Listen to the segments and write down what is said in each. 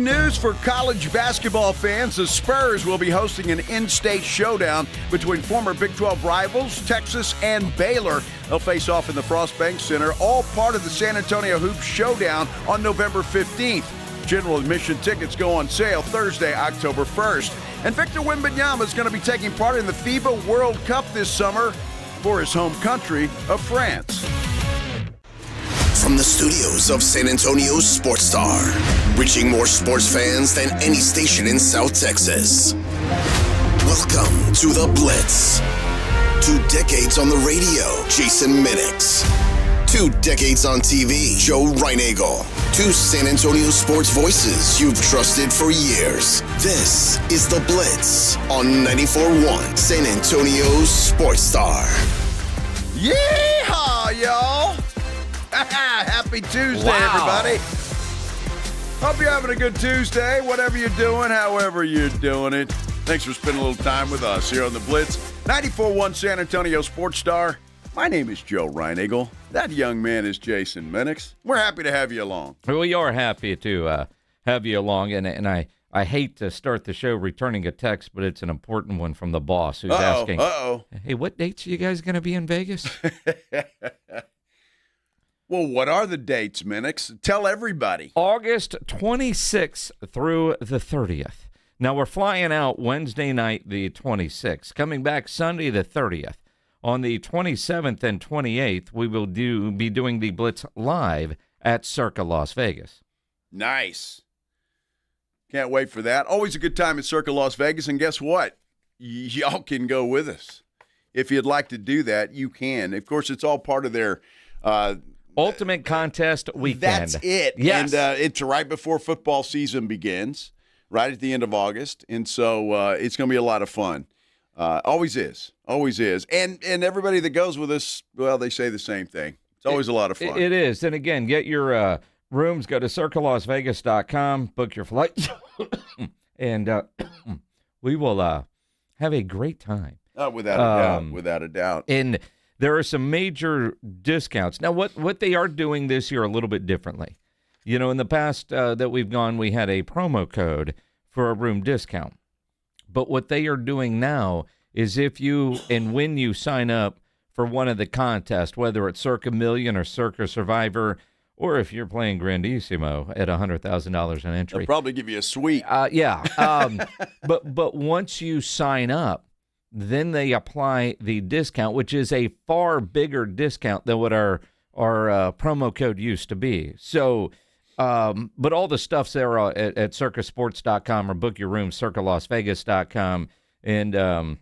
news for college basketball fans. The Spurs will be hosting an in-state showdown between former Big 12 rivals, Texas and Baylor. They'll face off in the Frost Bank Center, all part of the San Antonio Hoops Showdown on November 15th. General admission tickets go on sale Thursday, October 1st. And Victor Wembanyama is going to be taking part in the FIBA World Cup this summer for his home country of France. From the studios of San Antonio's Sports Star, reaching more sports fans than any station in South Texas. Welcome to the Blitz. 2 decades on the radio, Jason Minix. 2 decades on TV, Joe Reinagel. 2 San Antonio sports voices you've trusted for years. This is the Blitz on 94.1 San Antonio's Sports Star. Yeehaw, y'all! Happy Tuesday, everybody. Hope you're having a good Tuesday, whatever you're doing, however you're doing it. Thanks for spending a little time with us here on the Blitz. 94.1 San Antonio Sports Star. My name is Joe Reinagel. That young man is Jason Minix. We're happy to have you along. We are happy to have you along, and I hate to start the show returning a text, but it's an important one from the boss who's asking, hey, what dates are you guys going to be in Vegas? Well, what are the dates, Minix? Tell everybody. August 26th through the 30th. Now, we're flying out Wednesday night, the 26th, coming back Sunday, the 30th. On the 27th and 28th, we will be doing the Blitz live at Circa Las Vegas. Nice. Can't wait for that. Always a good time at Circa Las Vegas, and guess what? Y'all can go with us. If you'd like to do that, you can. Of course, it's all part of their Ultimate Contest Weekend. That's it. Yes. And it's right before football season begins, right at the end of August. And so it's going to be a lot of fun. Always is. Always is. And everybody that goes with us, well, they say the same thing. It's always a lot of fun. It is. And again, get your rooms. Go to circalasvegas.com, book your flights, and we will have a great time. Without a doubt. Without a doubt. And there are some major discounts. Now, what they are doing this year a little bit differently. You know, in the past that we've gone, we had a promo code for a room discount. But what they are doing now is if you and when you sign up for one of the contests, whether it's Circa Million or Circa Survivor, or if you're playing Grandissimo at $100,000 an entry. They'll probably give you a suite. But once you sign up, then they apply the discount, which is a far bigger discount than what our promo code used to be. So, but all the stuff's there at circasports.com or book your room, circalasvegas.com. And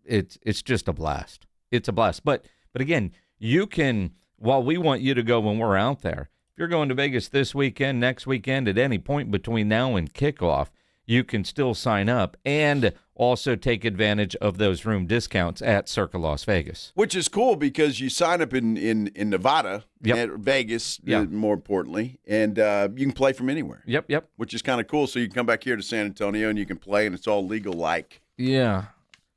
it's just a blast. It's a blast. But again, you can, while we want you to go when we're out there, if you're going to Vegas this weekend, next weekend, at any point between now and kickoff, you can still sign up and also take advantage of those room discounts at Circa Las Vegas. Which is cool because you sign up in Nevada, at Vegas, more importantly, and you can play from anywhere. Yep. Which is kind of cool. So you can come back here to San Antonio and you can play, and it's all legal-like. Yeah.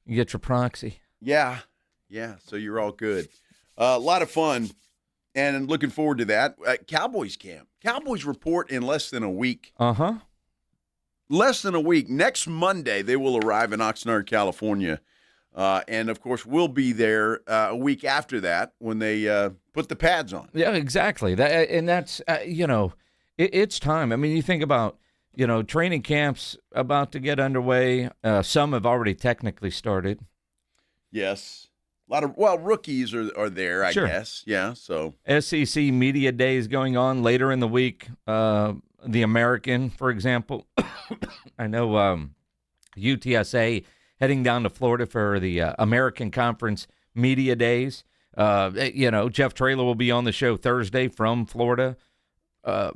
You get your proxy. Yeah. So you're all good. A lot of fun, and looking forward to that. Cowboys camp. Cowboys report in less than a week. Uh-huh. Less than a week. Next Monday, they will arrive in Oxnard, California. And, of course, we'll be there a week after that when they put the pads on. Yeah, exactly. That's, it's time. I mean, you think about, training camps about to get underway. Some have already technically started. Yes. A lot of, rookies are there, I guess. Yeah, so. SEC Media Days going on later in the week. The American, for example. I know UTSA heading down to Florida for the American Conference Media Days. Jeff Traylor will be on the show Thursday from Florida. High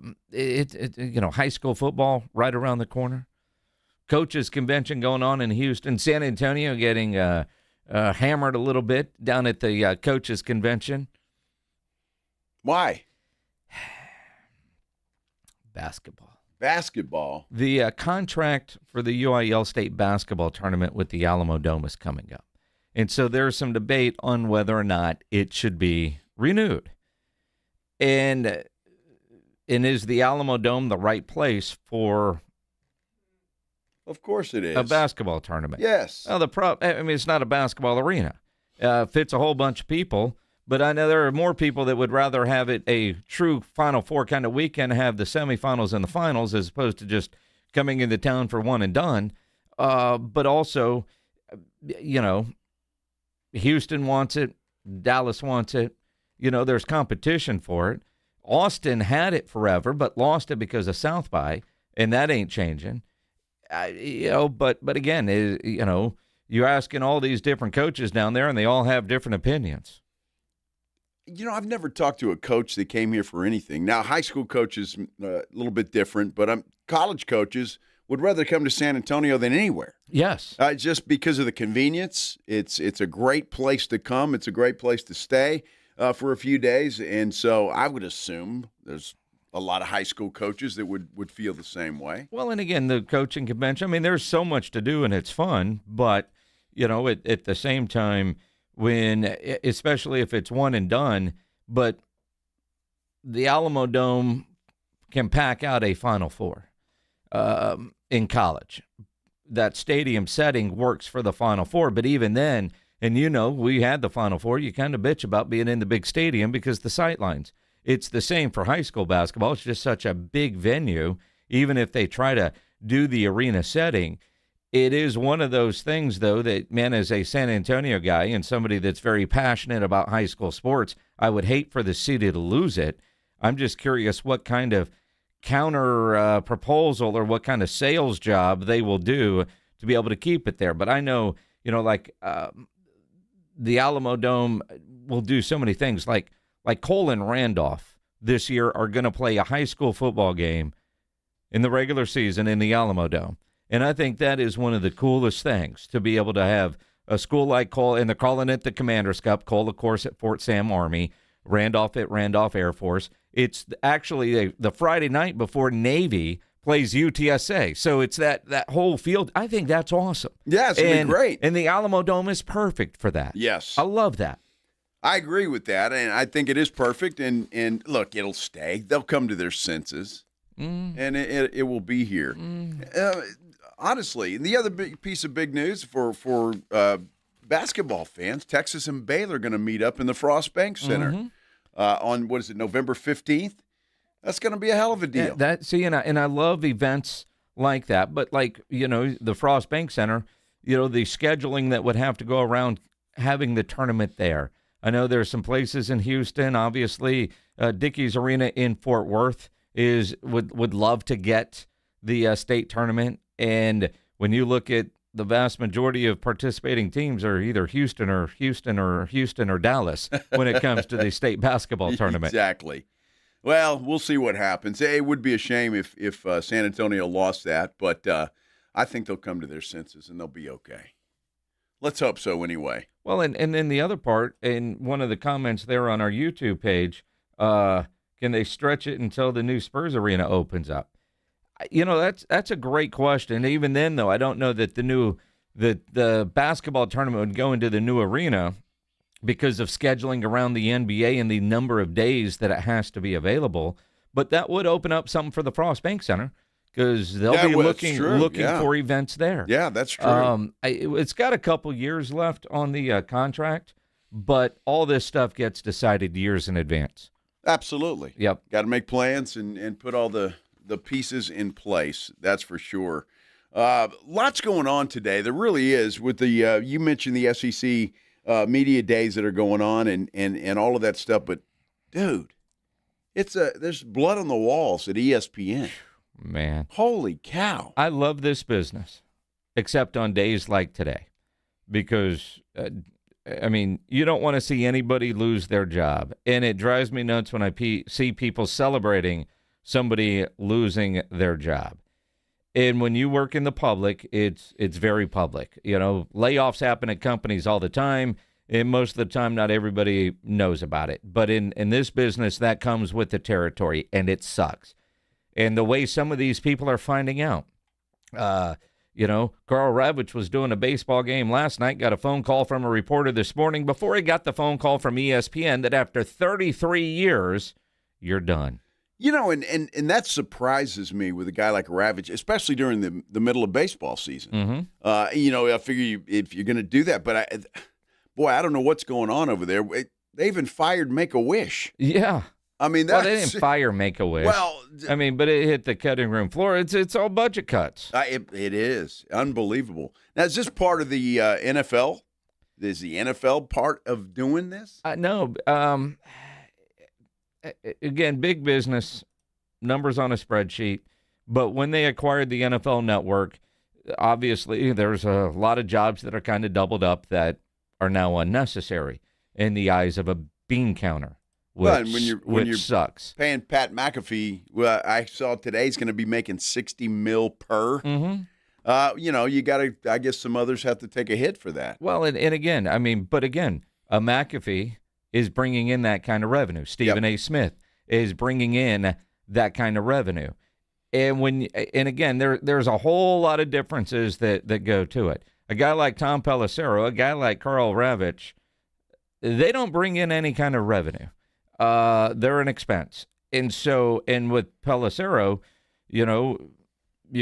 school football right around the corner. Coaches convention going on in Houston. San Antonio getting hammered a little bit down at the coaches convention. Why? Basketball. The contract for the UIL State basketball tournament with the Alamo Dome is coming up. And so there's some debate on whether or not it should be renewed. And And is the Alamo Dome the right place for Of course it is. a basketball tournament? Yes. Well, it's not a basketball arena. Fits a whole bunch of people, but I know there are more people that would rather have it a true Final Four kind of weekend, have the semifinals and the finals, as opposed to just coming into town for one and done. But also, Houston wants it. Dallas wants it. There's competition for it. Austin had it forever, but lost it because of South by, and that ain't changing. But again, you're asking all these different coaches down there, and they all have different opinions. I've never talked to a coach that came here for anything. Now, high school coaches a little bit different, but college coaches would rather come to San Antonio than anywhere. Yes. Just because of the convenience. It's a great place to come. It's a great place to stay for a few days. And so I would assume there's a lot of high school coaches that would feel the same way. Well, and again, the coaching convention, there's so much to do and it's fun, but, at the same time, especially if it's one and done, but the Alamo Dome can pack out a Final Four in college. That stadium setting works for the Final Four, but even then, and we had the Final Four, you kind of bitch about being in the big stadium because the sightlines. It's the same for high school basketball. It's just such a big venue. Even if they try to do the arena setting, it is one of those things, though, that, man, as a San Antonio guy and somebody that's very passionate about high school sports, I would hate for the city to lose it. I'm just curious what kind of counter proposal or what kind of sales job they will do to be able to keep it there. But I know, the Alamo Dome will do so many things. Like Cole and Randolph this year are going to play a high school football game in the regular season in the Alamo Dome. And I think that is one of the coolest things, to be able to have a school like Cole, and they're calling it the Commander's Cup. Cole, of course, at Fort Sam Army, Randolph at Randolph Air Force. It's actually the Friday night before Navy plays UTSA. So it's that whole field. I think that's awesome. Yeah, it's going to be great. And the Alamo Dome is perfect for that. Yes. I love that. I agree with that, and I think it is perfect. And look, it'll stay. They'll come to their senses, and it will be here. Honestly, the other big piece of big news for basketball fans, Texas and Baylor are going to meet up in the Frost Bank Center on, November 15th? That's going to be a hell of a deal. And I love events like that, but the Frost Bank Center, the scheduling that would have to go around having the tournament there. I know there's some places in Houston, obviously. Dickies Arena in Fort Worth would love to get the state tournament. And when you look at the vast majority of participating teams are either Houston or Dallas when it comes to the state basketball tournament. Exactly. Well, we'll see what happens. It would be a shame if San Antonio lost that, but I think they'll come to their senses and they'll be okay. Let's hope so anyway. Well, and then the other part, in one of the comments there on our YouTube page, can they stretch it until the new Spurs arena opens up? That's a great question. Even then, though, I don't know that the basketball tournament would go into the new arena because of scheduling around the NBA and the number of days that it has to be available. But that would open up something for the Frost Bank Center because they'll be looking for events there. Yeah, that's true. It's got a couple years left on the contract, but all this stuff gets decided years in advance. Absolutely. Yep. Got to make plans and put all the pieces in place. That's for sure. Lots going on today. There really is. With the you mentioned the SEC media days that are going on and all of that stuff. But dude, there's blood on the walls at ESPN. Man, holy cow! I love this business, except on days like today, because you don't want to see anybody lose their job, and it drives me nuts when I see people celebrating somebody losing their job. And when you work in the public, it's very public. Layoffs happen at companies all the time, and most of the time not everybody knows about it. But in this business, that comes with the territory, and it sucks. And the way some of these people are finding out. Carl Ravitch was doing a baseball game last night, got a phone call from a reporter this morning before he got the phone call from ESPN that after 33 years, you're done. And that surprises me with a guy like Ravage, especially during the middle of baseball season. Mm-hmm. I figure if you're going to do that, but I don't know what's going on over there. They even fired Make-A-Wish. Yeah. I mean, they didn't fire Make-A-Wish. Well, but it hit the cutting room floor. It's all budget cuts. It is unbelievable. Now, is this part of the NFL? Is the NFL part of doing this? No. Again, big business, numbers on a spreadsheet. But when they acquired the NFL Network, obviously there's a lot of jobs that are kind of doubled up that are now unnecessary in the eyes of a bean counter, which sucks. Paying Pat McAfee, well, I saw today he's going to be making $60 million per. Mm-hmm. You got to. I guess some others have to take a hit for that. Well, and again, a McAfee is bringing in that kind of revenue. Stephen A. Smith is bringing in that kind of revenue. And again, there's a whole lot of differences that go to it. A guy like Tom Pelissero, a guy like Karl Ravech, they don't bring in any kind of revenue. They're an expense. And with Pelissero, you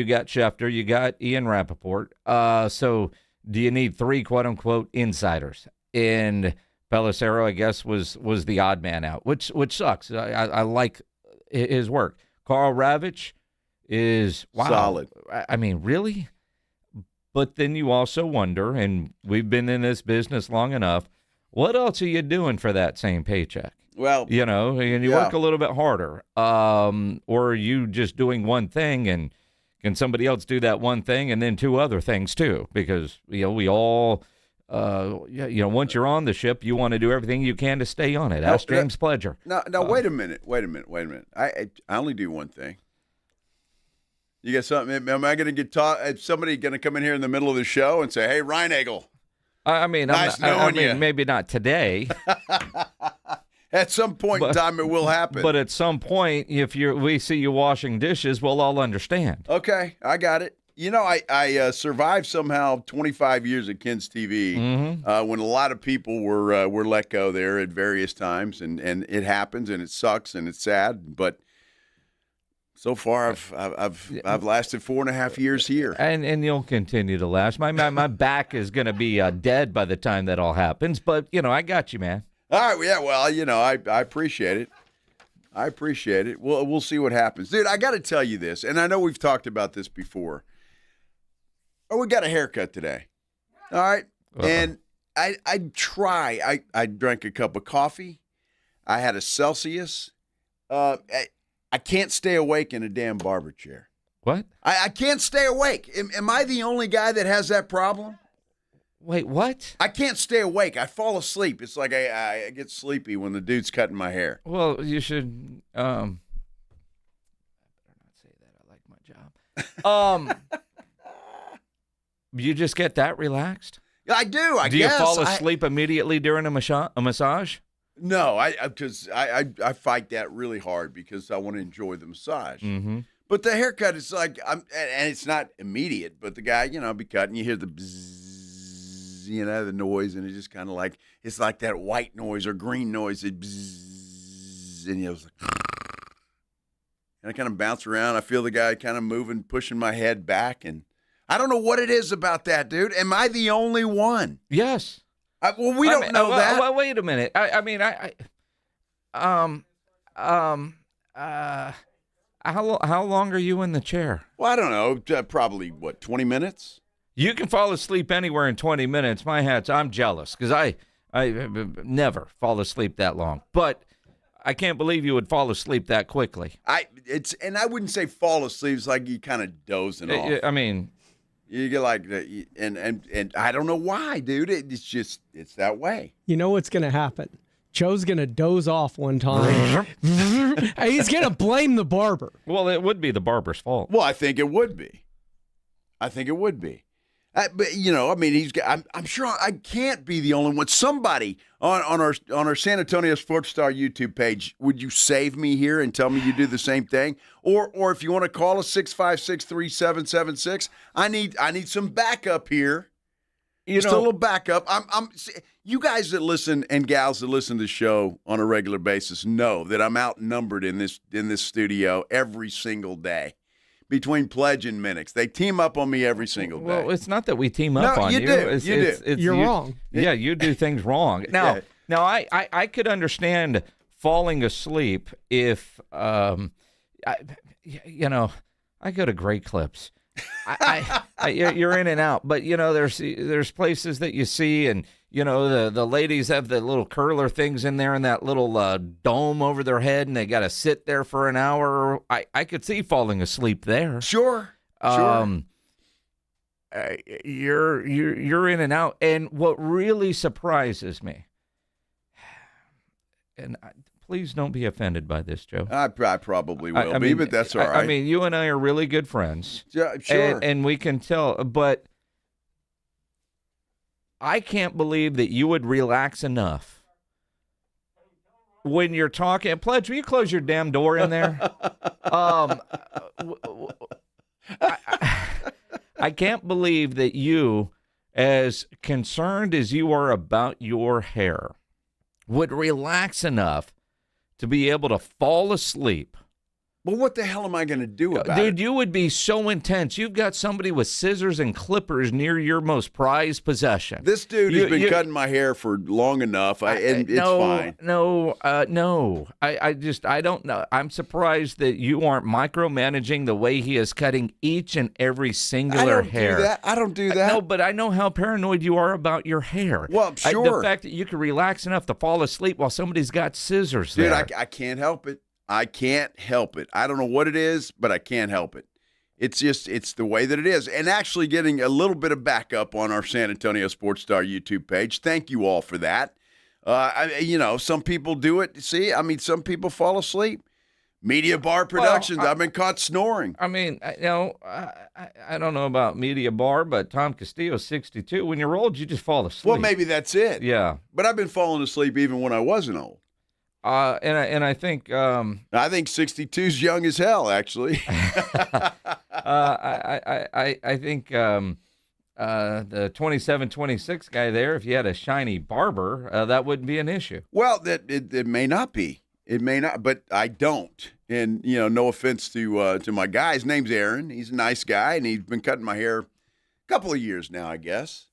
got Schefter, you got Ian Rappaport. So do you need three quote-unquote insiders? And Pelissero, I guess, was the odd man out, which sucks. I like his work. Karl Ravech is solid. I mean, really? But then you also wonder, and we've been in this business long enough, what else are you doing for that same paycheck? Well, and you work a little bit harder. Or are you just doing one thing, and can somebody else do that one thing and then two other things too? Because, we all... once you're on the ship, you want to do everything you can to stay on it. Ask James Pledger. Now, wait a minute. I only do one thing. You got something? Am I going to get taught? Is somebody going to come in here in the middle of the show and say, "Hey, Reinagel"? Maybe not today. At some point in time, it will happen. But at some point, if we see you washing dishes, we'll all understand. Okay, I got it. I survived somehow 25 years at Ken's TV when a lot of people were let go there at various times, and it happens, and it sucks, and it's sad. But so far, I've lasted 4.5 years here, and you'll continue to last. My back is going to be dead by the time that all happens. But I got you, man. All right, yeah. Well, I appreciate it. I appreciate it. We'll see what happens, dude. I got to tell you this, and I know we've talked about this before. Oh, we got a haircut today. All right. Uh-huh. And I drank a cup of coffee. I had a Celsius. I can't stay awake in a damn barber chair. What? I can't stay awake. Am I the only guy that has that problem? Wait, what? I can't stay awake. I fall asleep. It's like I get sleepy when the dude's cutting my hair. Well, you should I better not say that. I like my job. You just get that relaxed? I do. I guess. Do you fall asleep immediately during a massage? No, because I fight that really hard because I want to enjoy the massage. Mm-hmm. But the haircut is like, and it's not immediate. But the guy, be cutting. You hear the bzzz, the noise, and it's just kind of like it's like that white noise or green noise. It bzzz, and it's like, and I kind of bounce around. I feel the guy kind of moving, pushing my head back, and I don't know what it is about that, dude. Am I the only one? Yes. We don't know that. Well, wait a minute. How long are you in the chair? Well, I don't know. Probably 20 minutes. You can fall asleep anywhere in 20 minutes. My hats. I'm jealous because I never fall asleep that long. But I can't believe you would fall asleep that quickly. And I wouldn't say fall asleep. It's like you kind of dozing off. I mean. You get like, and I don't know why, dude. It's that way. You know what's going to happen? Joe's going to doze off one time. He's going to blame the barber. Well, it would be the barber's fault. Well, I think it would be. But I'm sure I can't be the only one. Somebody on our San Antonio Sports Star YouTube page, would you save me here and tell me you do the same thing? Or if you want to call us 656-3776, I need some backup here. Just a little backup. You guys that listen and gals that listen to the show on a regular basis know that I'm outnumbered in this studio every single day. Between Pledge and Minix, they team up on me every single day. Well, it's not that we team up on you. You're wrong. Yeah, you do things wrong. Now, I could understand falling asleep if, I go to Great Clips. You're in and out, but there's places that you see, and the ladies have the little curler things in there and that little dome over their head, and they got to sit there for an hour. I could see falling asleep there. Sure. You're in and out, and what really surprises me, and please don't be offended by this, Joe. I probably will be, but that's all right. I mean, you and I are really good friends. Yeah, sure. And we can tell, but I can't believe that you would relax enough when you're talking. Pledge, will you close your damn door in there? I can't believe that you, as concerned as you are about your hair, would relax enough to be able to fall asleep. Well, what the hell am I going to do about it? Dude, you would be so intense. You've got somebody with scissors and clippers near your most prized possession. This dude has been cutting my hair for long enough, and it's fine. No. I don't know. I'm surprised that you aren't micromanaging the way he is cutting each and every singular hair. I don't do that. No, but I know how paranoid you are about your hair. Well, sure. The fact that you can relax enough to fall asleep while somebody's got scissors there. Dude, I can't help it. I can't help it. I don't know what it is, but I can't help it. It's the way that it is. And actually getting a little bit of backup on our San Antonio Sports Star YouTube page. Thank you all for that. Some people do it. See, some people fall asleep. Media Bar Productions, I've been caught snoring. I don't know about Media Bar, but Tom Castillo's 62. When you're old, you just fall asleep. Well, maybe that's it. Yeah. But I've been falling asleep even when I wasn't old. I think I think 62's young as hell, actually. I think the 27-26 guy there, if you had a shiny barber, that wouldn't be an issue. Well, it may not be. It may not, but I don't. And no offense to my guy. His name's Aaron. He's a nice guy, and he's been cutting my hair a couple of years now, I guess.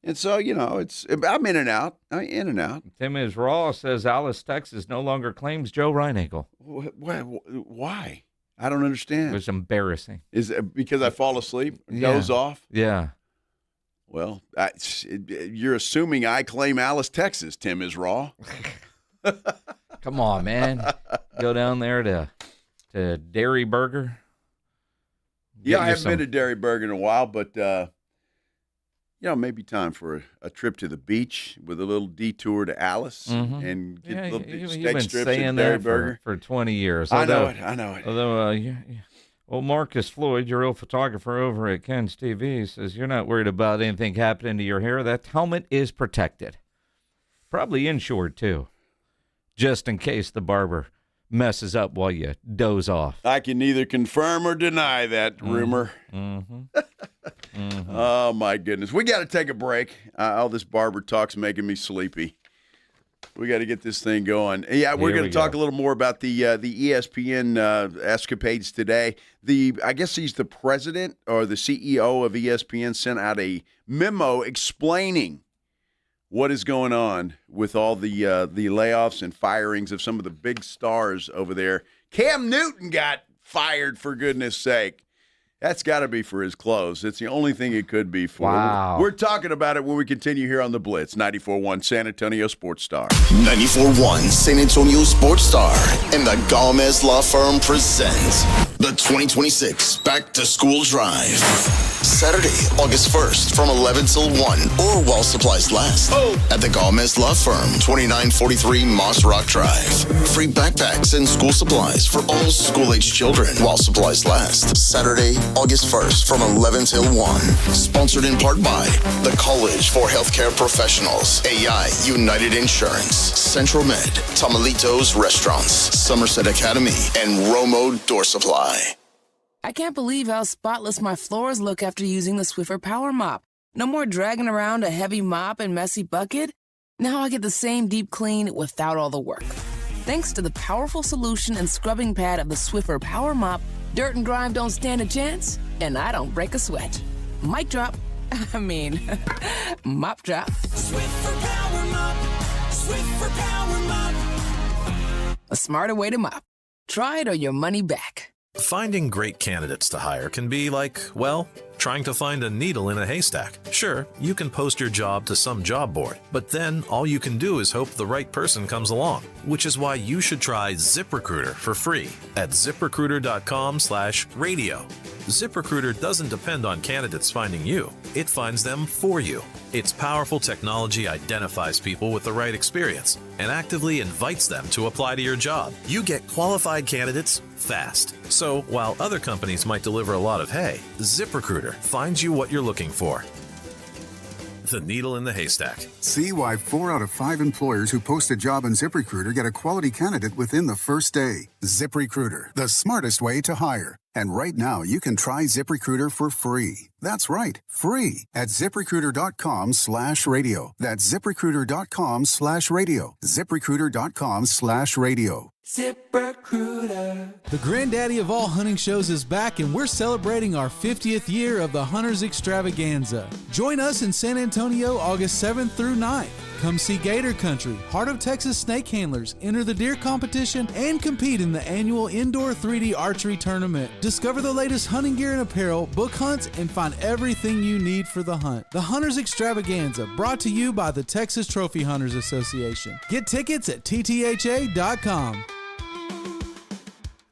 And so, I'm in and out. Tim is raw says Alice, Texas no longer claims Joe Reinagle. Why? I don't understand. It was embarrassing. Is it because I fall asleep, doze off? Yeah. Well, you're assuming I claim Alice, Texas, Tim is raw. Come on, man. Go down there to Dairy Burger. Yeah, I haven't been to Dairy Burger in a while, but maybe time for a trip to the beach with a little detour to Alice and get little steak strips at Dairy Burger. For 20 years. I know it. Although, Marcus Floyd, your old photographer over at Ken's TV, says you're not worried about anything happening to your hair. That helmet is protected. Probably insured, too, just in case the barber messes up while you doze off. I can neither confirm or deny that rumor. Oh, my goodness. We got to take a break. All this barber talk's making me sleepy. We got to get this thing going. Yeah, we're going to talk a little more about the ESPN escapades today. I guess he's the president or the CEO of ESPN sent out a memo explaining what is going on with all the layoffs and firings of some of the big stars over there. Cam Newton got fired, for goodness sake. That's got to be for his clothes. It's the only thing it could be for. Wow. We're talking about it when we continue here on the Blitz, 94.1 San Antonio Sports Star. 94.1 San Antonio Sports Star and the Gomez Law Firm present the 2026 Back to School Drive. Saturday, August 1st from 11 till 1 or while supplies last at the Gomez Law Firm, 2943 Moss Rock Drive. Free backpacks and school supplies for all school-age children while supplies last. Saturday, August 1st from 11 till 1. Sponsored in part by the College for Healthcare Professionals, AI United Insurance, Central Med, Tamalitos Restaurants, Somerset Academy, and Romo Door Supply. I can't believe how spotless my floors look after using the Swiffer Power Mop. No more dragging around a heavy mop and messy bucket. Now I get the same deep clean without all the work. Thanks to the powerful solution and scrubbing pad of the Swiffer Power Mop, dirt and grime don't stand a chance, and I don't break a sweat. Mic drop. Mop drop. Swiffer Power Mop. Swiffer Power Mop. A smarter way to mop. Try it or your money back. Finding great candidates to hire can be like, well, trying to find a needle in a haystack. Sure, you can post your job to some job board, but then all you can do is hope the right person comes along, which is why you should try ZipRecruiter for free at ZipRecruiter.com/radio. ZipRecruiter doesn't depend on candidates finding you. It finds them for you. Its powerful technology identifies people with the right experience and actively invites them to apply to your job. You get qualified candidates fast. So while other companies might deliver a lot of hay, ZipRecruiter finds you what you're looking for. The needle in the haystack. See why 4 out of 5 employers who post a job on ZipRecruiter get a quality candidate within the first day. ZipRecruiter, the smartest way to hire. And right now, you can try ZipRecruiter for free. That's right, free at ZipRecruiter.com/radio. That's ZipRecruiter.com/radio. ZipRecruiter.com/radio. ZipRecruiter. The granddaddy of all hunting shows is back, and we're celebrating our 50th year of the Hunters Extravaganza. Join us in San Antonio August 7th through 9th. Come see Gator Country, Heart of Texas snake handlers, enter the deer competition, and compete in the annual indoor 3D archery tournament. Discover the latest hunting gear and apparel, book hunts, and find everything you need for the hunt. The Hunters Extravaganza, brought to you by the Texas Trophy Hunters Association. Get tickets at ttha.com.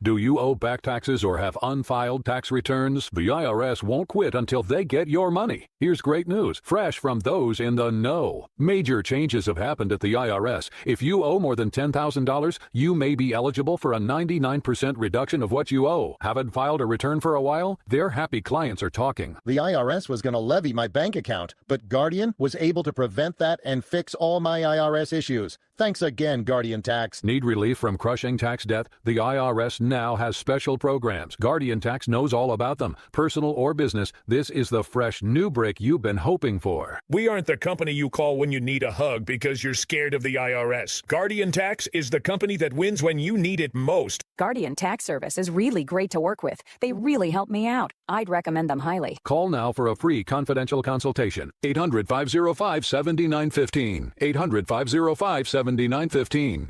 Do you owe back taxes or have unfiled tax returns? The IRS won't quit until they get your money. Here's great news, fresh from those in the know. Major changes have happened at the IRS. If you owe more than $10,000, you may be eligible for a 99% reduction of what you owe. Haven't filed a return for a while? Their happy clients are talking. The IRS was going to levy my bank account, but Guardian was able to prevent that and fix all my IRS issues. Thanks again, Guardian Tax. Need relief from crushing tax debt? The IRS now has special programs. Guardian Tax knows all about them. Personal or business, this is the fresh new brick you've been hoping for. We aren't the company you call when you need a hug because you're scared of the IRS. Guardian Tax is the company that wins when you need it most. Guardian Tax Service is really great to work with. They really help me out. I'd recommend them highly. Call now for a free confidential consultation. 800-505-7915. 800-505-7915.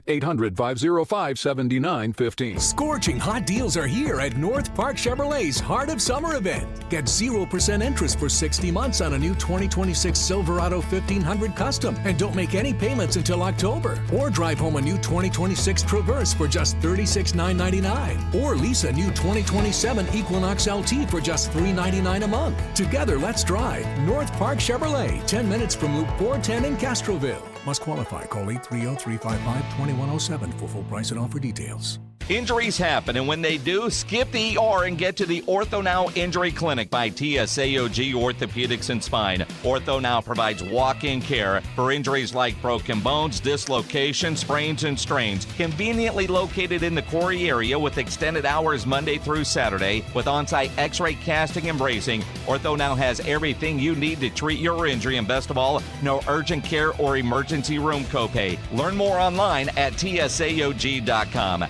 800-505-7915. Scorching hot deals are here at North Park Chevrolet's Heart of Summer event. Get 0% interest for 60 months on a new 2026 Silverado 1500 Custom, and don't make any payments until October. Or drive home a new 2026 Traverse for just $36,999. Or lease a new 2027 Equinox LT for just $399 a month. Together, let's drive North Park Chevrolet, 10 minutes from Loop 410 in Castroville. Must qualify. Call 830-355-2107 for full price and offer details. Injuries happen, and when they do, skip the ER and get to the Ortho Now Injury Clinic by TSAOG Orthopedics and Spine. Ortho Now provides walk-in care for injuries like broken bones, dislocations, sprains, and strains. Conveniently located in the Quarry area with extended hours Monday through Saturday with on-site x-ray casting and bracing, Ortho Now has everything you need to treat your injury, and best of all, no urgent care or emergency room copay. Learn more online at TSAOG.com.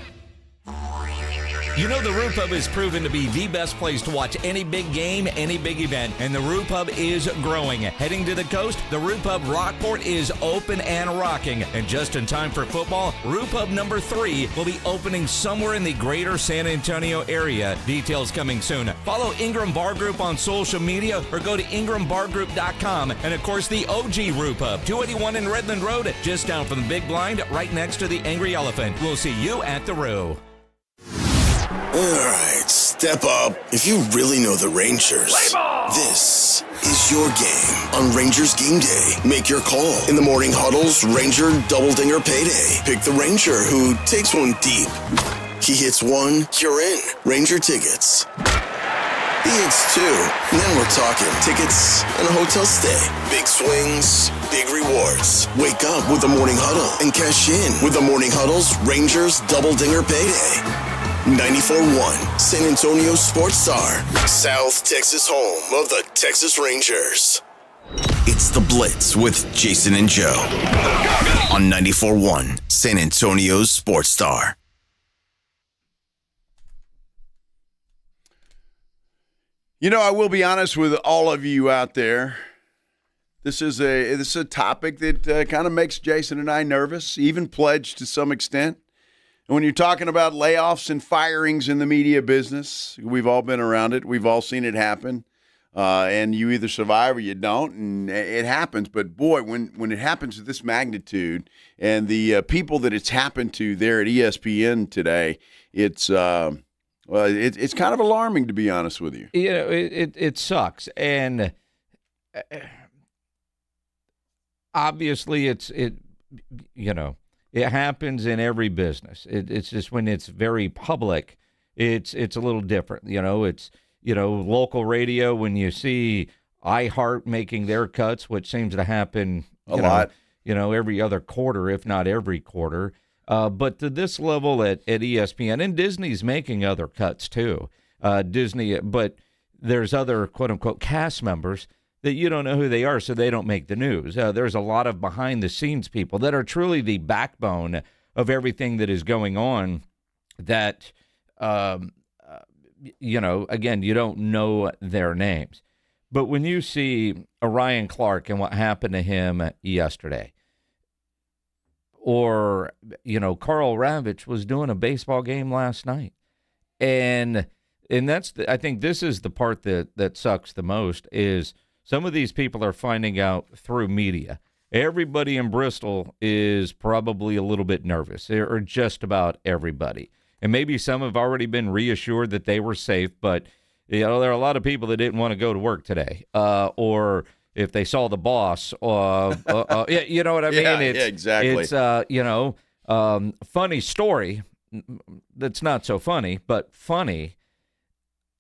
You know, the Roo Pub has proven to be the best place to watch any big game, any big event, and the Roo Pub is growing. Heading to the coast, the Roo Pub Rockport is open and rocking. And just in time for football, Roo Pub number 3 will be opening somewhere in the greater San Antonio area. Details coming soon. Follow Ingram Bar Group on social media or go to ingrambargroup.com. And of course, the OG Roo Pub, 281 in Redland Road, just down from the Big Blind, right next to the Angry Elephant. We'll see you at the Roo. All right, step up. If you really know the Rangers, this is your game on Rangers Game Day. Make your call in the morning huddles, Ranger Double Dinger Payday. Pick the Ranger who takes one deep. He hits one, you're in. Ranger tickets. He hits two, and then we're talking tickets and a hotel stay. Big swings, big rewards. Wake up with the morning huddle and cash in with the morning huddle's Rangers Double Dinger Payday. 94.1 San Antonio Sports Star, South Texas home of the Texas Rangers. It's The Blitz with Jason and Joe on 94.1 San Antonio's Sports Star. You know, I will be honest with all of you out there. This is a topic that kind of makes Jason and I nervous, even Pledge to some extent. And when you're talking about layoffs and firings in the media business, we've all been around it. We've all seen it happen. And you either survive or you don't, and it happens. But, boy, when it happens to this magnitude and the people that it's happened to there at ESPN today, it's kind of alarming, to be honest with you. You know, it sucks. And obviously it happens in every business. It's just when it's very public, it's a little different. Local radio, when you see iHeart making their cuts, which seems to happen a lot, every other quarter, if not every quarter. But to this level at ESPN, and Disney's making other cuts too. But there's other quote unquote cast members that you don't know who they are, so they don't make the news. There's a lot of behind the scenes people that are truly the backbone of everything that is going on that, again, you don't know their names. But when you see Ryan Clark and what happened to him yesterday, or, Karl Ravech was doing a baseball game last night. And that's, I think this is the part that sucks the most is some of these people are finding out through media. Everybody in Bristol is probably a little bit nervous, or just about everybody. And maybe some have already been reassured that they were safe, but there are a lot of people that didn't want to go to work today, or if they saw the boss, you know what I mean? Yeah, exactly. It's funny story. That's not so funny, but funny.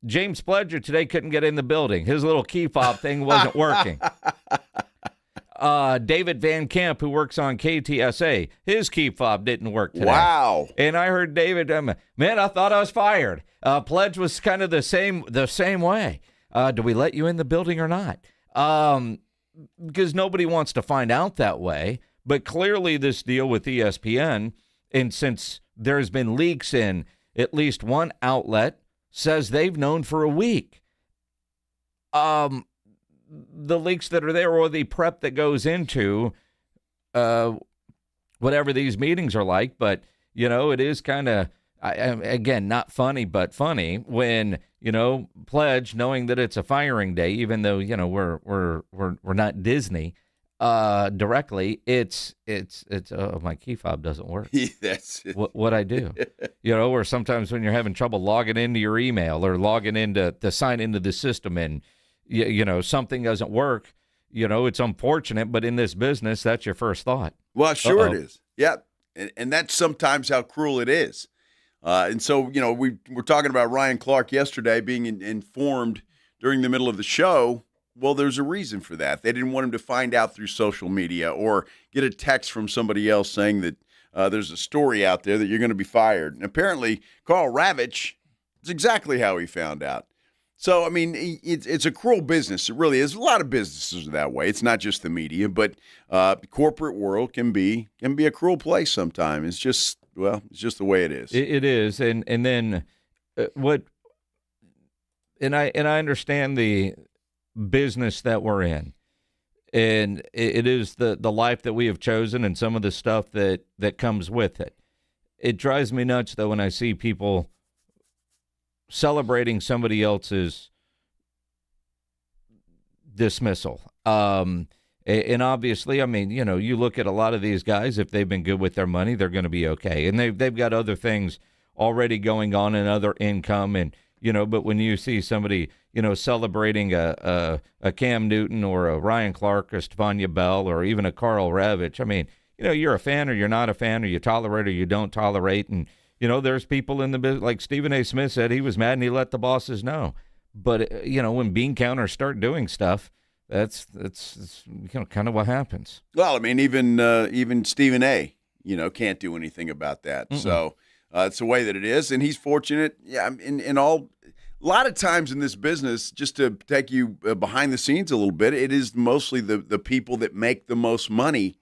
James Pledger today couldn't get in the building. His little key fob thing wasn't working. David Van Camp, who works on KTSA, his key fob didn't work today. Wow. And I heard David, man, I thought I was fired. Pledge was kind of the same way. Do we let you in the building or not? Because nobody wants to find out that way. But clearly this deal with ESPN, and since there's been leaks in at least one outlet, says they've known for a week. The leaks that are there, or the prep that goes into whatever these meetings are like. But, it is kind of, again, not funny, but funny when, Pledge, knowing that it's a firing day, even though, we're not Disney directly, it's my key fob doesn't work. That's what I do. Or sometimes when you're having trouble logging into your email or logging into to sign into the system and, something doesn't work, it's unfortunate, but in this business, that's your first thought. Well, sure it is. Yeah. And that's sometimes how cruel it is. And so, we're talking about Ryan Clark yesterday being informed during the middle of the show. Well, there's a reason for that. They didn't want him to find out through social media or get a text from somebody else saying that there's a story out there that you're going to be fired. And apparently, Karl Ravech, it's exactly how he found out. So, I mean, it's a cruel business. It really is. A lot of businesses are that way. It's not just the media, but the corporate world can be a cruel place sometimes. It's just the way it is. It is. And then I understand the business that we're in, and it is the life that we have chosen and some of the stuff that comes with it. It drives me nuts, though, when I see people celebrating somebody else's dismissal. And obviously, I mean, you look at a lot of these guys, if they've been good with their money, they're going to be okay. And they've got other things already going on and other income. And, but when you see somebody, celebrating a Cam Newton or a Ryan Clark or Stefania Bell or even a Karl Ravech, I mean, you're a fan or you're not a fan, or you tolerate or you don't tolerate. And, there's people in the business, like Stephen A. Smith said, he was mad and he let the bosses know. But, when bean counters start doing stuff, that's kind of what happens. Well, I mean, even Stephen A., can't do anything about that. Mm-mm. So it's the way that it is. And he's fortunate. Yeah, in all, A lot of times in this business, just to take you behind the scenes a little bit, it is mostly the people that make the most money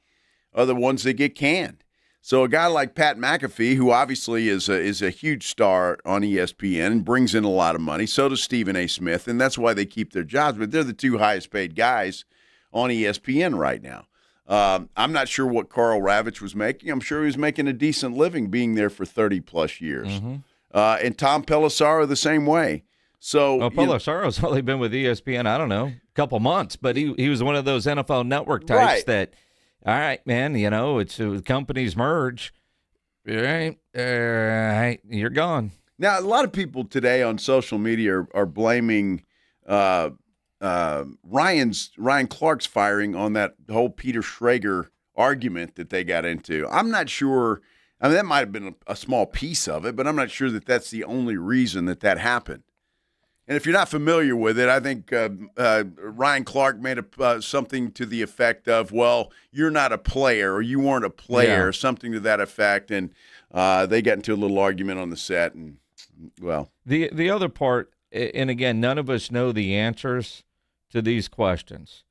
are the ones that get canned. So a guy like Pat McAfee, who obviously is a huge star on ESPN and brings in a lot of money, so does Stephen A. Smith, and that's why they keep their jobs. But they're the two highest paid guys on ESPN right now. I'm not sure what Carl Ravitch was making. I'm sure he was making a decent living being there for 30-plus years. Mm-hmm. And Tom Pelissero the same way. So Pelissero's only been with ESPN, I don't know, a couple months, but he was one of those NFL Network types that, all right, man, it's companies merge. All right, you're gone. Now, a lot of people today on social media are blaming Ryan Clark's firing on that whole Peter Schrager argument that they got into. I'm not sure. I mean, that might have been a small piece of it, but I'm not sure that that's the only reason that happened. And if you're not familiar with it, I think Ryan Clark made something to the effect of, well, you're not a player or you weren't a player, something to that effect. And they got into a little argument on the set. And, well. The other part, and again, none of us know the answers to these questions.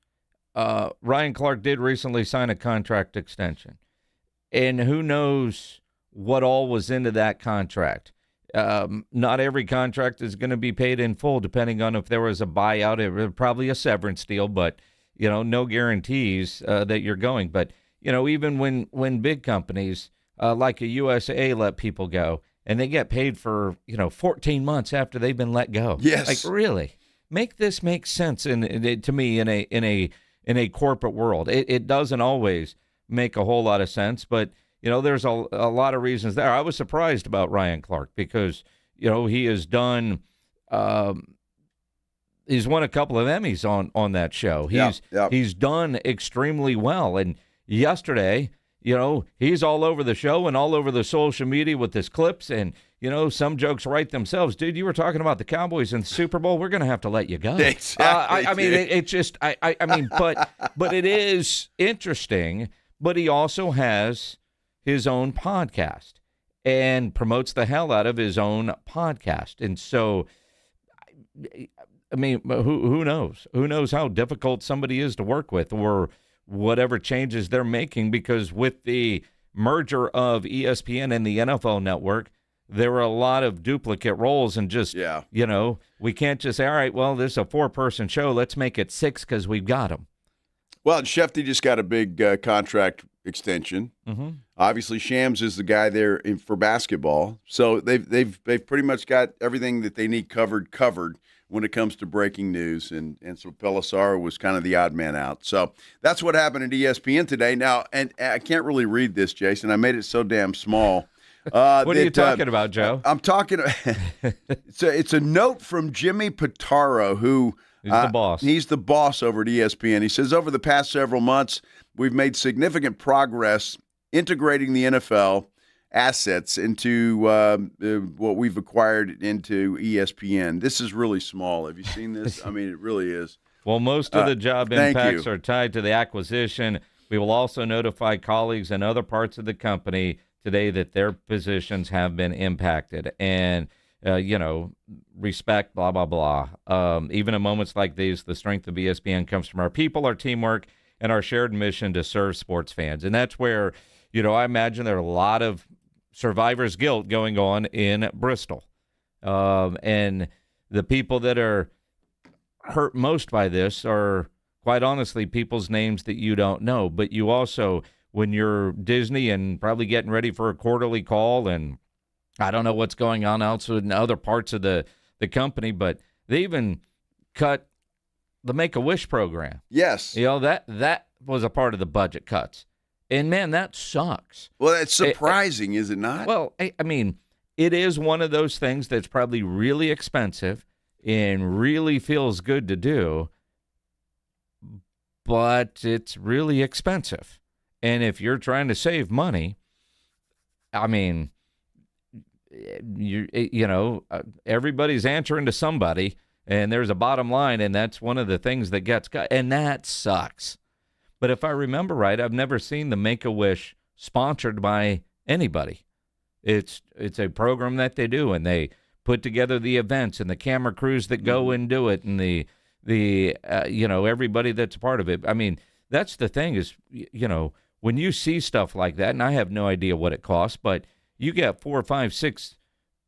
Ryan Clark did recently sign a contract extension. And who knows what all was into that contract. Not every contract is going to be paid in full, depending on if there was a buyout. It was probably a severance deal, but, no guarantees that you're going. But, even when big companies like a USA let people go and they get paid for, 14 months after they've been let go. Yes. Like, really? Make this make sense to me in a corporate world. It doesn't always make a whole lot of sense, but there's a lot of reasons there. I was surprised about Ryan Clark because he has done he's won a couple of Emmys on that show. He's done extremely well, and yesterday he's all over the show and all over the social media with his clips, and some jokes write themselves. Dude, you were talking about the Cowboys in the Super Bowl. We're going to have to let you go. Exactly. I mean, it just but it is interesting. But he also has his own podcast and promotes the hell out of his own podcast. And so, I mean, who knows? Who knows how difficult somebody is to work with or whatever changes they're making, because with the merger of ESPN and the NFL Network, there were a lot of duplicate roles and just, we can't just say, all right, well, this is a 4-person show. Let's make it 6 because we've got them. Well, Shefty just got a big contract extension. Mm-hmm. Obviously, Shams is the guy there for basketball. So they've pretty much got everything that they need covered when it comes to breaking news. And so Pelissero was kind of the odd man out. So that's what happened at ESPN today. Now, and I can't really read this, Jason. I made it so damn small. What are you talking about, Joe? I'm talking it's a note from Jimmy Pitaro, who he's the boss. He's the boss over at ESPN. He says, over the past several months, we've made significant progress integrating the NFL assets into what we've acquired into ESPN. This is really small. Have you seen this? I mean, it really is. Well, most of the job impacts are tied to the acquisition. We will also notify colleagues in other parts of the company today that their positions have been impacted. And, respect, blah, blah, blah. Even in moments like these, the strength of ESPN comes from our people, our teamwork, and our shared mission to serve sports fans. And that's where, I imagine there are a lot of survivor's guilt going on in Bristol. And the people that are hurt most by this are, quite honestly, people's names that you don't know. But you also, when you're Disney and probably getting ready for a quarterly call, and I don't know what's going on also in other parts of the company, but they even cut the Make-A-Wish program. Yes. That was a part of the budget cuts. And, man, that sucks. Well, it's surprising, is it not? Well, I mean, it is one of those things that's probably really expensive and really feels good to do, but it's really expensive. And if you're trying to save money, I mean, everybody's answering to somebody, and there's a bottom line, and that's one of the things that gets cut, and that sucks. But if I remember right, I've never seen the Make-A-Wish sponsored by anybody. It's a program that they do, and they put together the events and the camera crews that go and do it, and the everybody that's a part of it. I mean, that's the thing is, when you see stuff like that, and I have no idea what it costs, but you get 4, 5, 6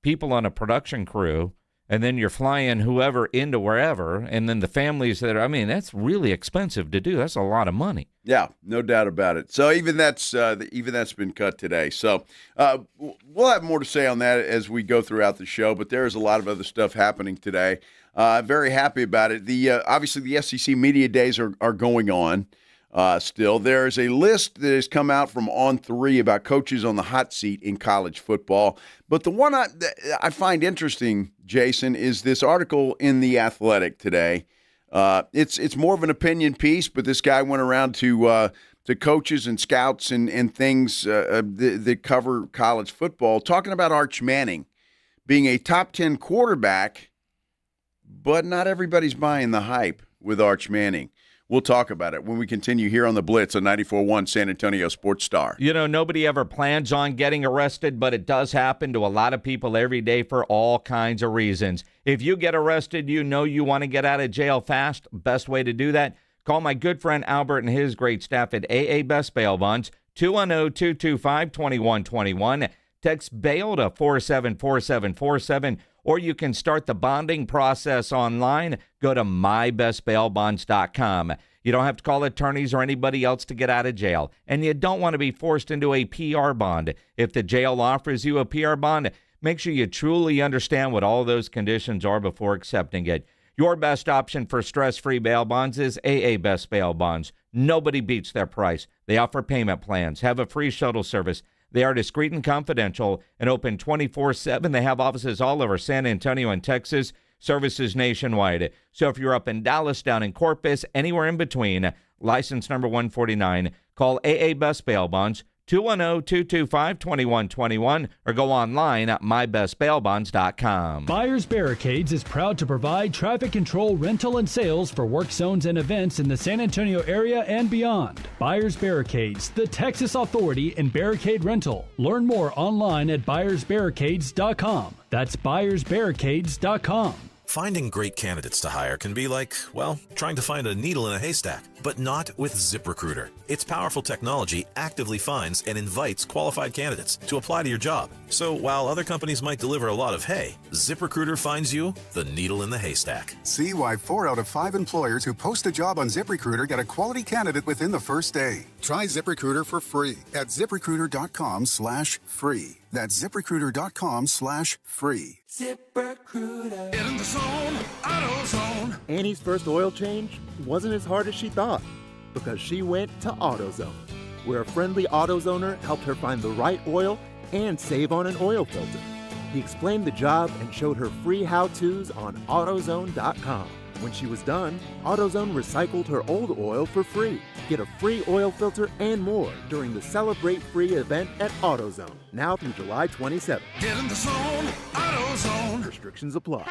people on a production crew, and then you're flying whoever into wherever, and then the families that are, I mean, that's really expensive to do. That's a lot of money. Yeah, no doubt about it. So even that's been cut today. So we'll have more to say on that as we go throughout the show, but there is a lot of other stuff happening today. Very happy about it. Obviously the SEC Media Days are going on. Still, there is a list that has come out from On3 about coaches on the hot seat in college football. But the one I find interesting, Jason, is this article in The Athletic today. It's more of an opinion piece, but this guy went around to coaches and scouts and things that cover college football, talking about Arch Manning being a top 10 quarterback, but not everybody's buying the hype with Arch Manning. We'll talk about it when we continue here on the Blitz on 94.1 San Antonio Sports Star. Nobody ever plans on getting arrested, but it does happen to a lot of people every day for all kinds of reasons. If you get arrested, you want to get out of jail fast. Best way to do that, call my good friend Albert and his great staff at AA Best Bail Bonds, 210-225-2121. Text bail to 474747, or you can start the bonding process online. Go to mybestbailbonds.com. You don't have to call attorneys or anybody else to get out of jail, and you don't want to be forced into a PR bond. If the jail offers you a PR bond, make sure you truly understand what all those conditions are before accepting it. Your best option for stress-free bail bonds is AA Best Bail Bonds. Nobody beats their price. They offer payment plans, have a free shuttle service. They are discreet and confidential and open 24/7. They have offices all over San Antonio and Texas, services nationwide. So if you're up in Dallas, down in Corpus, anywhere in between, license number 149, call AA Best Bail Bonds, 210-225-2121, or go online at mybestbailbonds.com. Buyers Barricades is proud to provide traffic control, rental, and sales for work zones and events in the San Antonio area and beyond. Buyers Barricades, the Texas authority in barricade rental. Learn more online at buyersbarricades.com. That's buyersbarricades.com. Finding great candidates to hire can be like, well, trying to find a needle in a haystack, but not with ZipRecruiter. Its powerful technology actively finds and invites qualified candidates to apply to your job. So while other companies might deliver a lot of hay, ZipRecruiter finds you the needle in the haystack. See why 4 out of 5 employers who post a job on ZipRecruiter get a quality candidate within the first day. Try ZipRecruiter for free at ZipRecruiter.com/free. That's ZipRecruiter.com/free. ZipRecruiter. Get in the zone, AutoZone. Annie's first oil change wasn't as hard as she thought because she went to AutoZone, where a friendly AutoZoner helped her find the right oil and save on an oil filter. He explained the job and showed her free how-tos on AutoZone.com. When she was done, AutoZone recycled her old oil for free. Get a free oil filter and more during the Celebrate Free event at AutoZone, now through July 27th. Get in the zone, AutoZone. Restrictions apply.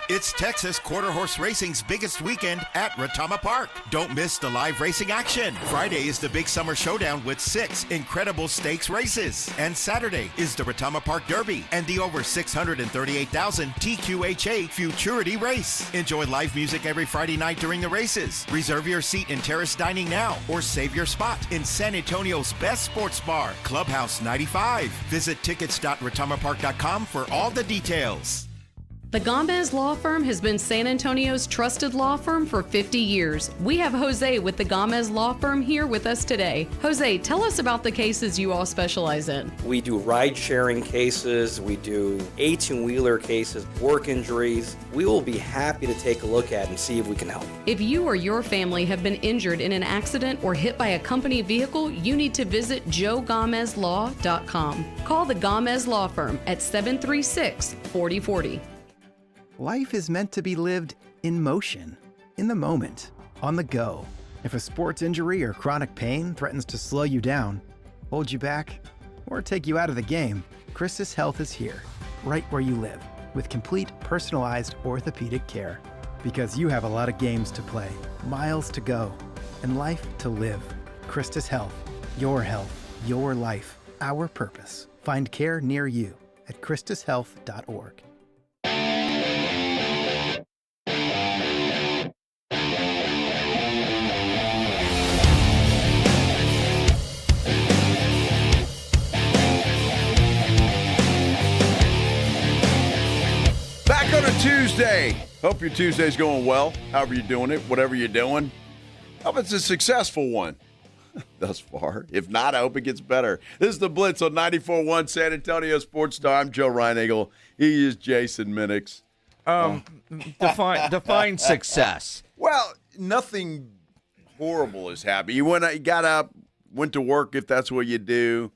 It's Texas Quarter Horse Racing's biggest weekend at Retama Park. Don't miss the live racing action. Friday is the Big Summer Showdown with 6 incredible stakes races. And Saturday is the Retama Park Derby and the over 638,000 TQHA Futurity Race. Enjoy live music every Friday night during the races. Reserve your seat in terrace dining now or save your spot in San Antonio's best sports bar, Clubhouse 95. Visit tickets.retamapark.com for all the details. The Gomez Law Firm has been San Antonio's trusted law firm for 50 years. We have Jose with the Gomez Law Firm here with us today. Jose, tell us about the cases you all specialize in. We do ride-sharing cases, we do 18-wheeler cases, work injuries. We will be happy to take a look at and see if we can help. If you or your family have been injured in an accident or hit by a company vehicle, you need to visit joegomezlaw.com. Call the Gomez Law Firm at 736-4040. Life is meant to be lived in motion, in the moment, on the go. If a sports injury or chronic pain threatens to slow you down, hold you back, or take you out of the game, Christus Health is here, right where you live, with complete personalized orthopedic care. Because you have a lot of games to play, miles to go, and life to live. Christus Health, your life, our purpose. Find care near you at christushealth.org. Back on a Tuesday. Hope your Tuesday's going well, however you're doing it, whatever you're doing. Hope it's a successful one thus far. If not, I hope it gets better. This is the Blitz on 94.1 San Antonio Sports Star. I'm Joe Reinagle. He is Jason Minix. Define success. Well, nothing horrible has happened. You got up, went to work if that's what you do,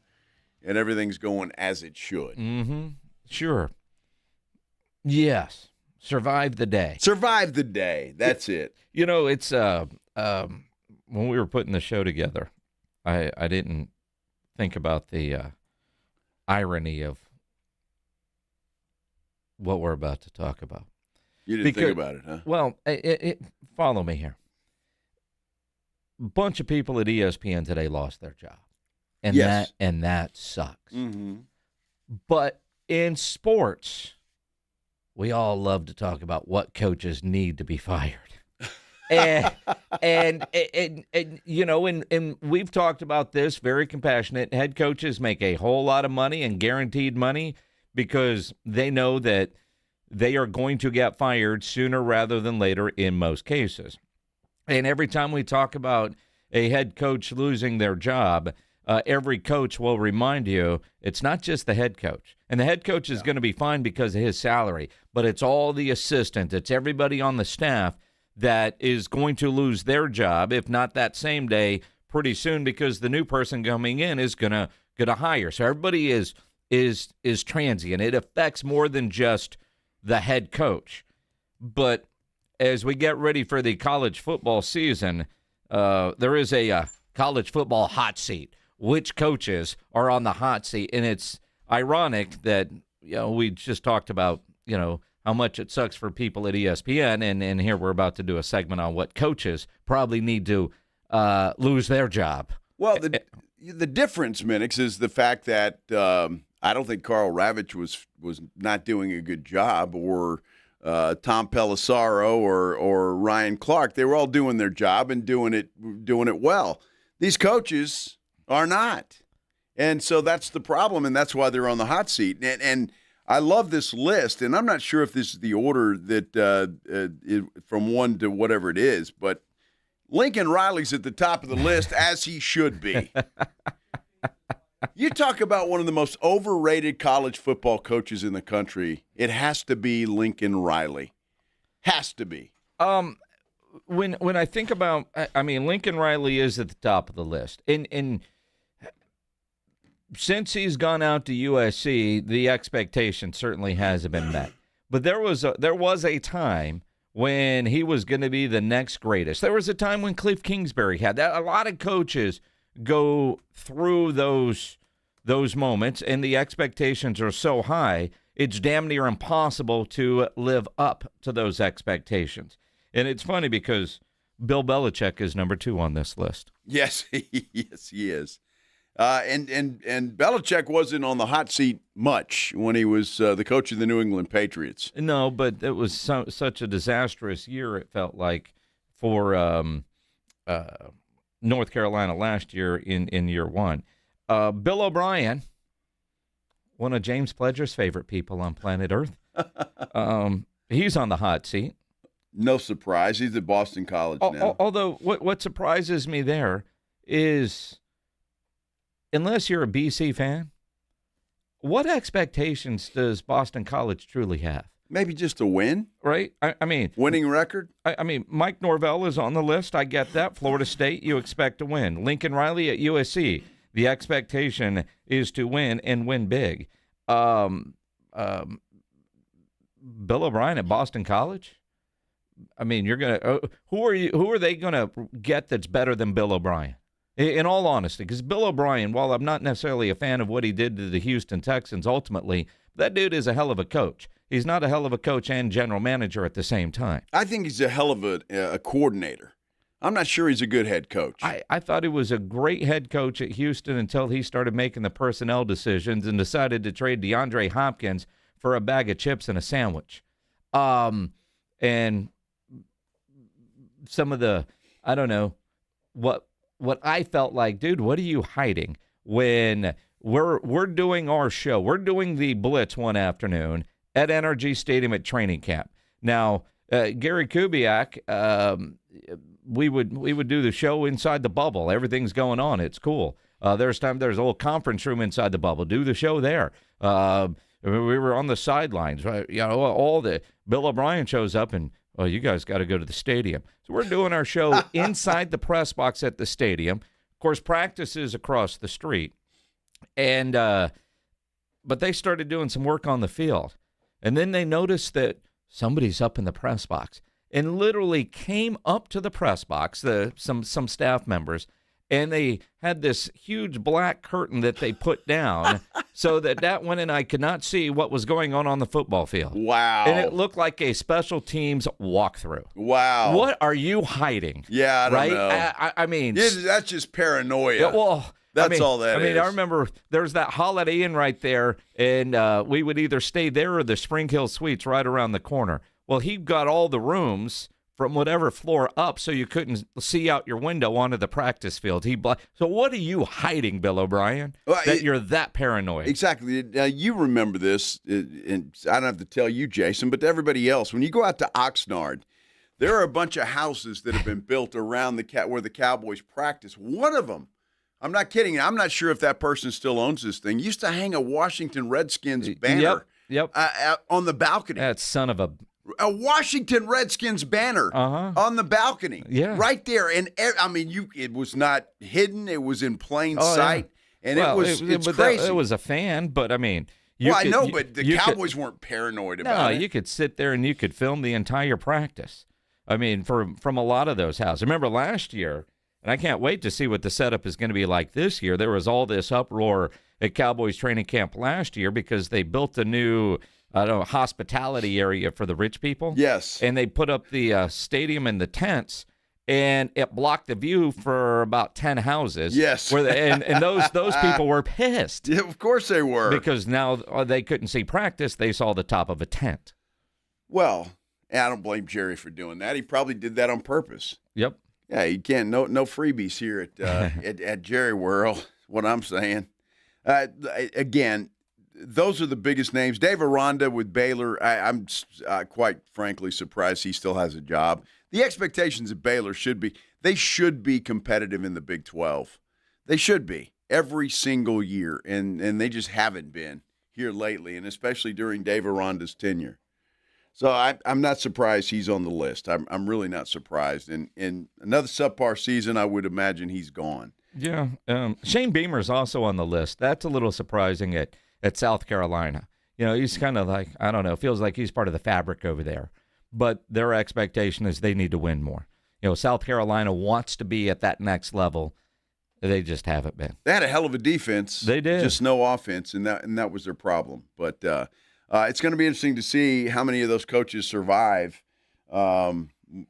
and everything's going as it should. Mm-hmm. Sure. Yes. Survive the day. Survive the day. That's it. You know, it's when we were putting the show together, I didn't think about the irony of what we're about to talk about. You didn't think about it, huh? Well, follow me here. A bunch of people at ESPN today lost their job. And yes. that sucks. Mm-hmm. But in sports, we all love to talk about what coaches need to be fired. and you know, and we've talked about this, very compassionate. Head coaches make a whole lot of money and guaranteed money because they know that they are going to get fired sooner rather than later in most cases. And every time we talk about a head coach losing their job, every coach will remind you it's not just the head coach. And the head coach is going to be fine because of his salary, but it's all the assistant. It's everybody on the staff that is going to lose their job, if not that same day, pretty soon, because the new person coming in is gonna hire. So everybody is transient. It affects more than just the head coach. But as we get ready for the college football season, there is a college football hot seat. Which coaches are on the hot seat? And it's ironic that, you know, we just talked about, you know, how much it sucks for people at ESPN, and here we're about to do a segment on what coaches probably need to lose their job. Well, the difference, Minix, is the fact that I don't think Carl Ravitch was not doing a good job, or Tom Pelissaro or Ryan Clark. They were all doing their job and doing it well. These coaches are not. And so that's the problem, and that's why they're on the hot seat. And I love this list, and I'm not sure if this is the order that from one to whatever it is, but Lincoln Riley's at the top of the list, as he should be. You talk about one of the most overrated college football coaches in the country, it has to be Lincoln Riley. Has to be. When I think about, I mean, Lincoln Riley is at the top of the list. And since he's gone out to USC, the expectation certainly hasn't been met. But there was a time when he was going to be the next greatest. There was a time when Cliff Kingsbury had that. A lot of coaches go through those moments, and the expectations are so high, it's damn near impossible to live up to those expectations. And it's funny because Bill Belichick is number 2 on this list. Yes, yes, he is. And Belichick wasn't on the hot seat much when he was the coach of the New England Patriots. No, but it was such a disastrous year, it felt like, for North Carolina last year in year one. Bill O'Brien, one of James Pledger's favorite people on planet Earth, he's on the hot seat. No surprise. He's at Boston College now. Although what surprises me there is, unless you're a BC fan, what expectations does Boston College truly have? Maybe just a win, right? I mean, winning record. I mean, Mike Norvell is on the list. I get that. Florida State, you expect to win. Lincoln Riley at USC, the expectation is to win and win big. Bill O'Brien at Boston College. I mean, you're gonna who are they gonna get that's better than Bill O'Brien? In all honesty, because Bill O'Brien, while I'm not necessarily a fan of what he did to the Houston Texans ultimately, that dude is a hell of a coach. He's not a hell of a coach and general manager at the same time. I think he's a hell of a coordinator. I'm not sure he's a good head coach. I thought he was a great head coach at Houston until he started making the personnel decisions and decided to trade DeAndre Hopkins for a bag of chips and a sandwich. And some of the, I don't know, what I felt like, dude, what are you hiding when we're doing our show? We're doing the Blitz one afternoon at NRG Stadium at training camp. Now, Gary Kubiak, we would do the show inside the bubble. Everything's going on. It's cool. There's a little conference room inside the bubble. Do the show there. We were on the sidelines. Right? You know, Bill O'Brien shows up and, oh, you guys got to go to the stadium. So we're doing our show inside the press box at the stadium. Of course, practice is across the street. And but they started doing some work on the field. And then they noticed that somebody's up in the press box and literally came up to the press box, some staff members, and they had this huge black curtain that they put down so that one and I could not see what was going on the football field. Wow. And it looked like a special teams walkthrough. Wow. What are you hiding? Yeah, I don't know. I mean. That's just paranoia. Well, That's all that is. I remember there's that Holiday Inn right there, and we would either stay there or the Spring Hill Suites right around the corner. Well, he got all the rooms from whatever floor up so you couldn't see out your window onto the practice field. So what are you hiding, Bill O'Brien, that you're that paranoid? Exactly. Now, you remember this, and I don't have to tell you, Jason, but to everybody else, when you go out to Oxnard, there are a bunch of houses that have been built around where the Cowboys practice. One of them, I'm not kidding. I'm not sure if that person still owns this thing. Used to hang a Washington Redskins banner on the balcony. That son of a Washington Redskins banner on the balcony. Yeah. Right there. And I mean, it was not hidden. It was in plain sight. Yeah. And it's crazy. It was a fan, but I mean. I know, but the Cowboys weren't paranoid about it. No, you could sit there and you could film the entire practice. I mean, from a lot of those houses. Remember last year, and I can't wait to see what the setup is going to be like this year. There was all this uproar at Cowboys training camp last year because they built a new hospitality area for the rich people. Yes. And they put up the stadium and the tents, and it blocked the view for about 10 houses. Yes. And those people were pissed. Yeah, of course they were. Because now they couldn't see practice. They saw the top of a tent. Well, I don't blame Jerry for doing that. He probably did that on purpose. Yep. Yeah, you can't. No freebies here at Jerry World, what I'm saying. Again, those are the biggest names. Dave Aranda with Baylor, I'm quite frankly surprised he still has a job. The expectations at Baylor should be competitive in the Big 12. They should be every single year, and they just haven't been here lately, and especially during Dave Aranda's tenure. So I'm not surprised he's on the list. I'm really not surprised. And in another subpar season, I would imagine he's gone. Yeah. Shane Beamer's also on the list. That's a little surprising at South Carolina. You know, he's kind of like, I don't know, feels like he's part of the fabric over there. But their expectation is they need to win more. You know, South Carolina wants to be at that next level. They just haven't been. They had a hell of a defense. They did. Just no offense, and that was their problem. But it's going to be interesting to see how many of those coaches survive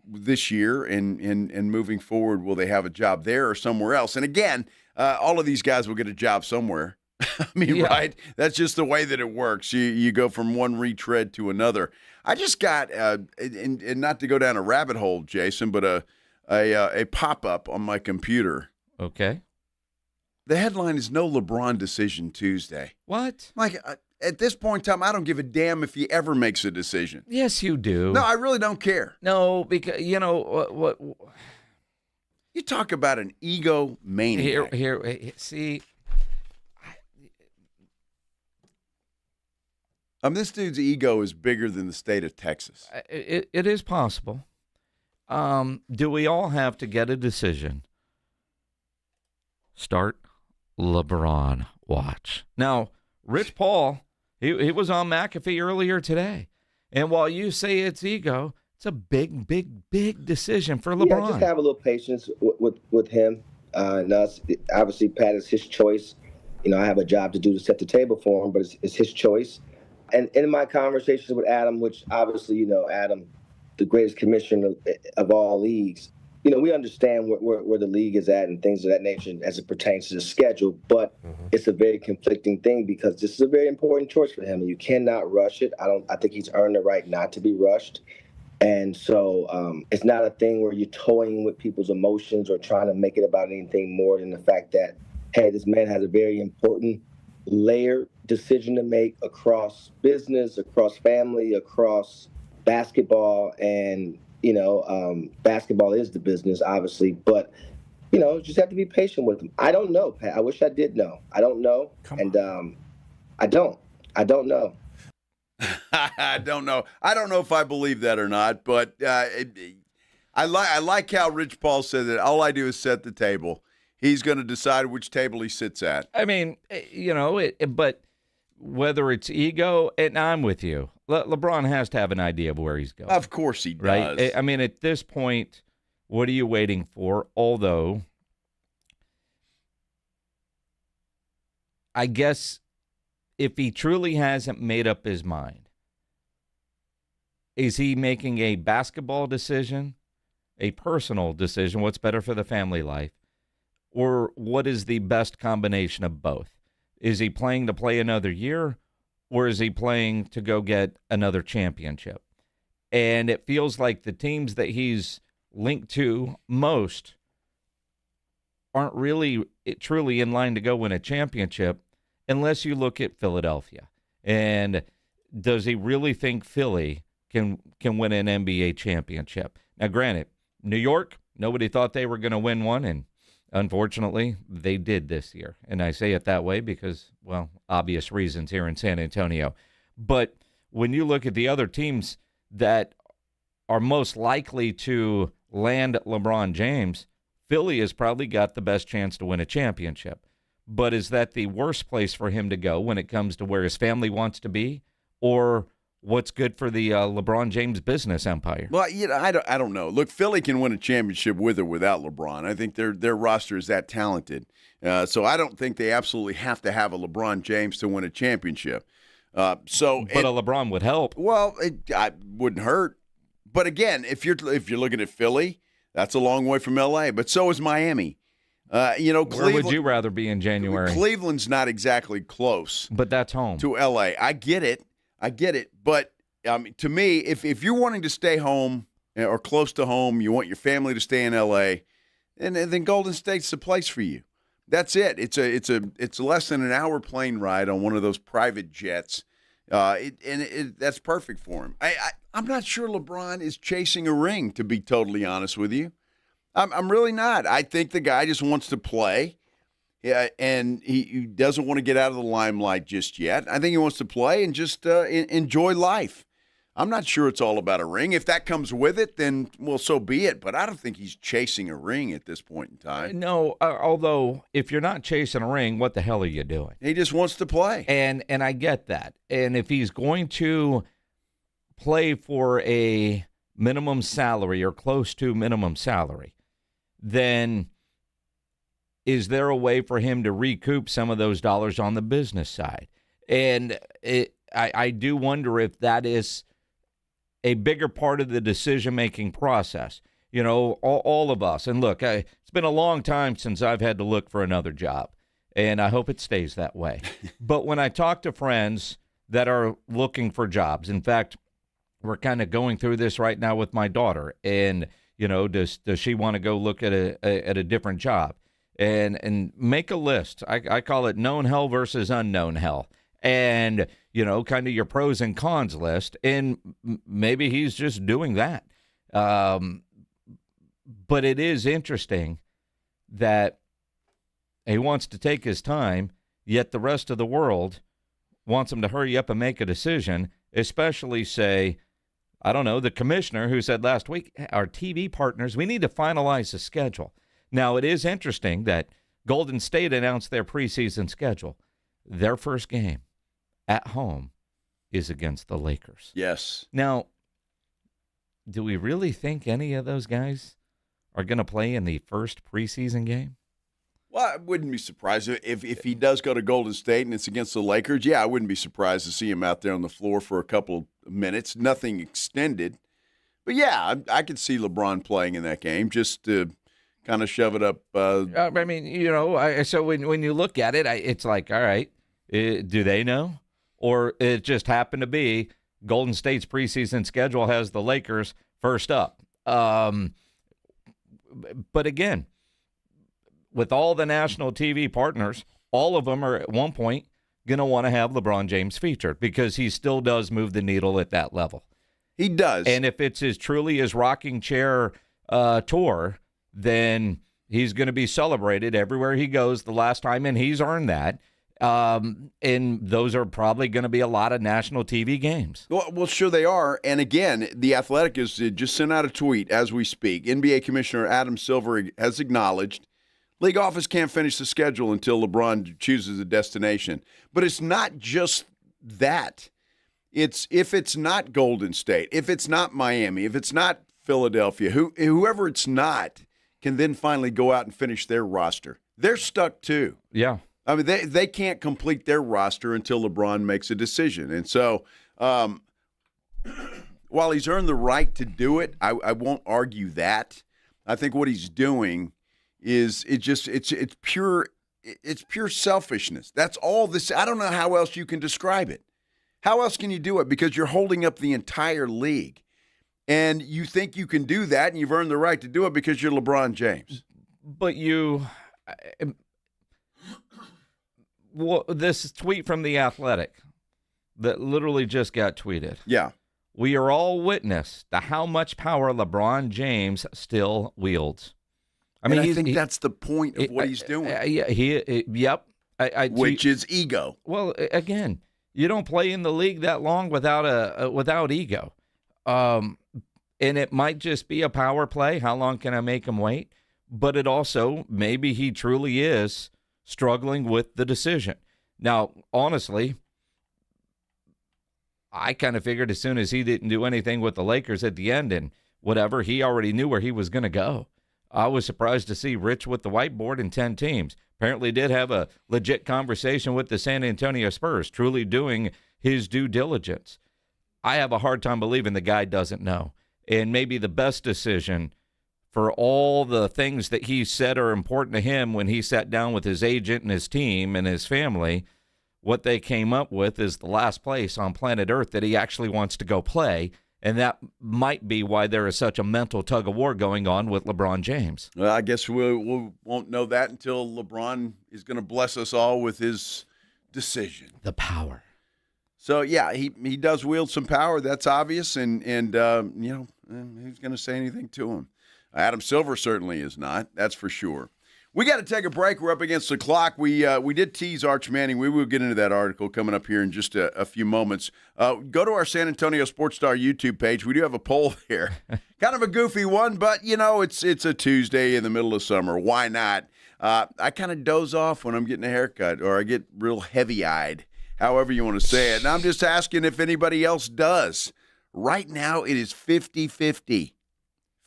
this year and moving forward. Will they have a job there or somewhere else? And again, all of these guys will get a job somewhere. I mean, right? That's just the way that it works. You go from one retread to another. I just got, and not to go down a rabbit hole, Jason, but a pop-up on my computer. Okay. The headline is No LeBron Decision Tuesday. What? Like, at this point in time, I don't give a damn if he ever makes a decision. Yes, you do. No, I really don't care. No, because, you know, what you talk about an ego maniac. Here, see. This dude's ego is bigger than the state of Texas. It is possible. Do we all have to get a decision? Start LeBron watch. Now, Rich Paul, he was on McAfee earlier today. And while you say it's ego, it's a big, big, big decision for LeBron. Yeah, just have a little patience with him and us. Obviously, Pat is his choice. You know, I have a job to do to set the table for him, but it's his choice. And in my conversations with Adam, which obviously, you know, Adam, the greatest commissioner of all leagues, we understand where the league is at and things of that nature as it pertains to the schedule, but it's a very conflicting thing because this is a very important choice for him, and you cannot rush it. I think he's earned the right not to be rushed. And so it's not a thing where you're toying with people's emotions or trying to make it about anything more than the fact that, hey, this man has a very important layered decision to make across business, across family, across basketball, and basketball is the business, obviously, but just have to be patient with him. I don't know, Pat. I wish I did know. I don't know, I don't know. I don't know. I don't know if I believe that or not, but I like how Rich Paul said that all I do is set the table. He's going to decide which table he sits at. I mean, but whether it's ego, and I'm with you. LeBron has to have an idea of where he's going. Of course he does. Right? I mean, at this point, what are you waiting for? Although, I guess if he truly hasn't made up his mind, is he making a basketball decision, a personal decision, what's better for the family life, or what is the best combination of both? Is he playing to play another year, or is he playing to go get another championship? And it feels like the teams that he's linked to most aren't really truly in line to go win a championship unless you look at Philadelphia. And does he really think Philly can win an NBA championship? Now, granted, New York, nobody thought they were going to win one, and unfortunately, they did this year. And I say it that way because, well, obvious reasons here in San Antonio. But when you look at the other teams that are most likely to land LeBron James, Philly has probably got the best chance to win a championship. But is that the worst place for him to go when it comes to where his family wants to be, or what's good for the LeBron James business empire? Well, I don't know. Look, Philly can win a championship with or without LeBron. I think their roster is that talented. So I don't think they absolutely have to have a LeBron James to win a championship. But a LeBron would help. Well, it wouldn't hurt. But again, if you're looking at Philly, that's a long way from L.A., but so is Miami. Cleveland, where would you rather be in January? Cleveland's not exactly close. But that's home. To L.A. I get it. But to me, if you're wanting to stay home or close to home, you want your family to stay in L.A., and then Golden State's the place for you. That's it. It's less than an hour plane ride on one of those private jets. That's perfect for him. I'm not sure LeBron is chasing a ring, to be totally honest with you. I'm really not. I think the guy just wants to play, and he doesn't want to get out of the limelight just yet. I think he wants to play and just enjoy life. I'm not sure it's all about a ring. If that comes with it, then, well, so be it. But I don't think he's chasing a ring at this point in time. No, although if you're not chasing a ring, what the hell are you doing? He just wants to play. And I get that. And if he's going to play for a minimum salary or close to minimum salary, then is there a way for him to recoup some of those dollars on the business side? And I do wonder if that is a bigger part of the decision-making process. All of us. And look, it's been a long time since I've had to look for another job, and I hope it stays that way. But when I talk to friends that are looking for jobs, in fact, we're kind of going through this right now with my daughter, and does she want to go look at a different job? And make a list. I call it known hell versus unknown hell. And, kind of your pros and cons list. And maybe he's just doing that. But it is interesting that he wants to take his time, yet the rest of the world wants him to hurry up and make a decision, especially, say, I don't know, the commissioner who said last week, our TV partners, we need to finalize the schedule. Now, it is interesting that Golden State announced their preseason schedule. Their first game at home is against the Lakers. Yes. Now, do we really think any of those guys are going to play in the first preseason game? Well, I wouldn't be surprised if he does go to Golden State and it's against the Lakers. Yeah, I wouldn't be surprised to see him out there on the floor for a couple of minutes. Nothing extended. But yeah, I could see LeBron playing in that game just to kind of shove it up. I mean, so when you look at it, it's like, all right, do they know? Or it just happened to be Golden State's preseason schedule has the Lakers first up. But again, with all the national TV partners, all of them are at one point going to want to have LeBron James featured because he still does move the needle at that level. He does. And if it's truly his rocking chair tour, then he's going to be celebrated everywhere he goes the last time, and he's earned that. And those are probably going to be a lot of national TV games. Well, sure they are. And again, The Athletic is just sent out a tweet as we speak. NBA Commissioner Adam Silver has acknowledged league office can't finish the schedule until LeBron chooses a destination. But it's not just that. It's if it's not Golden State, if it's not Miami, if it's not Philadelphia, whoever it's not can then finally go out and finish their roster. They're stuck too. Yeah. I mean, they can't complete their roster until LeBron makes a decision. And so while he's earned the right to do it, I won't argue that. I think what he's doing is it's pure selfishness. That's all this. I don't know how else you can describe it. How else can you do it? Because you're holding up the entire league. And you think you can do that, and you've earned the right to do it because you're LeBron James. But this tweet from The Athletic that literally just got tweeted. Yeah. We are all witness to how much power LeBron James still wields. I think that's the point of what he's doing. Yep. Which is ego. Well, again, you don't play in the league that long without ego. And it might just be a power play. How long can I make him wait? But it also, maybe he truly is struggling with the decision. Now, honestly, I kind of figured as soon as he didn't do anything with the Lakers at the end and whatever, he already knew where he was going to go. I was surprised to see Rich with the whiteboard and 10 teams. Apparently did have a legit conversation with the San Antonio Spurs, truly doing his due diligence. I have a hard time believing the guy doesn't know. And maybe the best decision for all the things that he said are important to him when he sat down with his agent and his team and his family, what they came up with is the last place on planet Earth that he actually wants to go play. And that might be why there is such a mental tug of war going on with LeBron James. Well, I guess we won't know that until LeBron is going to bless us all with his decision. The power. So, yeah, he does wield some power. That's obvious. And who's going to say anything to him? Adam Silver certainly is not. That's for sure. We got to take a break. We're up against the clock. We did tease Arch Manning. We will get into that article coming up here in just a few moments. Go to our San Antonio Sports Star YouTube page. We do have a poll there. Kind of a goofy one, but, it's a Tuesday in the middle of summer. Why not? I kind of doze off when I'm getting a haircut, or I get real heavy-eyed, however you want to say it. And I'm just asking if anybody else does. Right now, it is 50-50.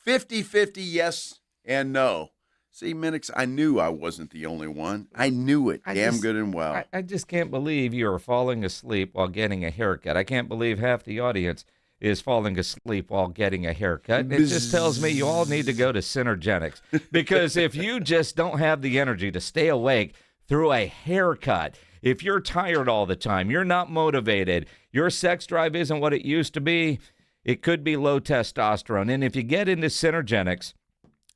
50-50 yes and no. See, Minix, I knew I wasn't the only one. I knew it good and well. I just can't believe you are falling asleep while getting a haircut. I can't believe half the audience is falling asleep while getting a haircut. It just tells me you all need to go to Synergenics. Because if you just don't have the energy to stay awake through a haircut, if you're tired all the time, you're not motivated, your sex drive isn't what it used to be, it could be low testosterone. And if you get into Synergenics,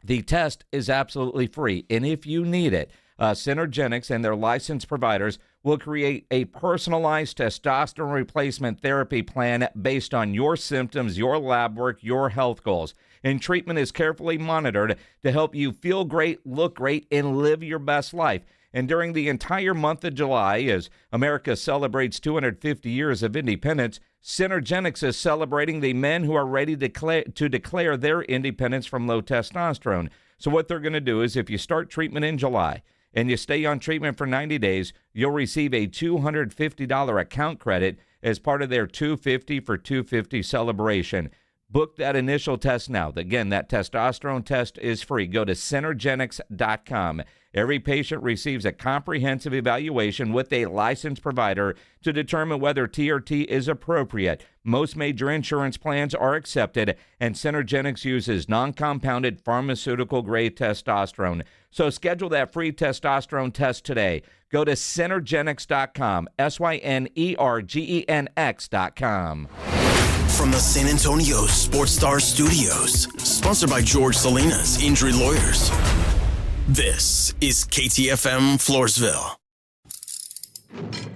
the test is absolutely free, and if you need it, Synergenics and their licensed providers will create a personalized testosterone replacement therapy plan based on your symptoms, your lab work, your health goals. And treatment is carefully monitored to help you feel great, look great, and live your best life. And during the entire month of July, as America celebrates 250 years of independence, Synergenics is celebrating the men who are ready to declare their independence from low testosterone. So what they're going to do is if you start treatment in July and you stay on treatment for 90 days, you'll receive a $250 account credit as part of their 250 for 250 celebration. Book that initial test now. Again, that testosterone test is free. Go to Synergenics.com. Every patient receives a comprehensive evaluation with a licensed provider to determine whether TRT is appropriate. Most major insurance plans are accepted, and Synergenics uses non-compounded pharmaceutical-grade testosterone. So schedule that free testosterone test today. Go to Synergenics.com, Synergenx.com. From the San Antonio Sports Star Studios, sponsored by George Salinas Injury Lawyers. This is KTFM Floresville.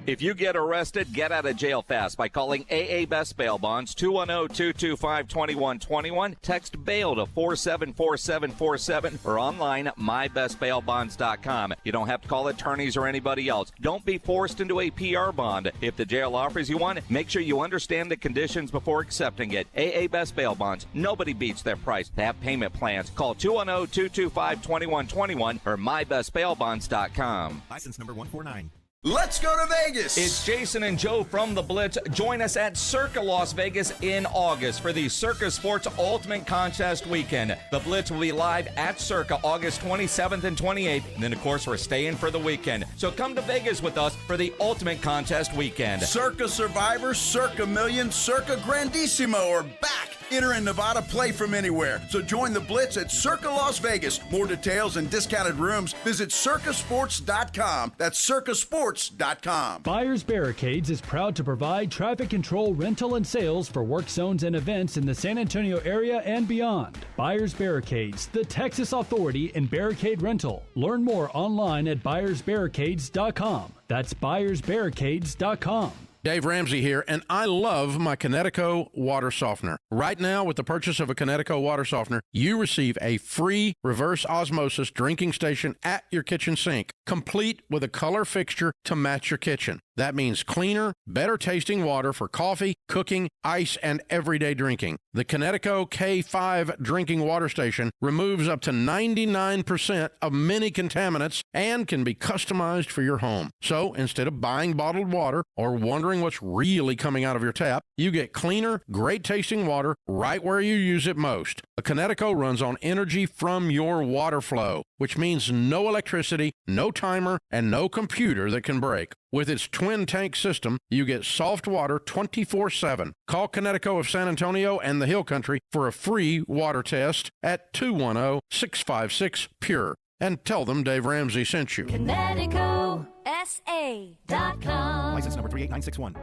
If you get arrested, get out of jail fast by calling AA Best Bail Bonds, 210-225-2121. Text bail to 474747 or online at mybestbailbonds.com. You don't have to call attorneys or anybody else. Don't be forced into a PR bond. If the jail offers you one, make sure you understand the conditions before accepting it. AA Best Bail Bonds. Nobody beats their price. They have payment plans. Call 210-225-2121 or mybestbailbonds.com. License number 149. Let's go to Vegas. It's Jason and Joe from the Blitz. Join us at Circa Las Vegas in August for the Circa Sports Ultimate Contest Weekend. The Blitz will be live at Circa August 27th and 28th. And then, of course, we're staying for the weekend. So come to Vegas with us for the Ultimate Contest Weekend. Circa Survivor, Circa Million, Circa Grandissimo are back. Enter in Nevada, play from anywhere. So join the Blitz at Circa Las Vegas. More details and discounted rooms, visit circasports.com. That's circasports.com. Buyers Barricades is proud to provide traffic control, rental, and sales for work zones and events in the San Antonio area and beyond. Buyers Barricades, the Texas authority in barricade rental. Learn more online at buyersbarricades.com. That's buyersbarricades.com. Dave Ramsey here, and I love my Connecticut water softener. Right now, with the purchase of a Connecticut water softener, you receive a free reverse osmosis drinking station at your kitchen sink, complete with a color fixture to match your kitchen. That means cleaner, better tasting water for coffee, cooking, ice, and everyday drinking. The Connecticut K5 drinking water station removes up to 99% of many contaminants and can be customized for your home. So instead of buying bottled water or wondering what's really coming out of your tap, you get cleaner, great tasting water right where you use it most. A Connecticut runs on energy from your water flow, which means no electricity, no timer, and no computer that can break. With its twin tank system, you get soft water 24/7. Call Connecticut of San Antonio and the Hill Country for a free water test at 210-656-PURE. And tell them Dave Ramsey sent you. ConnecticutSA.com. License number 38961.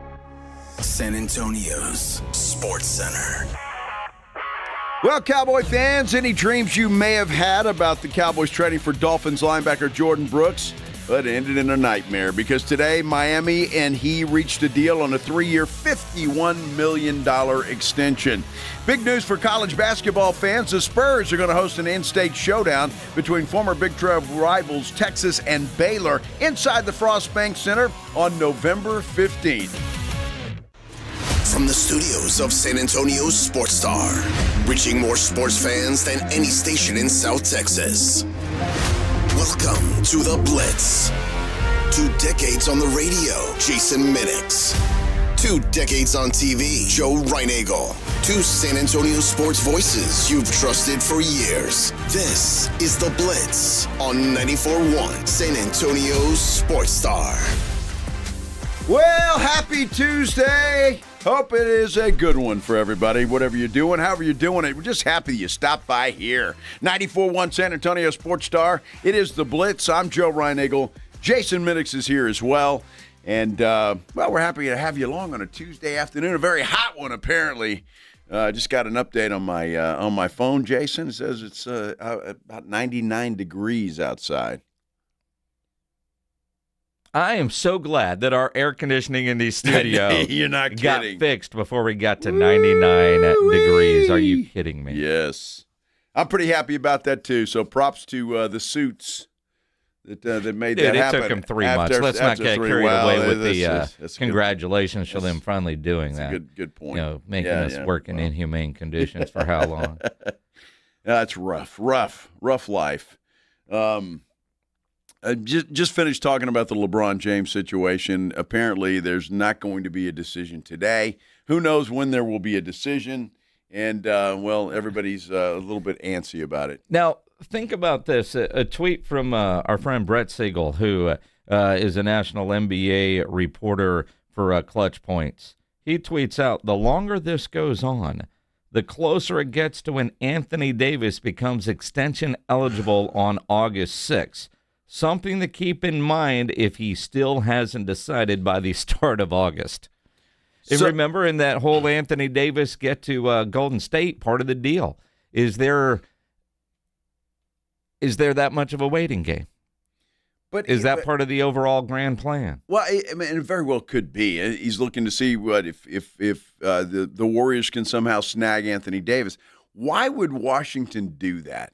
San Antonio's Sports Center. Well, Cowboy fans, any dreams you may have had about the Cowboys trading for Dolphins linebacker Jordan Brooks? But it ended in a nightmare because today Miami and he reached a deal on a 3-year, $51 million extension. Big news for college basketball fans. The Spurs are going to host an in-state showdown between former Big 12 rivals Texas and Baylor inside the Frost Bank Center on November 15th. From the studios of San Antonio's Sports Star, reaching more sports fans than any station in South Texas. Welcome to the Blitz. 2 decades on the radio, Jason Minix. 2 decades on TV, Joe Reinagle. 2 San Antonio sports voices you've trusted for years. This is the Blitz on 94.1 San Antonio's Sports Star. Well, happy Tuesday. Hope it is a good one for everybody, whatever you're doing, however you're doing it. We're just happy you stopped by here. 94.1 San Antonio Sports Star. It is the Blitz. I'm Joe Reinagle. Jason Minix is here as well. And, well, we're happy to have you along on a Tuesday afternoon, a very hot one, apparently. Just got an update on my phone, Jason. It says it's about 99 degrees outside. I am so glad that our air conditioning in the studio You're not got kidding. fixed before we got to 99 degrees. Are you kidding me? Yes. I'm pretty happy about that, too. So props to the suits that made that happen. It took them 3 months. Let's not get carried away with the congratulations for them finally doing that. Good point. You know, making us work in inhumane conditions for how long? That's rough life. Just finished talking about the LeBron James situation. Apparently, there's not going to be a decision today. Who knows when there will be a decision? And, well, everybody's a little bit antsy about it. Now, think about this. A tweet from our friend Brett Siegel, who is a national NBA reporter for Clutch Points. He tweets out, the longer this goes on, the closer it gets to when Anthony Davis becomes extension eligible on August 6th. Something to keep in mind if he still hasn't decided by the start of August. And remember, in that whole Anthony Davis get to Golden State, part of the deal, is there that much of a waiting game? But is that part of the overall grand plan? Well, I mean, it very well could be. He's looking to see what if the Warriors can somehow snag Anthony Davis. Why would Washington do that?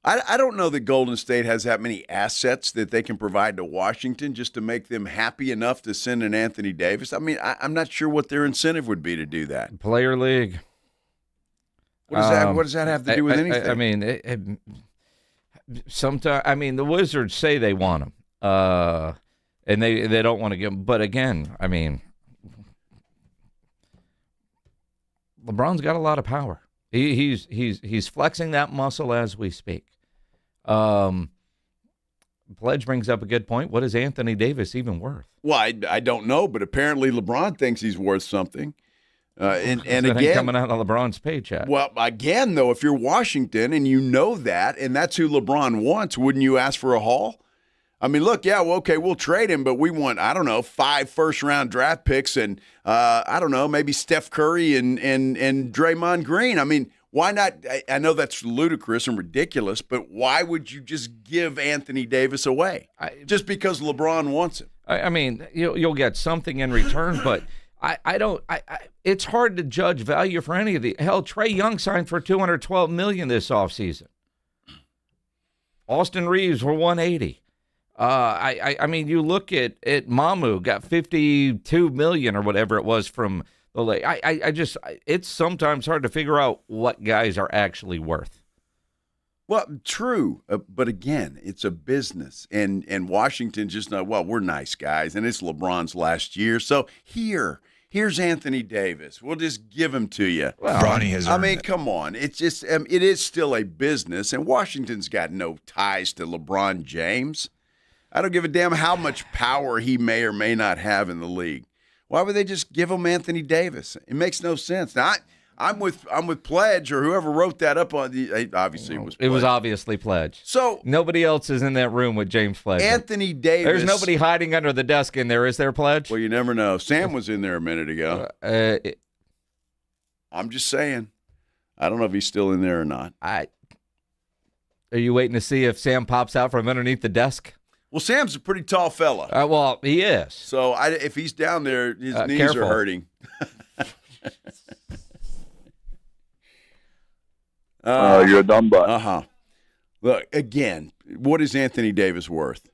I don't know that Golden State has that many assets that they can provide to Washington just to make them happy enough to send an Anthony Davis. I mean, I'm not sure what their incentive would be to do that. Player league. What does that have to do with anything? I mean, sometimes, I mean, the Wizards say they want him, and they don't want to give him. But again, I mean, LeBron's got a lot of power. He's flexing that muscle as we speak. Pledge brings up a good point. What is Anthony Davis even worth? Well, I don't know, but apparently LeBron thinks he's worth something. And again, coming out of LeBron's paycheck. Well, again, though, if you're Washington and you know that, and that's who LeBron wants, wouldn't you ask for a haul? I mean, look, yeah, well, okay, we'll trade him, but we want, I don't know, 5 first-round draft picks and, I don't know, maybe Steph Curry and Draymond Green. I mean, why not? I know that's ludicrous and ridiculous, but why would you just give Anthony Davis away just because LeBron wants him? I mean, you'll get something in return, but I don't. It's hard to judge value for any of the. Hell, Trae Young signed for $212 million this offseason. Austin Reeves were $180. I mean, you look at Mamu got $52 million or whatever it was from the league. It's sometimes hard to figure out what guys are actually worth. Well, true, but again, it's a business, and Washington just know. Well, we're nice guys, and it's LeBron's last year, so here's Anthony Davis. We'll just give him to you. Well, Bronny has. I mean, come on, it's just it is still a business, and Washington's got no ties to LeBron James. I don't give a damn how much power he may or may not have in the league. Why would they just give him Anthony Davis? It makes no sense. Now, I'm with Pledge or whoever wrote that up on the. Obviously, it was. Pledge. It was obviously Pledge. So nobody else is in that room with James Pledge. Anthony Davis. There's nobody hiding under the desk in there, is there, Pledge? Well, you never know. Sam was in there a minute ago. I'm just saying. I don't know if he's still in there or not. Are you waiting to see if Sam pops out from underneath the desk? Well, Sam's a pretty tall fella. Well, he is. So if he's down there, his knees careful. are hurting. You're a dumb butt. Uh-huh. Look, again, what is Anthony Davis worth?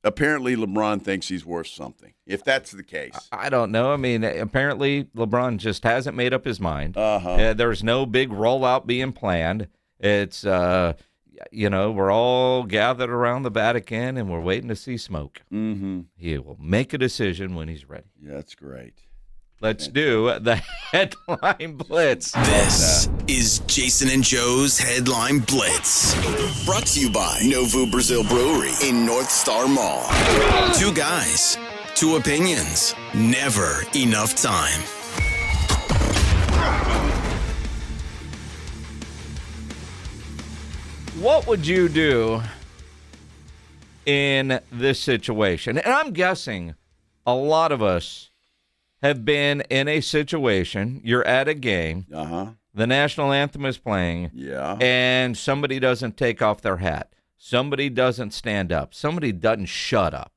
Apparently, LeBron thinks he's worth something, if that's the case. I don't know. I mean, apparently, LeBron just hasn't made up his mind. There's no big rollout being planned. It's, we're all gathered around the Vatican, and we're waiting to see smoke. Mm-hmm. He will make a decision when he's ready. Yeah, that's great. Let's do the Headline Blitz. This is Jason and Joe's Headline Blitz. Brought to you by Novo Brazil Brewery in North Star Mall. 2 guys, 2 opinions, never enough time. What would you do in this situation? And I'm guessing a lot of us have been in a situation, you're at a game, the national anthem is playing, and somebody doesn't take off their hat. Somebody doesn't stand up. Somebody doesn't shut up.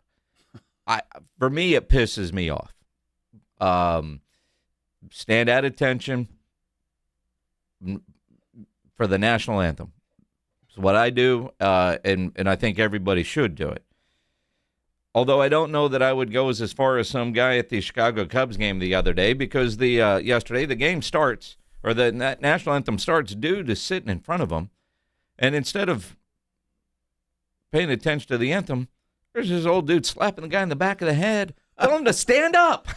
For me, it pisses me off. Stand at attention for the national anthem. It's what I do, and I think everybody should do it. Although I don't know that I would go as far as some guy at the Chicago Cubs game the other day, because yesterday the game starts, or the national anthem starts, dude is sitting in front of him, and instead of paying attention to the anthem, there's this old dude slapping the guy in the back of the head, telling him to stand up.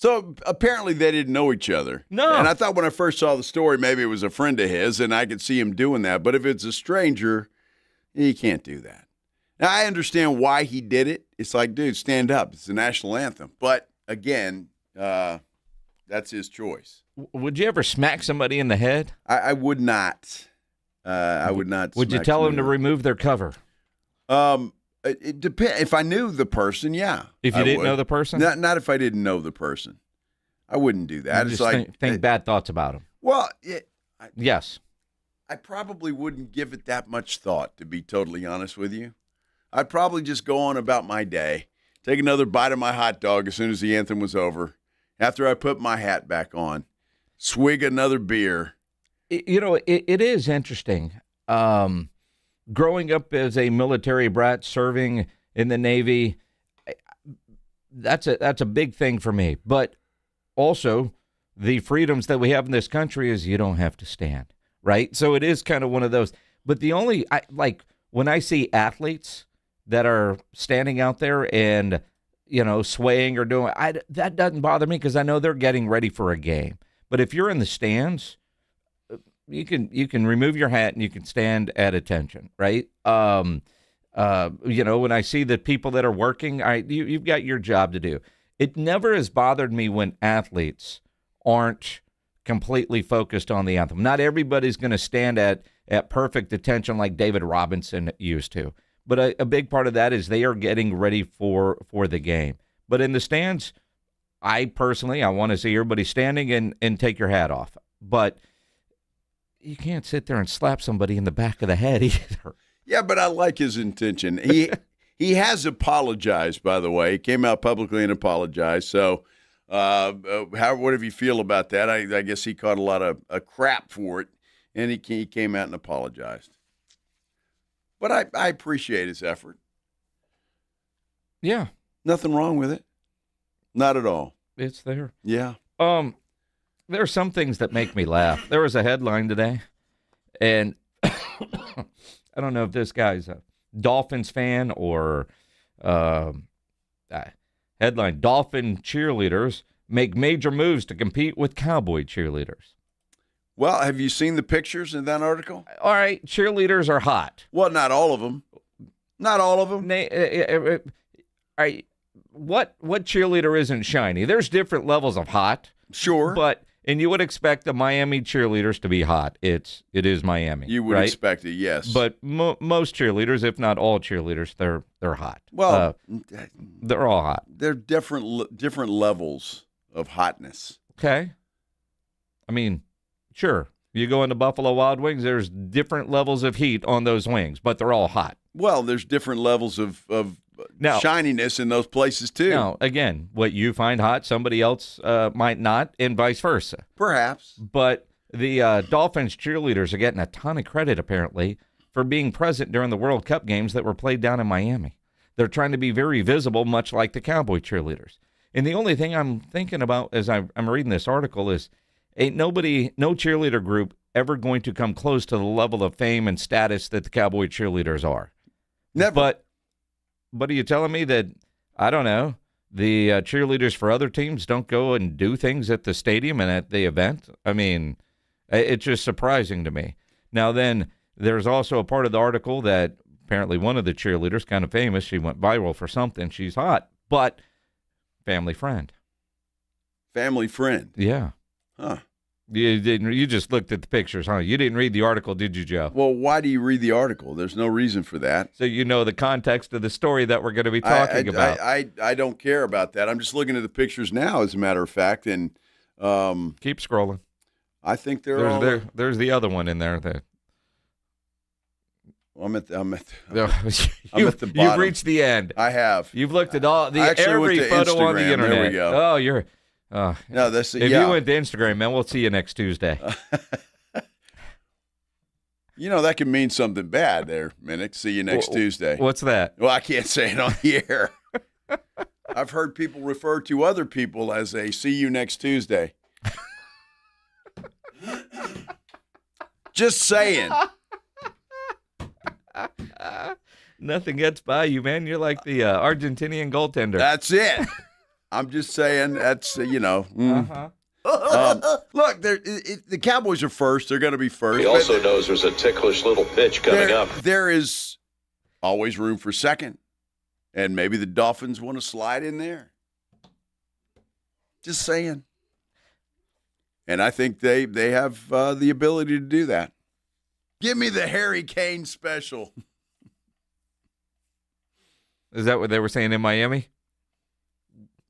So apparently they didn't know each other. No. And I thought when I first saw the story, maybe it was a friend of his, and I could see him doing that. But if it's a stranger, he can't do that. Now, I understand why he did it. It's like, dude, stand up. It's the national anthem. But, again, that's his choice. Would you ever smack somebody in the head? I would not. I would not. Would you tell them to remove their cover? It depends. If I knew the person, yeah. If you didn't know the person? Not if I didn't know the person. I wouldn't do that. You It's just like think bad thoughts about them. Well, yes. I probably wouldn't give it that much thought, to be totally honest with you. I'd probably just go on about my day, take another bite of my hot dog as soon as the anthem was over, after I put my hat back on, swig another beer. It is interesting. Growing up as a military brat, serving in the Navy, that's a big thing for me. But also, the freedoms that we have in this country is you don't have to stand, right? So it is kind of one of those. But when I see athletes that are standing out there and, swaying or doing, that doesn't bother me because I know they're getting ready for a game. But if you're in the stands, you can remove your hat and you can stand at attention, right? When I see the people that are working, you've got your job to do. It never has bothered me when athletes aren't completely focused on the anthem. Not everybody's going to stand at perfect attention like David Robinson used to. But a big part of that is they are getting ready for the game. But in the stands, I want to see everybody standing and take your hat off. But you can't sit there and slap somebody in the back of the head either. Yeah, but I like his intention. He has apologized, by the way. He came out publicly and apologized. So whatever you feel about that, I guess he caught a lot of crap for it, and he came out and apologized. But I appreciate his effort. Yeah. Nothing wrong with it. Not at all. It's there. Yeah. There are some things that make me laugh. There was a headline today, and I don't know if this guy's a Dolphins fan or headline, Dolphin cheerleaders make major moves to compete with Cowboy cheerleaders. Well, have you seen the pictures in that article? All right, cheerleaders are hot. Well, not all of them. Not all of them. What cheerleader isn't shiny? There's different levels of hot. Sure. And you would expect the Miami cheerleaders to be hot. It is Miami. You would expect it, yes. But most cheerleaders, if not all cheerleaders, they're hot. Well, they're all hot. They're different levels of hotness. Okay. I mean, sure. You go into Buffalo Wild Wings, there's different levels of heat on those wings, but they're all hot. Well, there's different levels of shininess in those places, too. Now, again, what you find hot, somebody else might not, and vice versa. Perhaps. But the Dolphins cheerleaders are getting a ton of credit, apparently, for being present during the World Cup games that were played down in Miami. They're trying to be very visible, much like the Cowboy cheerleaders. And the only thing I'm thinking about as I'm reading this article is, ain't no cheerleader group ever going to come close to the level of fame and status that the Cowboy cheerleaders are. Never. But are you telling me that, I don't know, the cheerleaders for other teams don't go and do things at the stadium and at the event? I mean, it's just surprising to me. Now then, there's also a part of the article that apparently one of the cheerleaders, kind of famous, she went viral for something, she's hot, but family friend. Family friend? Yeah. Huh. You just looked at the pictures, huh? You didn't read the article, did you, Joe? Well, why do you read the article? There's no reason for that. So you know the context of the story that we're going to be talking about. I don't care about that. I'm just looking at the pictures now, as a matter of fact, and keep scrolling. I think there's the other one in there. I'm at the bottom. You've reached the end. I have. You've looked at every photo on the internet. There we go. Oh, you're. No, if you went to Instagram, man, we'll see you next Tuesday. That can mean something bad there, Minnick. See you next Tuesday. What's that? Well, I can't say it on the air. I've heard people refer to other people as a see you next Tuesday. Just saying. Nothing gets by you, man. You're like the Argentinian goaltender. That's it. I'm just saying that's, Look, the Cowboys are first. They're going to be first. He also knows there's a ticklish little pitch coming up. There is always room for second, and maybe the Dolphins want to slide in there. Just saying. And I think they have the ability to do that. Give me the Harry Kane special. Is that what they were saying in Miami?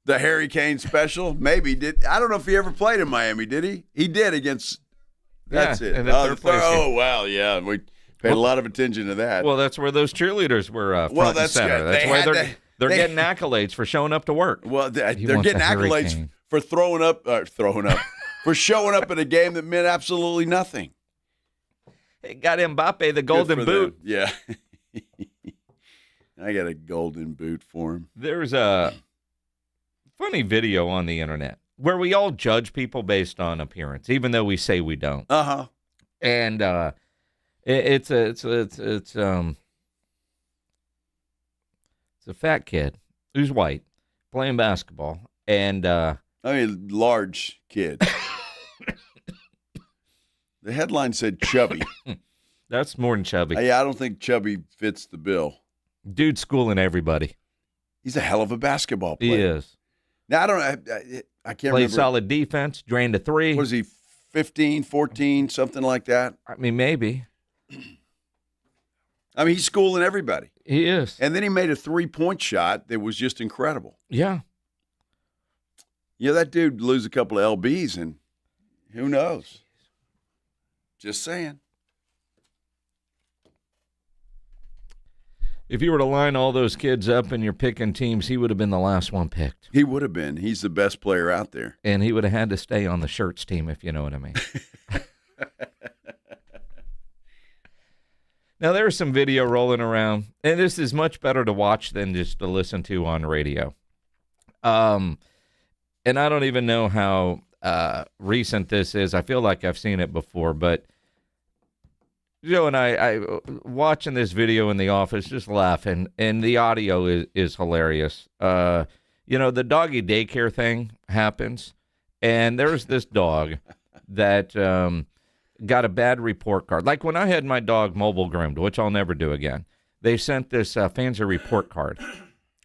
The Harry Kane special? Maybe. I don't know if he ever played in Miami, did he? He did against – that's it. And wow, yeah. We paid a lot of attention to that. Well, that's where those cheerliers were front and center. Good. That's why they're getting accolades for showing up to work. Well, they're getting accolades for for showing up in a game that meant absolutely nothing. It got Mbappe the golden boot. Yeah. I got a golden boot for him. There's a funny video on the internet where we all judge people based on appearance, even though we say we don't. Uh-huh. And it's a fat kid who's white playing basketball, and large kid. The headline said chubby. That's more than chubby. Yeah, I don't think chubby fits the bill. Dude's schooling everybody. He's a hell of a basketball player. He is. Now, I can't remember. Solid defense, drained a three. What is he, 15, 14, something like that? I mean, maybe. I mean, he's schooling everybody. He is. And then he made a three-point shot that was just incredible. Yeah. Yeah, that dude lose a couple of LBs, and who knows? Just saying. If you were to line all those kids up and you're picking teams, he would have been the last one picked. He would have been. He's the best player out there. And he would have had to stay on the shirts team, if you know what I mean. Now, there's some video rolling around, and this is much better to watch than just to listen to on radio. And I don't even know how recent this is. I feel like I've seen it before, but Joe and I watching this video in the office, just laughing, and the audio is hilarious. The doggy daycare thing happens, and there's this dog that got a bad report card. Like when I had my dog mobile groomed, which I'll never do again, they sent this fancy report card,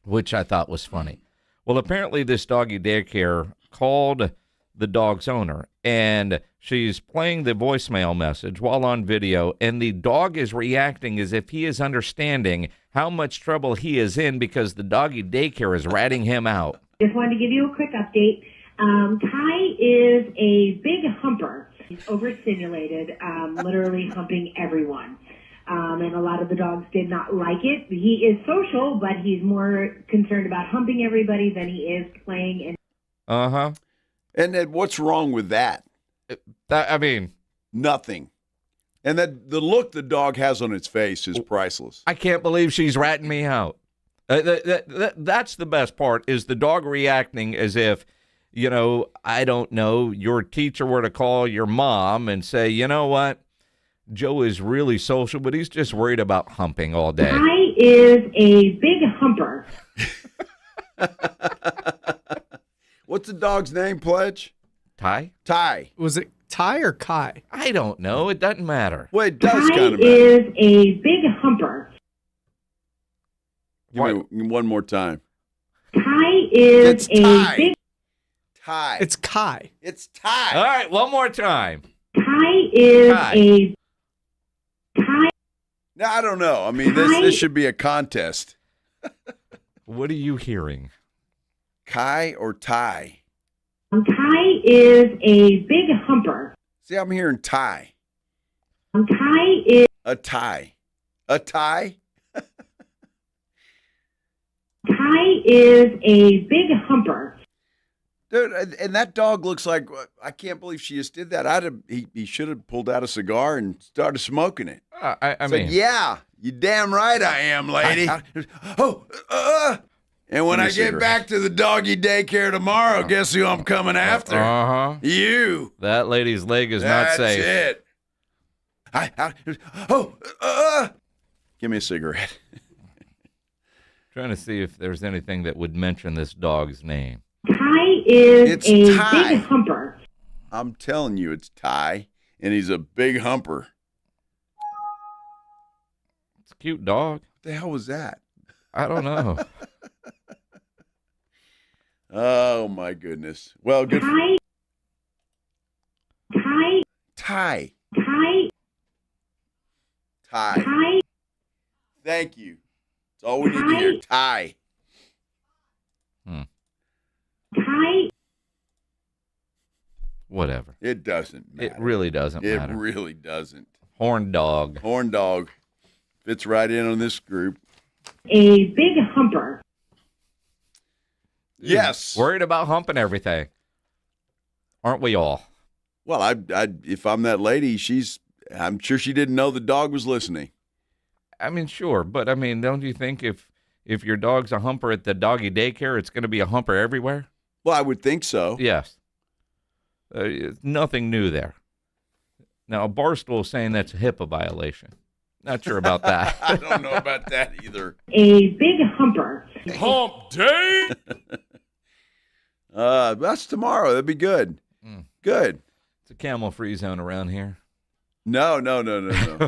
which I thought was funny. Well, apparently this doggy daycare called the dog's owner, and she's playing the voicemail message while on video, and the dog is reacting as if he is understanding how much trouble he is in because the doggy daycare is ratting him out. Just wanted to give you a quick update. Kai is a big humper. He's overstimulated, literally humping everyone. And a lot of the dogs did not like it. He is social, but he's more concerned about humping everybody than he is playing. Uh-huh. And then what's wrong with that? I mean, nothing. And that the look the dog has on its face is priceless. I can't believe she's ratting me out. That's the best part, is the dog reacting as if, I don't know, your teacher were to call your mom and say, you know what, Joe is really social, but he's just worried about humping all day. Kai is a big humper. What's the dog's name, Pledge? Ty? Ty. Was it Ty or Kai? I don't know. It doesn't matter. Well, it does Kai kind of matter. is a big humper. Give me one more time. Kai is big... Ty. It's Kai. It's Ty. All right, one more time. Kai is a... Kai... No, I don't know. I mean, this should be a contest. What are you hearing? Kai or Ty? Kai is a big humper. See, I'm hearing Ty. Kai is... A tie. A tie? Kai is a big humper. Dude, and that dog looks like, I can't believe she just did that. He should have pulled out a cigar and started smoking it. I mean, yeah, you damn right I am, lady. And when I get back to the doggy daycare tomorrow, guess who I'm coming after? Uh-huh. You. That lady's leg is not safe. That's it. Give me a cigarette. Trying to see if there's anything that would mention this dog's name. Kai Ty is It's a Ty. big humper. I'm telling you, it's Ty, and he's a big humper. It's a cute dog. What the hell was that? I don't know. Oh, my goodness. Well, good. Ty. Thank you. That's all we need to hear. Ty. Whatever. It doesn't matter. It really doesn't matter. It really doesn't. Horn dog. Horn dog. Fits right in on this group. A big humper. Yes. Worried about humping everything. Aren't we all? Well, I if I'm that lady, I'm sure she didn't know the dog was listening. I mean, sure, but I mean, don't you think if your dog's a humper at the doggy daycare, it's going to be a humper everywhere? Well, I would think so. Yes. Nothing new there. Now, Barstool is saying that's a HIPAA violation. Not sure about that. I don't know about that either. A big humper. Hump day. That's tomorrow. That'd be good. Good. It's a camel-free zone around here. No.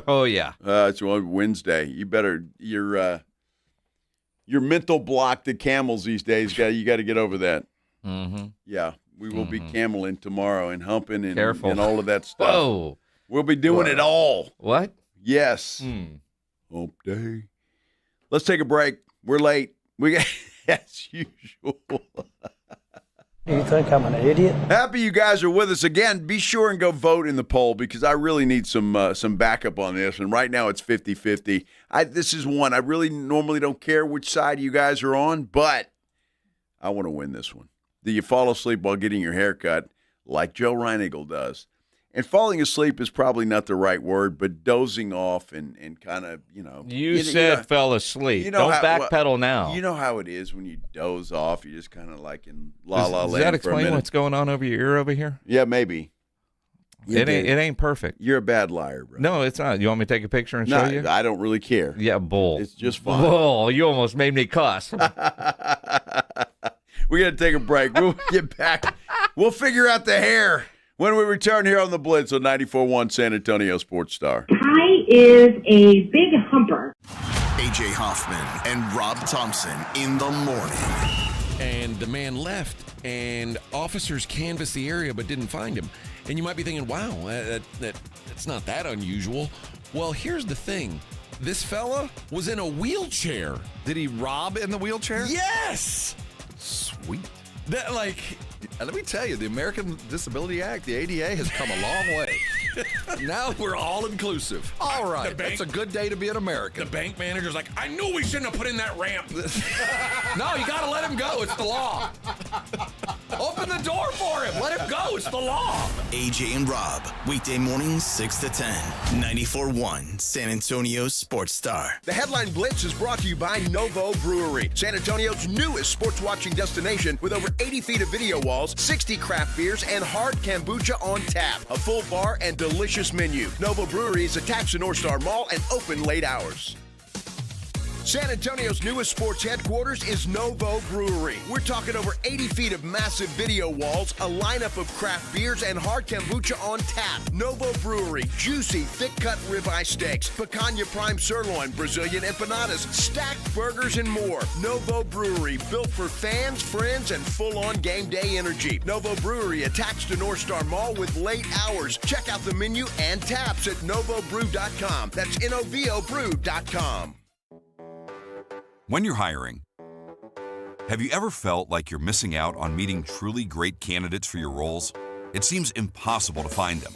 Oh yeah. It's on Wednesday. You better your mental block to camels these days. You got to get over that. Mm-hmm. Yeah, we will be cameling tomorrow and humping and all of that stuff. Whoa. We'll be doing it all. What? Yes. Hump day. Let's take a break. We're late. We got as usual. You think I'm an idiot? Happy you guys are with us again. Be sure and go vote in the poll because I really need some backup on this. And right now it's 50-50. This is one. I really normally don't care which side you guys are on, but I want to win this one. Do you fall asleep while getting your hair cut like Joe Reinagle does? And falling asleep is probably not the right word, but dozing off and kind of, You said fell asleep. Don't backpedal now. You know how it is when you doze off. You just kind of like in la-la land Does that for a explain minute. what's going on over your ear over here? Yeah, maybe. It ain't perfect. You're a bad liar, bro. No, it's not. You want me to take a picture and show you? I don't really care. Yeah, bull. It's just fun. Bull, you almost made me cuss. We got to take a break. We'll get back. We'll figure out the hair when we return here on the Blitz on 94.1 San Antonio Sports Star. Ty is a big humper. AJ Hoffman and Rob Thompson in the morning. And the man left, and officers canvassed the area but didn't find him. And you might be thinking, wow, that's not that unusual. Well, here's the thing. This fella was in a wheelchair. Did he rob in the wheelchair? Yes! Sweet. Let me tell you, the American Disability Act, the ADA, has come a long way. Now we're all inclusive. All right, that's a good day to be an American. The bank manager's like, I knew we shouldn't have put in that ramp. No, you got to let him go. It's the law. Open the door for him. Let him go. It's the law. AJ and Rob, weekday mornings 6 to 10, 94.1 San Antonio Sports Star. The Headline Blitz is brought to you by Novo Brewery, San Antonio's newest sports watching destination with over 80 feet of video walls, 60 craft beers, and hard kombucha on tap. A full bar and delicious menu. Novo Brewery is attached to North Star Mall and open late hours. San Antonio's newest sports headquarters is Novo Brewery. We're talking over 80 feet of massive video walls, a lineup of craft beers, and hard kombucha on tap. Novo Brewery, juicy, thick-cut ribeye steaks, picanha prime sirloin, Brazilian empanadas, stacked burgers, and more. Novo Brewery, built for fans, friends, and full-on game day energy. Novo Brewery, attached to North Star Mall with late hours. Check out the menu and taps at novobrew.com. That's novobrew.com. When you're hiring, have you ever felt like you're missing out on meeting truly great candidates for your roles? It seems impossible to find them,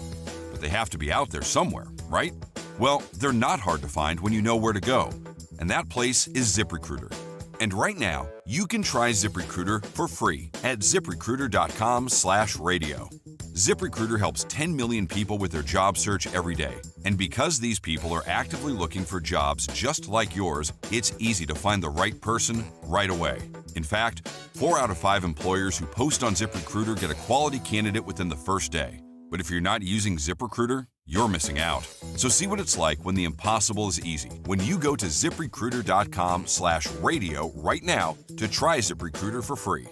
but they have to be out there somewhere, right? Well, they're not hard to find when you know where to go, and that place is ZipRecruiter. And right now, you can try ZipRecruiter for free at ZipRecruiter.com/radio. ZipRecruiter helps 10 million people with their job search every day. And because these people are actively looking for jobs just like yours, it's easy to find the right person right away. In fact, 4 out of 5 employers who post on ZipRecruiter get a quality candidate within the first day. But if you're not using ZipRecruiter, you're missing out. So see what it's like when the impossible is easy. When you go to ZipRecruiter.com/radio right now to try ZipRecruiter for free.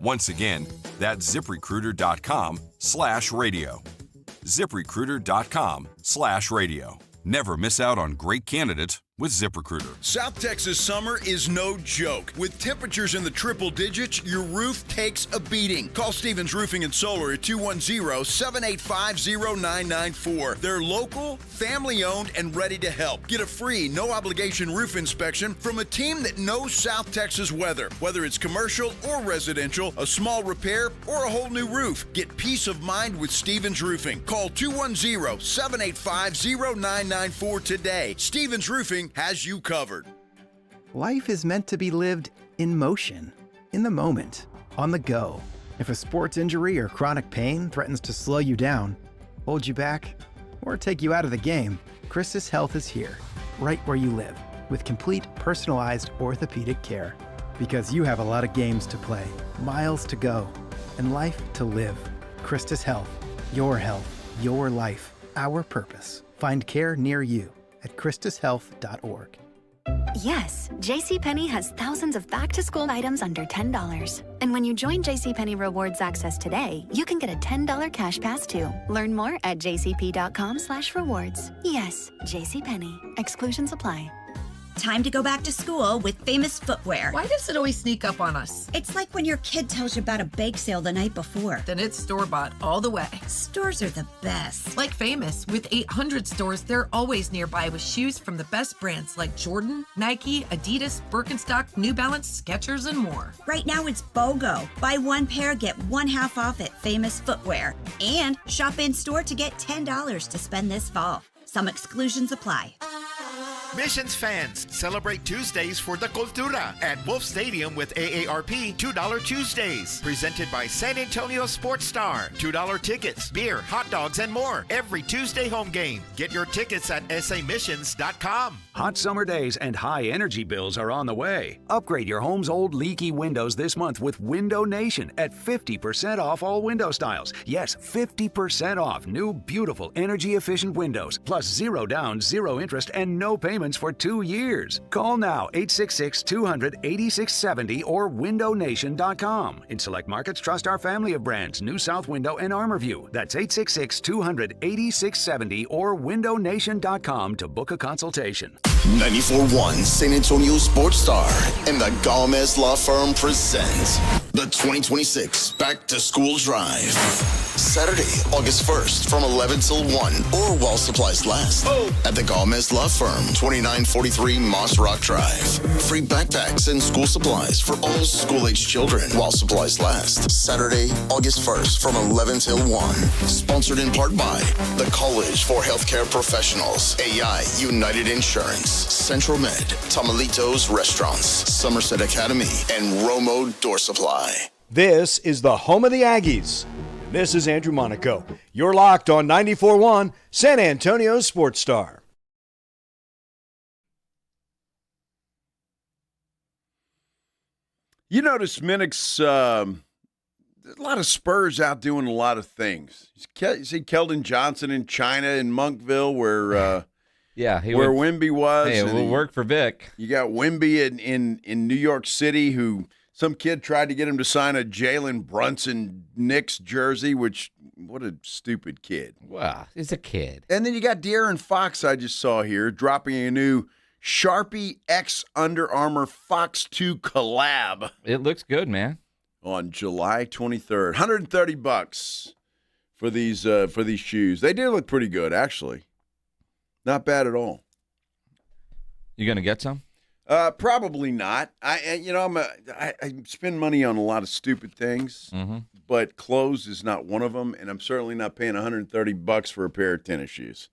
Once again, that's ZipRecruiter.com/radio. ZipRecruiter.com/radio. Never miss out on great candidates with ZipRecruiter. South Texas summer is no joke. With temperatures in the triple digits, your roof takes a beating. Call Stevens Roofing and Solar at 210-785-0994. They're local, family-owned, and ready to help. Get a free, no-obligation roof inspection from a team that knows South Texas weather. Whether it's commercial or residential, a small repair, or a whole new roof, get peace of mind with Stevens Roofing. Call 210-785-0994 today. Stevens Roofing has you covered. Life is meant to be lived in motion, in the moment, on the go. If a sports injury or chronic pain threatens to slow you down, hold you back, or take you out of the game, Christus Health is here, right where you live, with complete personalized orthopedic care. Because you have a lot of games to play, miles to go, and life to live. Christus Health, your life, our purpose. Find care near you at christushealth.org. Yes, JCPenney has thousands of back-to-school items under $10. And when you join JCPenney Rewards Access today, you can get a $10 cash pass too. Learn more at jcp.com/rewards. Yes, JCPenney. Exclusions apply. Time to go back to school with Famous Footwear. Why does it always sneak up on us? It's like when your kid tells you about a bake sale the night before. Then it's store-bought all the way. Stores are the best. Like Famous, with 800 stores, they're always nearby with shoes from the best brands like Jordan, Nike, Adidas, Birkenstock, New Balance, Skechers, and more. Right now it's BOGO. Buy one pair, get one half off at Famous Footwear. And shop in-store to get $10 to spend this fall. Some exclusions apply. Missions fans, celebrate Tuesdays for the Cultura at Wolf Stadium with AARP $2 Tuesdays. Presented by San Antonio Sports Star. $2 tickets, beer, hot dogs, and more every Tuesday home game. Get your tickets at samissions.com. Hot summer days and high energy bills are on the way. Upgrade your home's old leaky windows this month with Window Nation at 50% off all window styles. Yes, 50% off new, beautiful, energy-efficient windows. Plus 0 down, 0 interest, and no payments for 2 years. Call now, 866-200-8670 or windownation.com. In select markets, trust our family of brands, New South Window and ArmorView. That's 866-200-8670 or windownation.com to book a consultation. 94.1 San Antonio Sports Star and the Gomez Law Firm present the 2026 Back to School Drive. Saturday, August 1st from 11 till 1 or while supplies last at the Gomez Law Firm, 2943 Moss Rock Drive. Free backpacks and school supplies for all school-age children while supplies last. Saturday, August 1st from 11 till 1. Sponsored in part by the College for Healthcare Professionals, AI United Insurance, Central Med, Tamalitos Restaurants, Somerset Academy, and Romo Door Supply. This is the home of the Aggies. This is Andrew Monaco. You're locked on 94.1 San Antonio Sports Star. You notice Minnick's a lot of Spurs out doing a lot of things. You see Keldon Johnson in China in Monkville where where Wemby was. Hey, it will work for Vic. You got Wemby in New York City who some kid tried to get him to sign a Jalen Brunson Knicks jersey, which, what a stupid kid. Wow, he's a kid. And then you got De'Aaron Fox, I just saw here, dropping a new Sharpie X Under Armour Fox 2 collab. It looks good, man. On July 23rd. $130 for these shoes. They do look pretty good, actually. Not bad at all. You going to get some? Probably not. I spend money on a lot of stupid things, but clothes is not one of them, and I'm certainly not paying $130 for a pair of tennis shoes.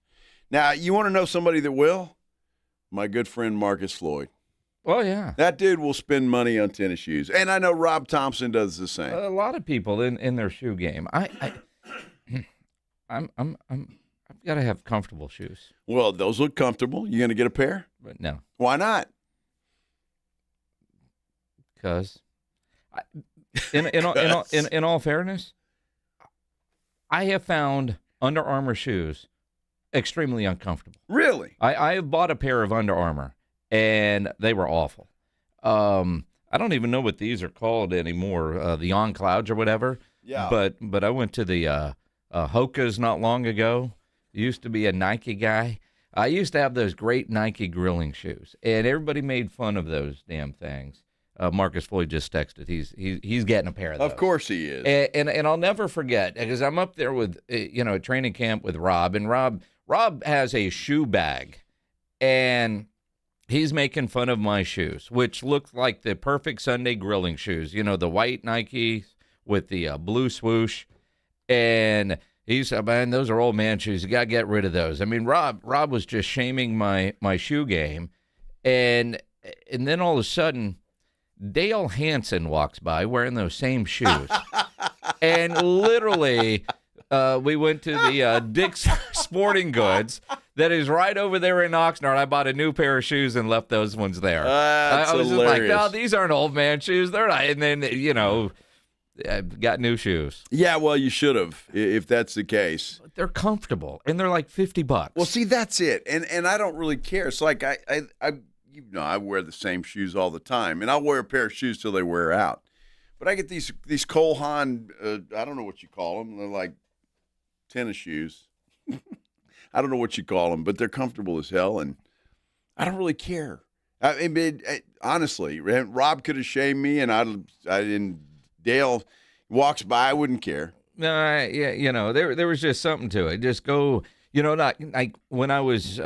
Now, you want to know somebody that will? My good friend Marcus Floyd. Oh, yeah. That dude will spend money on tennis shoes, and I know Rob Thompson does the same. A lot of people in their shoe game. I've got to have comfortable shoes. Well, those look comfortable. You going to get a pair? But no. Why not? Because, in all fairness, I have found Under Armour shoes extremely uncomfortable. Really? I have bought a pair of Under Armour, and they were awful. I don't even know what these are called anymore, the On Clouds or whatever. Yeah. But I went to the Hoka's not long ago. Used to be a Nike guy. I used to have those great Nike grilling shoes, and everybody made fun of those damn things. Marcus Floyd just texted. He's getting a pair of those. Of course he is. And I'll never forget, because I'm up there with a training camp with Rob, and Rob has a shoe bag, and he's making fun of my shoes, which look like the perfect Sunday grilling shoes. The white Nike with the blue swoosh, and he said, man, those are old man shoes. You got to get rid of those. I mean, Rob was just shaming my shoe game. And then all of a sudden, Dale Hansen walks by wearing those same shoes. And literally, we went to the Dick's Sporting Goods that is right over there in Oxnard. I bought a new pair of shoes and left those ones there. That's I was hilarious. just like, no, these aren't old man shoes. They're not. And then, I've got new shoes. Yeah, well, you should have, if that's the case. They're comfortable, and they're like $50. Well, see, that's it, and I don't really care. It's like I wear the same shoes all the time, and I'll wear a pair of shoes till they wear out. But I get these Cole Haan, I don't know what you call them. They're like tennis shoes. I don't know what you call them, but they're comfortable as hell, and I don't really care. I mean, honestly, Rob could have shamed me, and I didn't. Dale walks by, I wouldn't care. There was just something to it. Just go, not like when I was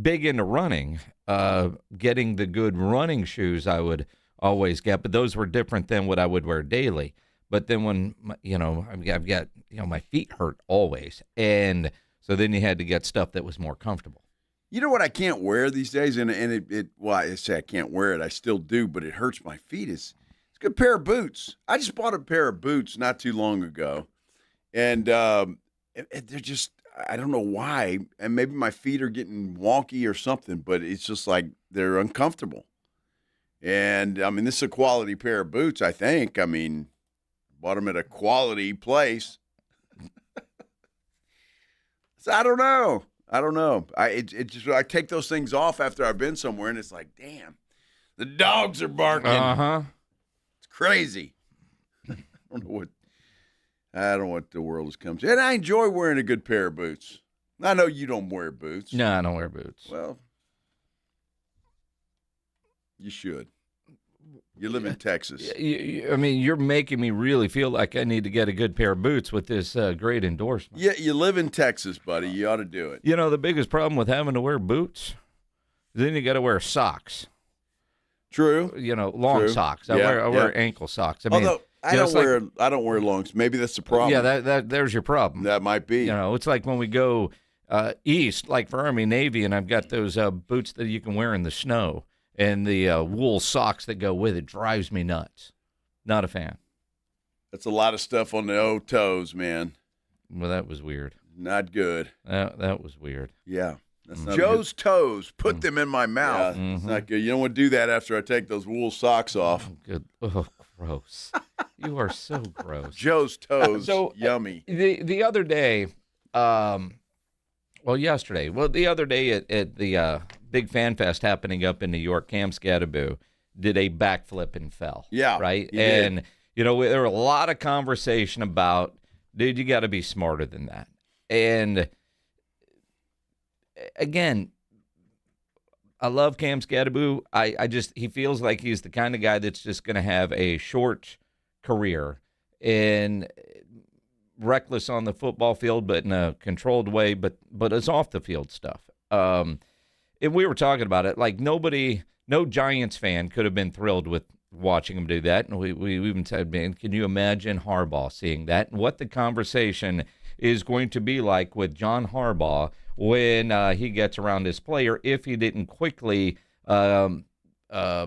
big into running, getting the good running shoes I would always get, but those were different than what I would wear daily. But then when, I've got, my feet hurt always. And so then you had to get stuff that was more comfortable. You know what I can't wear these days? And I say I can't wear it. I still do, but it hurts my feet. It's a good pair of boots. I just bought a pair of boots not too long ago, and they're just, I don't know why, and maybe my feet are getting wonky or something, but it's just like they're uncomfortable. And, I mean, this is a quality pair of boots, I think. I mean, bought them at a quality place. So I don't know. I take those things off after I've been somewhere, and it's like, damn, the dogs are barking. Uh-huh. Crazy. I don't know what the world has come to. And I enjoy wearing a good pair of boots. I know you don't wear boots. No, I don't wear boots. Well, you should. You live in Texas. I mean, you're making me really feel like I need to get a good pair of boots with this great endorsement. Yeah, you live in Texas, buddy. You ought to do it. The biggest problem with having to wear boots, then you got to wear socks. True. Long True. socks. I wear ankle socks. I mean, although I don't wear longs. Maybe that's the problem. Yeah, there's your problem. That might be. It's like when we go east, like for Army Navy, and I've got those boots that you can wear in the snow, and the wool socks that go with it drives me nuts. Not a fan. That's a lot of stuff on the old toes, man. Well, that was weird. Not good. That was weird. Yeah. Joe's toes. Put them in my mouth. Yeah, it's not good. You don't want to do that after I take those wool socks off. Good. Oh, gross. You are so gross. Joe's toes. Yummy. The other day, yesterday. Well, the other day at the big fan fest happening up in New York, Cam Scadaboo did a backflip and fell. Yeah. Right? And, there were a lot of conversation about, dude, you got to be smarter than that. And again, I love Cam Scadaboo. He feels like he's the kind of guy that's just going to have a short career and reckless on the football field, but in a controlled way, but it's off the field stuff. And we were talking about it, like no Giants fan could have been thrilled with watching him do that. And we even said, man, can you imagine Harbaugh seeing that? And what the conversation is going to be like with John Harbaugh when he gets around his player, if he didn't quickly call him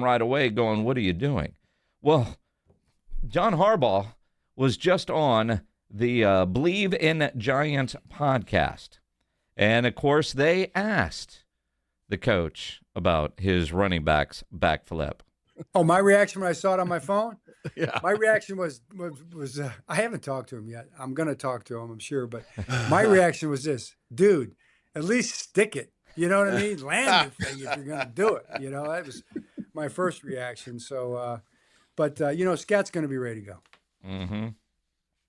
right away going, what are you doing? Well, John Harbaugh was just on the Believe in Giants podcast. And, of course, they asked the coach about his running back's backflip. Oh, my reaction when I saw it on my phone? Yeah. My reaction was I haven't talked to him yet. I'm going to talk to him, I'm sure. But my reaction was this, dude, at least stick it. You know what I mean? Land the thing if you're going to do it. That was my first reaction. So, but Scat's going to be ready to go. Mm-hmm.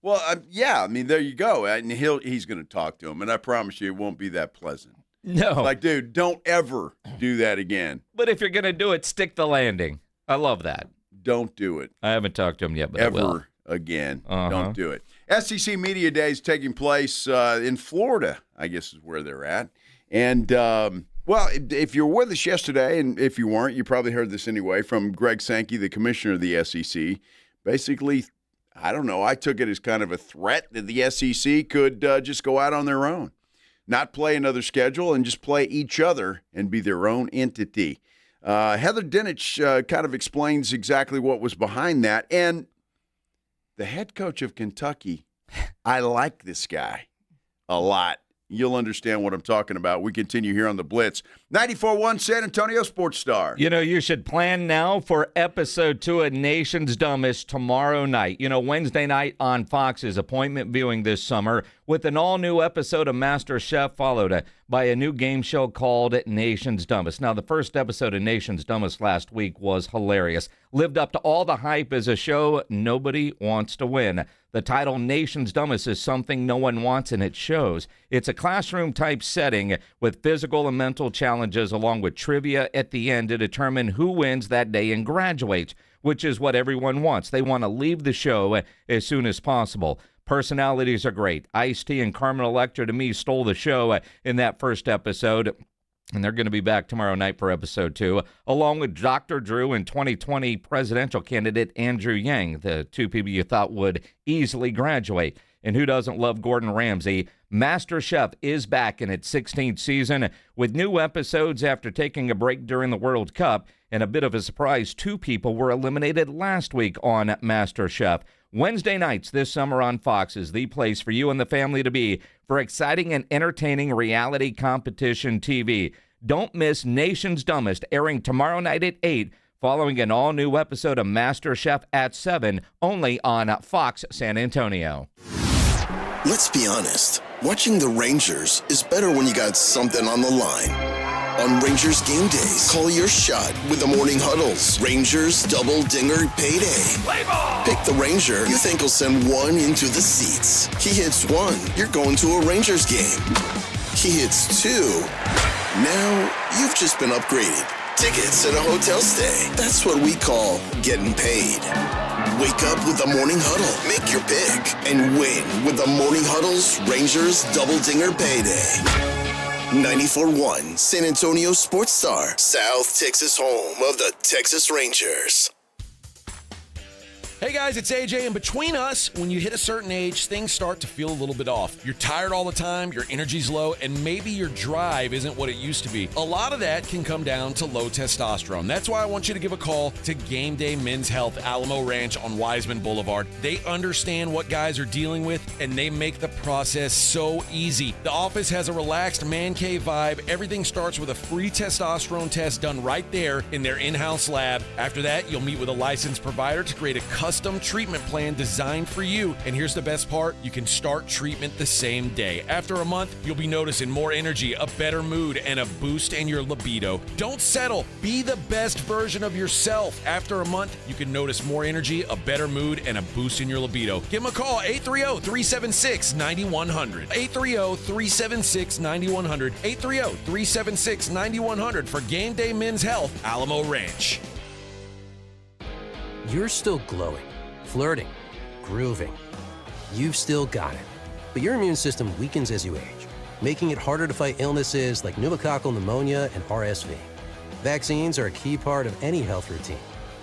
Well, yeah, I mean, there you go. And he's going to talk to him, and I promise you it won't be that pleasant. No. Like, dude, don't ever do that again. But if you're going to do it, stick the landing. I love that. Don't do it. I haven't talked to him yet, but I will. Ever again. Don't do it. SEC Media Day is taking place in Florida, I guess is where they're at. And, well, if you were with us yesterday, and if you weren't, you probably heard this anyway, from Greg Sankey, the commissioner of the SEC. Basically, I don't know, I took it as kind of a threat that the SEC could just go out on their own, not play another schedule, and just play each other and be their own entity. Heather Dinich kind of explains exactly what was behind that. And the head coach of Kentucky, I like this guy a lot. You'll understand what I'm talking about. We continue here on the Blitz. 94.1 San Antonio Sports Star. You should plan now for episode 2 of Nation's Dumbest tomorrow night. Wednesday night on Fox is appointment viewing this summer with an all-new episode of Master Chef followed by a new game show called Nation's Dumbest. Now, the first episode of Nation's Dumbest last week was hilarious. Lived up to all the hype as a show nobody wants to win. The title Nation's Dumbest is something no one wants, and it shows. It's a classroom-type setting with physical and mental challenges along with trivia at the end to determine who wins that day and graduates, which is what everyone wants. They want to leave the show as soon as possible. Personalities are great. Ice-T and Carmen Electra, to me, stole the show in that first episode. And they're going to be back tomorrow night for episode 2, along with Dr. Drew and 2020 presidential candidate Andrew Yang, the two people you thought would easily graduate. And who doesn't love Gordon Ramsay? Master Chef is back in its 16th season with new episodes after taking a break during the World Cup. And a bit of a surprise, 2 people were eliminated last week on Master Chef. Wednesday nights this summer on Fox is the place for you and the family to be for exciting and entertaining reality competition TV. Don't miss Nation's Dumbest, airing tomorrow night at 8, following an all-new episode of Master Chef at 7, only on Fox San Antonio. Let's be honest. Watching the Rangers is better when you got something on the line. On Rangers game days, call your shot with the morning huddles. Rangers double dinger payday. Play ball! Pick the Ranger you think will send one into the seats. He hits 1, you're going to a Rangers game. He hits 2. Now you've just been upgraded. Tickets and a hotel stay. That's what we call getting paid. Wake up with the Morning Huddle. Make your pick and win with the Morning Huddle's Rangers Double Dinger Payday. 94.1 San Antonio Sports Star, South Texas home of the Texas Rangers. Hey guys, it's AJ, and between us, when you hit a certain age, things start to feel a little bit off. You're tired all the time, your energy's low, and maybe your drive isn't what it used to be. A lot of that can come down to low testosterone. That's why I want you to give a call to Game Day Men's Health Alamo Ranch on Wiseman Boulevard. They understand what guys are dealing with, and they make the process so easy. The office has a relaxed man cave vibe. Everything starts with a free testosterone test done right there in their in-house lab. After that, you'll meet with a licensed provider to create a custom treatment plan designed for you. And here's the best part, you can start treatment the same day. After a month, you'll be noticing more energy, a better mood, and a boost in your libido. Don't settle. Be the best version of yourself. After a month, you can notice more energy, a better mood, and a boost in your libido. Give them a call, 830-376-9100. 830-376-9100. 830-376-9100 for Game Day Men's Health, Alamo Ranch. You're still glowing, flirting, grooving. You've still got it. But your immune system weakens as you age, making it harder to fight illnesses like pneumococcal pneumonia and RSV. Vaccines are a key part of any health routine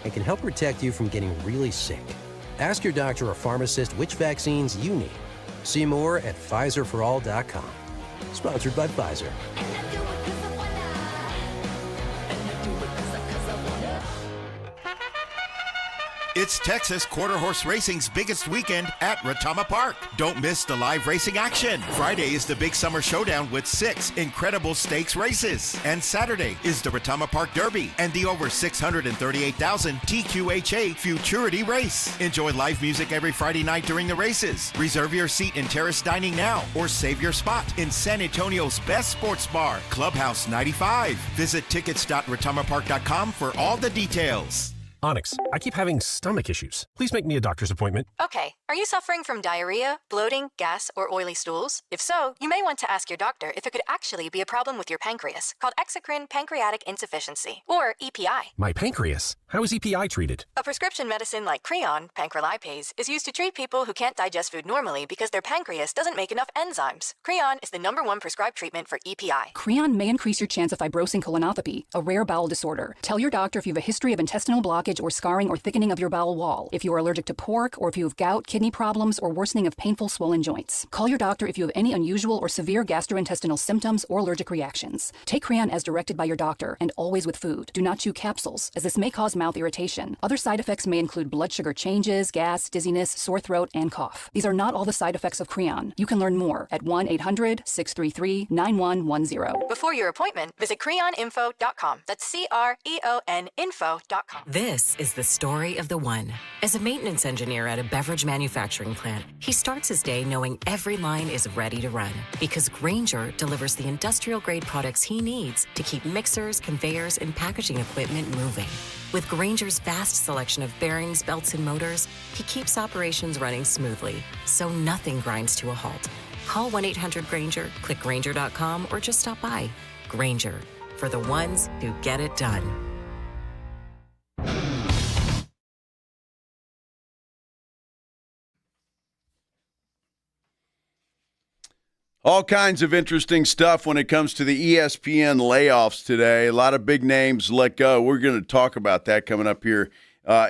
and can help protect you from getting really sick. Ask your doctor or pharmacist which vaccines you need. See more at PfizerForAll.com. Sponsored by Pfizer. It's Texas Quarter Horse Racing's biggest weekend at Retama Park. Don't miss the live racing action. Friday is the big summer showdown with 6 incredible stakes races. And Saturday is the Retama Park Derby and the over 638,000 TQHA Futurity Race. Enjoy live music every Friday night during the races. Reserve your seat in terrace dining now or save your spot in San Antonio's best sports bar, Clubhouse 95. Visit tickets.retamapark.com for all the details. Onyx, I keep having stomach issues. Please make me a doctor's appointment. Okay, are you suffering from diarrhea, bloating, gas, or oily stools? If so, you may want to ask your doctor if it could actually be a problem with your pancreas, called exocrine pancreatic insufficiency, or EPI. My pancreas? How is EPI treated? A prescription medicine like Creon, pancrelipase, is used to treat people who can't digest food normally because their pancreas doesn't make enough enzymes. Creon is the #1 prescribed treatment for EPI. Creon may increase your chance of fibrosing colonopathy, a rare bowel disorder. Tell your doctor if you have a history of intestinal blockage or scarring or thickening of your bowel wall, if you are allergic to pork, or if you have gout, kidney problems, or worsening of painful swollen joints. Call your doctor if you have any unusual or severe gastrointestinal symptoms or allergic reactions. Take Creon as directed by your doctor and always with food. Do not chew capsules, as this may cause mouth irritation. Other side effects may include blood sugar changes, gas, dizziness, sore throat, and cough. These are not all the side effects of Creon. You can learn more at 1-800-633-9110. Before your appointment, visit creoninfo.com. That's CREON info.com. This is the story of the one. As a maintenance engineer at a beverage manufacturing plant, he starts his day knowing every line is ready to run because Grainger delivers the industrial-grade products he needs to keep mixers, conveyors, and packaging equipment moving. With Grainger's vast selection of bearings, belts, and motors, he keeps operations running smoothly, so nothing grinds to a halt. Call 1-800-GRAINGER, click Grainger.com, or just stop by. Grainger, for the ones who get it done. All kinds of interesting stuff when it comes to the ESPN layoffs today. A lot of big names let go. We're going to talk about that coming up here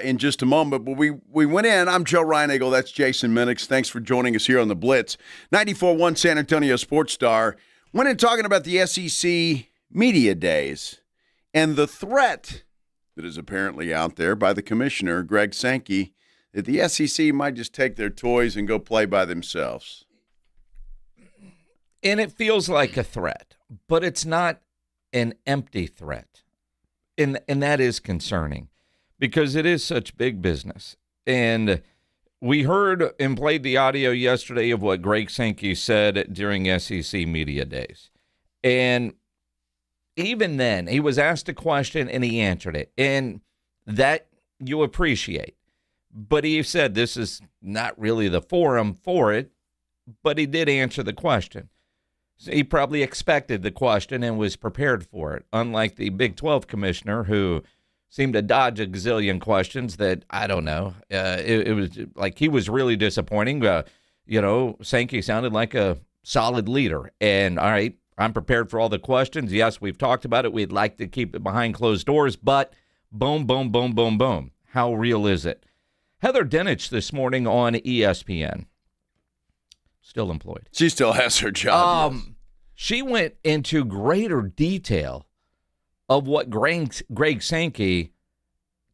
in just a moment. But we went in. I'm Joe Reinagle. That's Jason Minix. Thanks for joining us here on the Blitz. 94.1 San Antonio Sports Star. Went in talking about the SEC Media Days and the threat that is apparently out there by the commissioner, Greg Sankey, that the SEC might just take their toys and go play by themselves. And it feels like a threat, but it's not an empty threat. And that is concerning because it is such big business. And we heard and played the audio yesterday of what Greg Sankey said during SEC Media Days. And even then, he was asked a question and he answered it. And that you appreciate. But he said this is not really the forum for it, but he did answer the question. So he probably expected the question and was prepared for it, unlike the Big 12 commissioner who seemed to dodge a gazillion questions that, I don't know, it was like he was really disappointing. Sankey sounded like a solid leader. And, all right, I'm prepared for all the questions. Yes, we've talked about it. We'd like to keep it behind closed doors, but boom, boom, boom, boom, boom. How real is it? Heather Dinich this morning on ESPN. Still employed. She still has her job. Yes. She went into greater detail of what Greg Sankey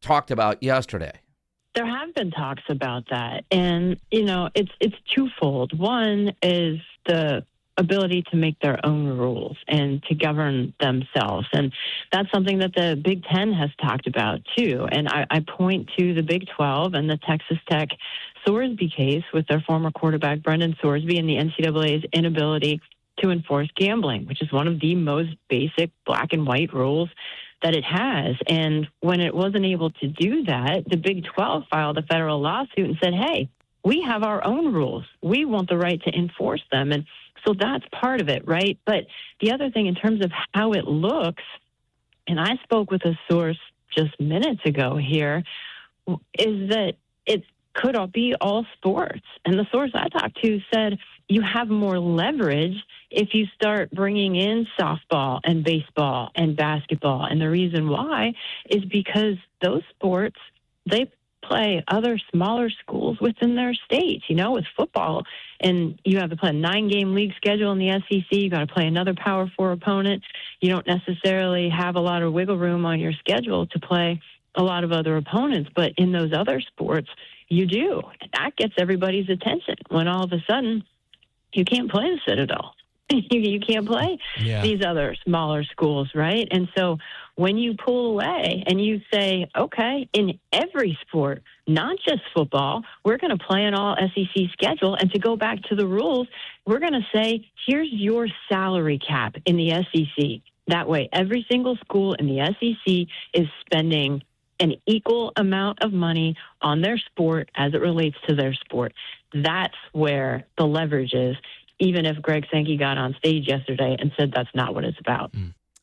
talked about yesterday. There have been talks about that, and it's twofold. One is the ability to make their own rules and to govern themselves, and that's something that the Big Ten has talked about too. And I point to the Big 12 and the Texas Tech Sorsby case with their former quarterback Brendan Sorsby and the NCAA's inability to enforce gambling, which is one of the most basic black and white rules that it has. And when it wasn't able to do that, the Big 12 filed a federal lawsuit and said, hey, we have our own rules. We want the right to enforce them. And so that's part of it, right? But the other thing in terms of how it looks, and I spoke with a source just minutes ago here, is that it could be all sports. And the source I talked to said you have more leverage if you start bringing in softball and baseball and basketball. And the reason why is because those sports, they play other smaller schools within their state. With football, and you have to play a 9-game league schedule in the SEC, you got to play another Power 4 opponent. You don't necessarily have a lot of wiggle room on your schedule to play a lot of other opponents, but in those other sports, you do. That gets everybody's attention when all of a sudden you can't play the Citadel. You can't play these other smaller schools, right? And so when you pull away and you say, okay, in every sport, not just football, we're going to play an all SEC schedule. And to go back to the rules, we're going to say, here's your salary cap in the SEC. That way, every single school in the SEC is spending an equal amount of money on their sport as it relates to their sport. That's where the leverage is, even if Greg Sankey got on stage yesterday and said that's not what it's about.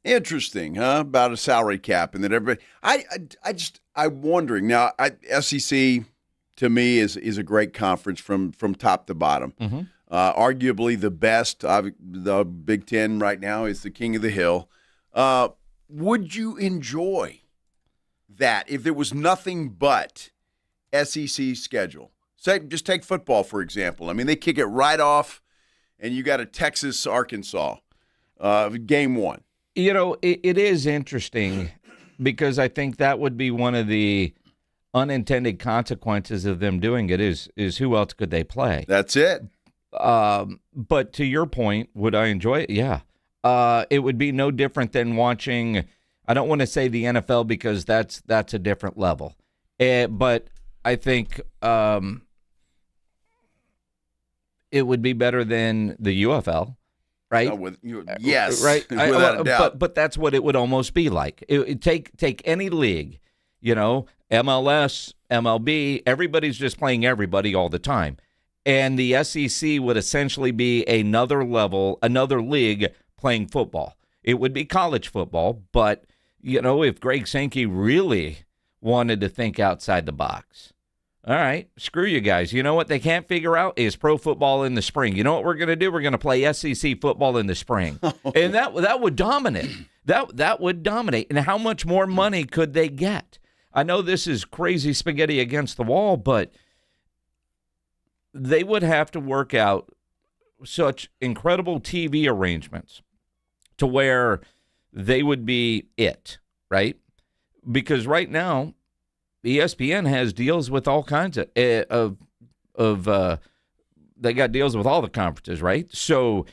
Interesting, huh? About a salary cap, and that everybody. I'm wondering now. SEC to me is a great conference from top to bottom. Mm-hmm. Arguably the best. The Big Ten right now is the king of the hill. Would you enjoy that if there was nothing but SEC schedule? Say, just take football for example. I mean, they kick it right off. And you got a Texas-Arkansas game one. You know, it is interesting because I think that would be one of the unintended consequences of them doing it is who else could they play? That's it. But to your point, would I enjoy it? Yeah. It would be no different than watching, I don't want to say the NFL because that's a different level. But I think it would be better than the UFL, right? Yes, right. Without a doubt. But that's what it would almost be like. Take any league, MLS, MLB. Everybody's just playing everybody all the time, and the SEC would essentially be another level, another league playing football. It would be college football, but if Greg Sankey really wanted to think outside the box. All right, screw you guys. You know what they can't figure out is pro football in the spring. You know what we're going to do? We're going to play SEC football in the spring. And that would dominate. That would dominate. And how much more money could they get? I know this is crazy spaghetti against the wall, but they would have to work out such incredible TV arrangements to where they would be it, right? Because right now, ESPN has deals with all kinds of they got deals with all the conferences, right? So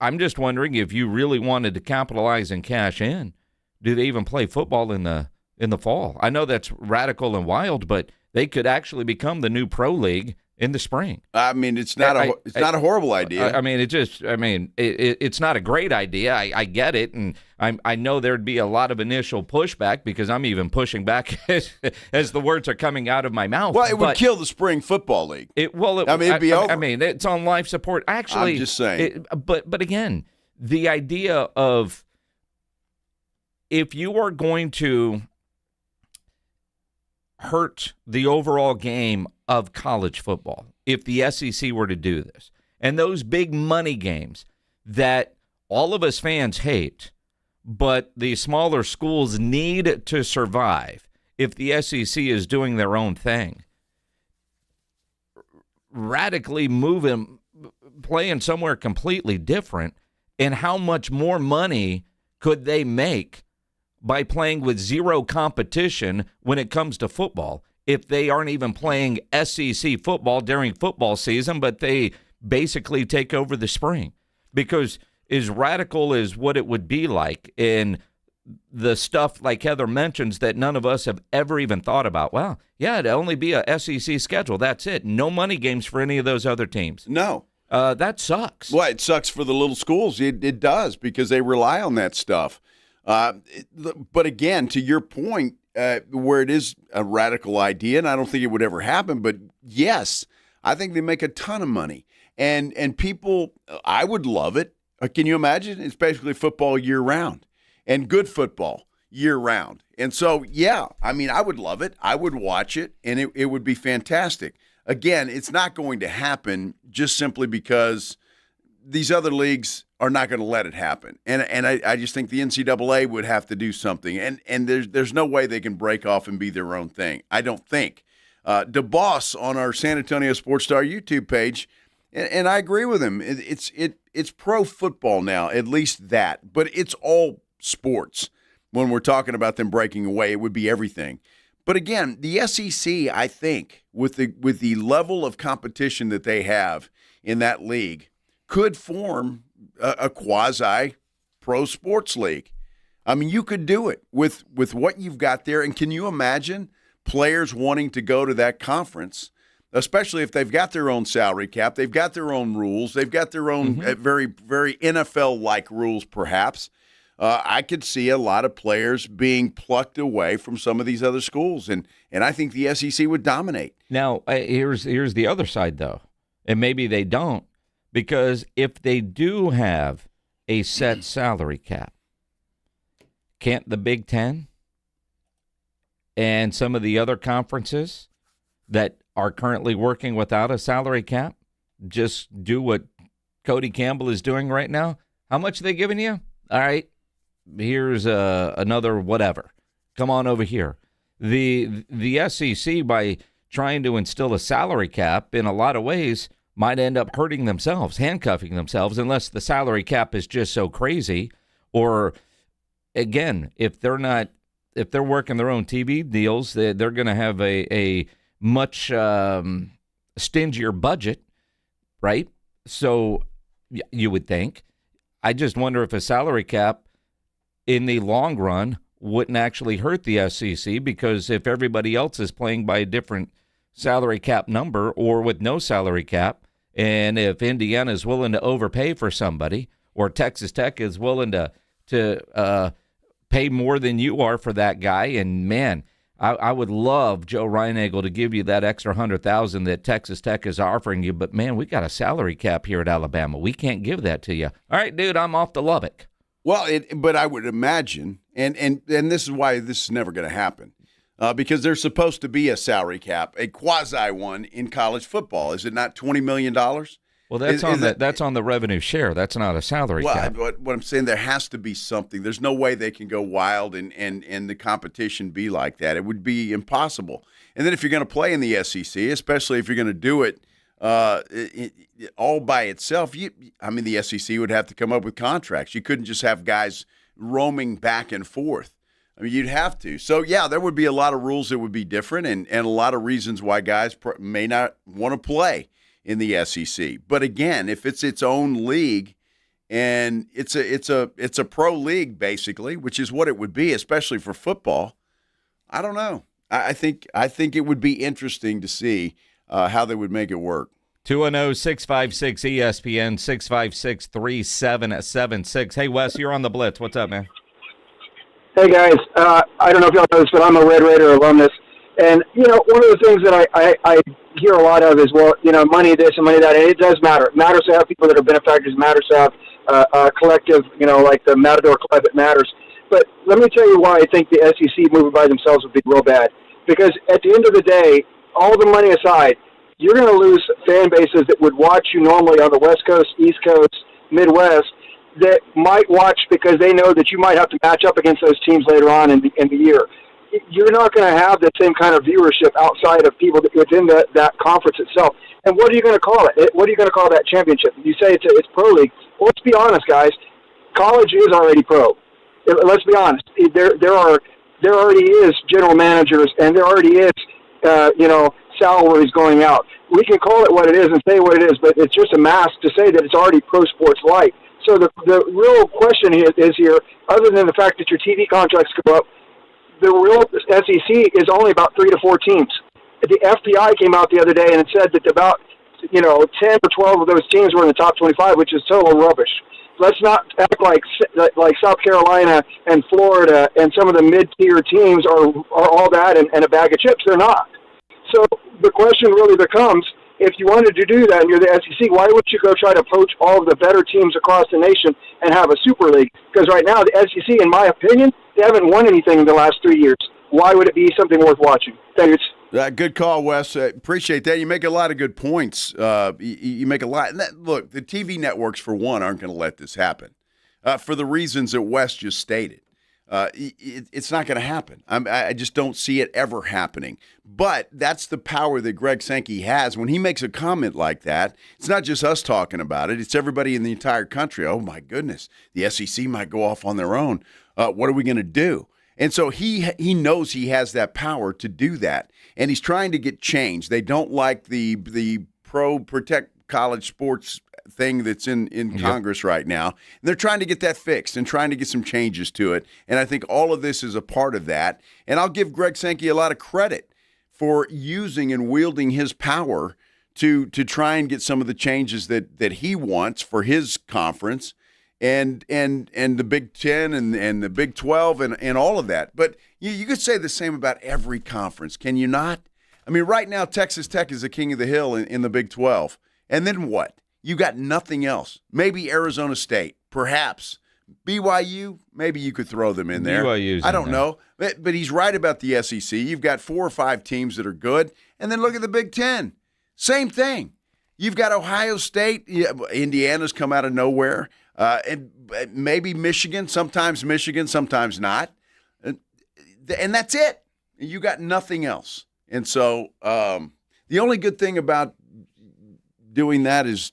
I'm just wondering if you really wanted to capitalize and cash in, do they even play football in the fall? I know that's radical and wild, but they could actually become the new pro league in the spring. I mean, it's not a horrible idea. It's not a great idea. I get it, and I know there'd be a lot of initial pushback because I'm even pushing back as the words are coming out of my mouth. Well, it would kill the spring football league. It'd be over. I mean, it's on life support. Actually, I'm just saying. But again, the idea of if you are going to hurt the overall game of college football, if the SEC were to do this, and those big money games that all of us fans hate, but the smaller schools need to survive, if the SEC is doing their own thing, radically moving, playing somewhere completely different, and how much more money could they make by playing with zero competition when it comes to football if they aren't even playing SEC football during football season, but they basically take over the spring? Because as radical as what it would be like in the stuff like Heather mentions that none of us have ever even thought about, well, yeah, it'd only be a SEC schedule. That's it. No money games for any of those other teams. No. That sucks. Well, it sucks for the little schools. It does because they rely on that stuff. But again, to your point, where it is a radical idea, and I don't think it would ever happen, but yes, I think they make a ton of money. And people, I would love it. Can you imagine? It's basically football year round and good football year round. And so, yeah, I mean, I would love it. I would watch it, and it would be fantastic. Again, it's not going to happen just simply because these other leagues are not going to let it happen. And I just think the NCAA would have to do something. And there's no way they can break off and be their own thing, I don't think. DeBoss on our San Antonio Sports Star YouTube page, and I agree with him. It's pro football now, at least that. But it's all sports. when we're talking about them breaking away. It would be everything. But again, the SEC, I think, with the level of competition that they have in that league, could form a quasi-pro sports league. I mean, you could do it with what you've got there. And can you imagine players wanting to go to that conference, especially if they've got their own salary cap, they've got their own rules, they've got their own very, very NFL-like rules perhaps. I could see a lot of players being plucked away from some of these other schools, and I think the SEC would dominate. Now, here's the other side, though, and maybe they don't, because if they do have a set salary cap, can't the Big Ten and some of the other conferences that are currently working without a salary cap just do what Cody Campbell is doing right now? How much are they giving you? All right. Here's another whatever. Come on over here. The SEC, by trying to instill a salary cap in a lot of ways, might end up hurting themselves, handcuffing themselves, unless the salary cap is just so crazy. Or, again, if they're working their own TV deals, they're going to have a much stingier budget, right? So you would think. I just wonder if a salary cap in the long run wouldn't actually hurt the SEC, because if everybody else is playing by a different salary cap number or with no salary cap, and if Indiana is willing to overpay for somebody, or Texas Tech is willing to pay more than you are for that guy, and man, I would love Joe Reinagle to give you that extra $100,000 that Texas Tech is offering you, but man, we got a salary cap here at Alabama. We can't give that to you. All right, dude, I'm off to Lubbock. Well, but I would imagine, and this is why this is never going to happen, because there's supposed to be a salary cap, a quasi one in college football. Is it not $20 million? Well, that's on the revenue share. That's not a salary cap. Well, what I'm saying, there has to be something. There's no way they can go wild and the competition be like that. It would be impossible. And then if you're going to play in the SEC, especially if you're going to do it all by itself, the SEC would have to come up with contracts. You couldn't just have guys roaming back and forth. I mean, you'd have to. So, yeah, there would be a lot of rules that would be different, and a lot of reasons why guys may not want to play in the SEC. But again, if it's its own league and it's a pro league basically, which is what it would be, especially for football, I don't know. I think it would be interesting to see how they would make it work. 210-656-ESPN, 656-3776. Hey, Wes, you're on the Blitz. What's up, man? Hey, guys. I don't know if y'all know this, but I'm a Red Raider alumnus. And, one of the things that I hear a lot of is, well, money this and money that. And it does matter. It matters to have people that are benefactors. It matters to have a collective, like the Matador Club. It matters. But let me tell you why I think the SEC moving by themselves would be real bad. Because at the end of the day, all the money aside, you're going to lose fan bases that would watch you normally on the West Coast, East Coast, Midwest, that might watch because they know that you might have to match up against those teams later on in the year. You're not going to have the same kind of viewership outside of people within that conference itself. And what are you going to call it? What are you going to call that championship? You say it's pro league. Well, let's be honest, guys. College is already pro. Let's be honest. There already is general managers, and there already is, salaries going out. We can call it what it is and say what it is, but it's just a mask to say that it's already pro sports light. So the real question is here, other than the fact that your TV contracts go up, the real SEC is only about 3 to 4 teams. The FPI came out the other day and it said that about 10 or 12 of those teams were in the top 25, which is total rubbish. Let's not act like South Carolina and Florida and some of the mid-tier teams are all that and a bag of chips. They're not. So the question really becomes, if you wanted to do that and you're the SEC, why would you go try to poach all of the better teams across the nation and have a super league? Because right now the SEC, in my opinion, they haven't won anything in the last 3 years. Why would it be something worth watching? Thanks. Good call, Wes. Appreciate that. You make a lot of good points. You make a lot. And look, the TV networks, for one, aren't going to let this happen for the reasons that Wes just stated. It's not going to happen. I just don't see it ever happening. But that's the power that Greg Sankey has. When he makes a comment like that, it's not just us talking about it. It's everybody in the entire country. Oh, my goodness. The SEC might go off on their own. What are we going to do? And so he knows he has that power to do that. And he's trying to get change. They don't like the protect college sports thing that's in Congress right now. And they're trying to get that fixed and trying to get some changes to it. And I think all of this is a part of that. And I'll give Greg Sankey a lot of credit for using and wielding his power to try and get some of the changes that he wants for his conference and the Big Ten and the Big 12 and all of that. But you could say the same about every conference, can you not? I mean, right now, Texas Tech is the king of the hill in the Big 12. And then what? You got nothing else. Maybe Arizona State, perhaps. BYU, maybe you could throw them in there. BYU's I don't know. But he's right about the SEC. You've got 4 or 5 teams that are good. And then look at the Big Ten. Same thing. You've got Ohio State. Indiana's come out of nowhere. And maybe Michigan, sometimes not. And that's it. You got nothing else. And so the only good thing about doing that is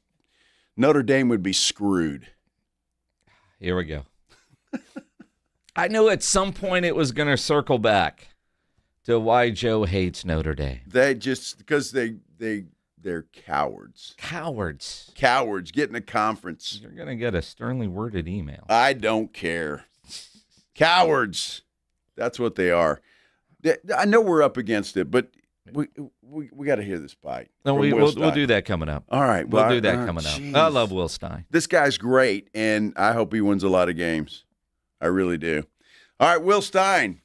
Notre Dame would be screwed. Here we go. I knew at some point it was going to circle back to why Joe hates Notre Dame. They just because they're cowards. Cowards getting a conference. You're going to get a sternly worded email. I don't care. Cowards. That's what they are. I know we're up against it, but we got to hear this bite. No, we'll do that coming up. All right. We'll do that coming up. I love Will Stein. This guy's great, and I hope he wins a lot of games. I really do. All right, Will Stein,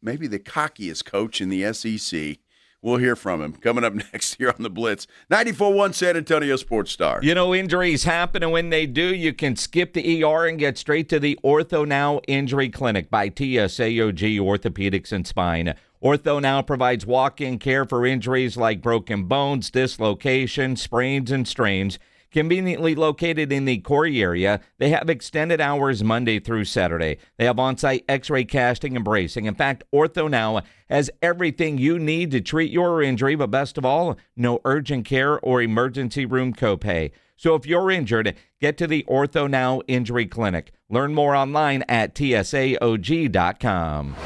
maybe the cockiest coach in the SEC. We'll hear from him coming up next here on the Blitz. 94.1 San Antonio Sports Star. You know, injuries happen, and when they do, you can skip the ER and get straight to the Ortho Now Injury Clinic by TSAOG Orthopedics and Spine. Ortho Now provides walk-in care for injuries like broken bones, dislocations, sprains, and strains. Conveniently located in the Corey area, they have extended hours Monday through Saturday. They have on-site x-ray casting and bracing. In fact, Ortho Now has everything you need to treat your injury, but best of all, no urgent care or emergency room copay. So if you're injured, get to the Ortho Now Injury Clinic. Learn more online at TSAOG.com.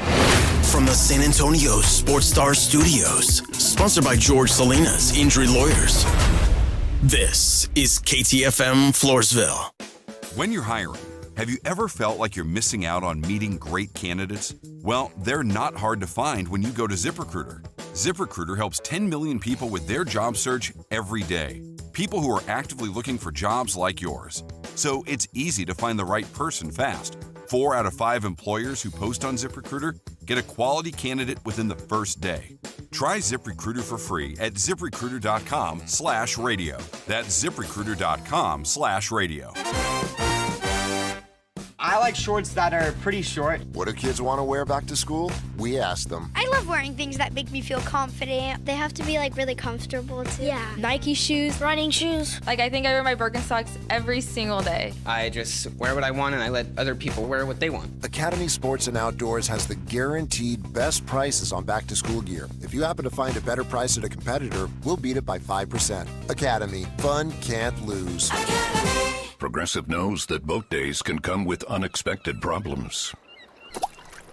From the San Antonio Sports Star Studios, sponsored by George Salinas Injury Lawyers. This is KTFM Floresville. When you're hiring, have you ever felt like you're missing out on meeting great candidates? Well, they're not hard to find when you go to ZipRecruiter. ZipRecruiter helps 10 million people with their job search every day. People who are actively looking for jobs like yours. So it's easy to find the right person fast. 4 out of 5 employers who post on ZipRecruiter get a quality candidate within the first day. Try ZipRecruiter for free at ZipRecruiter.com/radio. That's ZipRecruiter.com/radio. I like shorts that are pretty short. What do kids want to wear back to school? We ask them. I love wearing things that make me feel confident. They have to be like really comfortable too. Yeah. Nike shoes, running shoes. Like I think I wear my Birkenstocks every single day. I just wear what I want and I let other people wear what they want. Academy Sports and Outdoors has the guaranteed best prices on back to school gear. If you happen to find a better price at a competitor, we'll beat it by 5%. Academy, fun can't lose. Academy. Progressive knows that boat days can come with unexpected problems.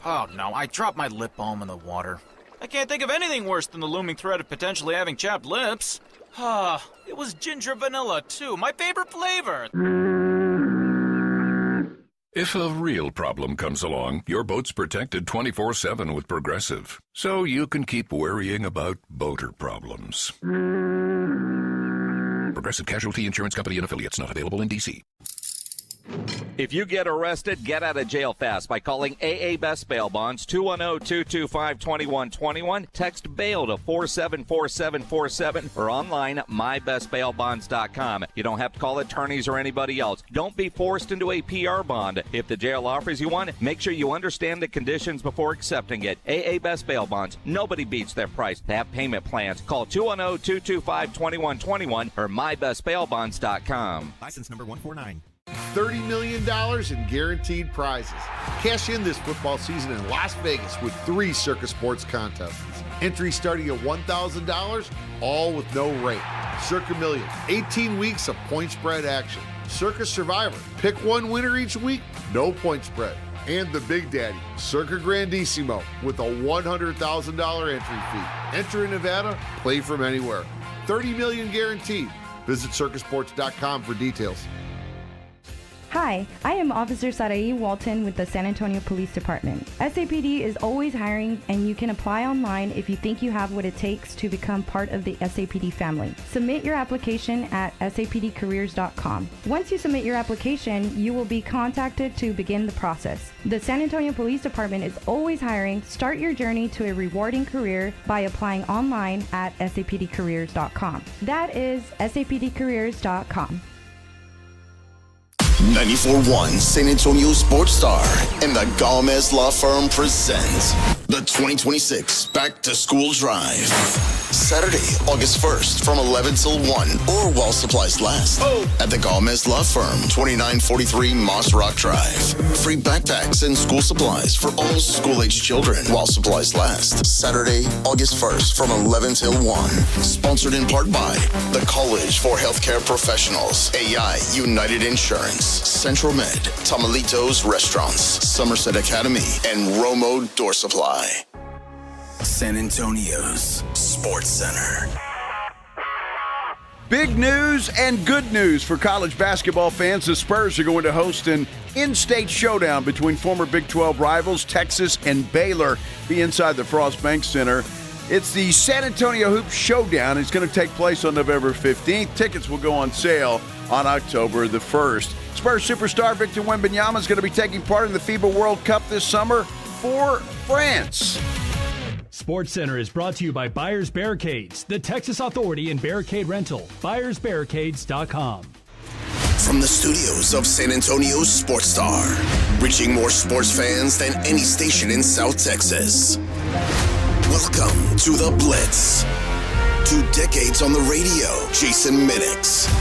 Oh no, I dropped my lip balm in the water. I can't think of anything worse than the looming threat of potentially having chapped lips. It was ginger vanilla too, my favorite flavor. If a real problem comes along, your boat's protected 24/7 with Progressive. So you can keep worrying about boater problems. Progressive Casualty Insurance Company and Affiliates, not available in D.C. If you get arrested, get out of jail fast by calling AA Best Bail Bonds, 210-225-2121. Text BAIL to 474747 or online at mybestbailbonds.com. You don't have to call attorneys or anybody else. Don't be forced into a PR bond. If the jail offers you one, make sure you understand the conditions before accepting it. AA Best Bail Bonds. Nobody beats their price. They have payment plans. Call 210-225-2121 or mybestbailbonds.com. License number 149. $30 million in guaranteed prizes. Cash in this football season in Las Vegas with 3 Circa Sports contests. Entry starting at $1,000, all with no rate. Circa Million, 18 weeks of point spread action. Circa Survivor, pick one winner each week, no point spread. And the Big Daddy, Circa Grandissimo, with a $100,000 entry fee. Enter in Nevada, play from anywhere. $30 million guaranteed. Visit circasports.com for details. Hi, I am Officer Sarai Walton with the San Antonio Police Department. SAPD is always hiring, and you can apply online if you think you have what it takes to become part of the SAPD family. Submit your application at sapdcareers.com. Once you submit your application, you will be contacted to begin the process. The San Antonio Police Department is always hiring. Start your journey to a rewarding career by applying online at sapdcareers.com. That is sapdcareers.com. 94.1 San Antonio Sports Star and the Gomez Law Firm presents the 2026 Back to School Drive. Saturday, August 1st from 11 till 1 or while supplies last at the Gomez Law Firm, 2943 Moss Rock Drive. Free backpacks and school supplies for all school-age children while supplies last. Saturday, August 1st from 11 till 1. Sponsored in part by the College for Healthcare Professionals, AI United Insurance, Central Med, Tamalitos Restaurants, Somerset Academy, and Romo Door Supply. San Antonio's Sports Center. Big news and good news for college basketball fans. The Spurs are going to host an in-state showdown between former Big 12 rivals Texas and Baylor. Be inside the Frost Bank Center. It's the San Antonio Hoops Showdown. It's going to take place on November 15th. Tickets will go on sale on October the 1st. Spurs superstar Victor Wembanyama is going to be taking part in the FIBA World Cup this summer for France. SportsCenter is brought to you by Buyers Barricades, the Texas authority in barricade rental. BuyersBarricades.com. From the studios of San Antonio's Sports Star, reaching more sports fans than any station in South Texas. Welcome to the Blitz. 2 decades on the radio, Jason Minix.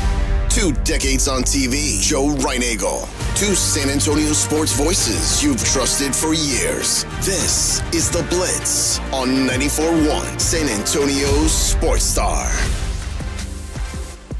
2 decades on TV, Joe Reinagel. 2 San Antonio sports voices you've trusted for years. This is The Blitz on 94.1 San Antonio's Sports Star.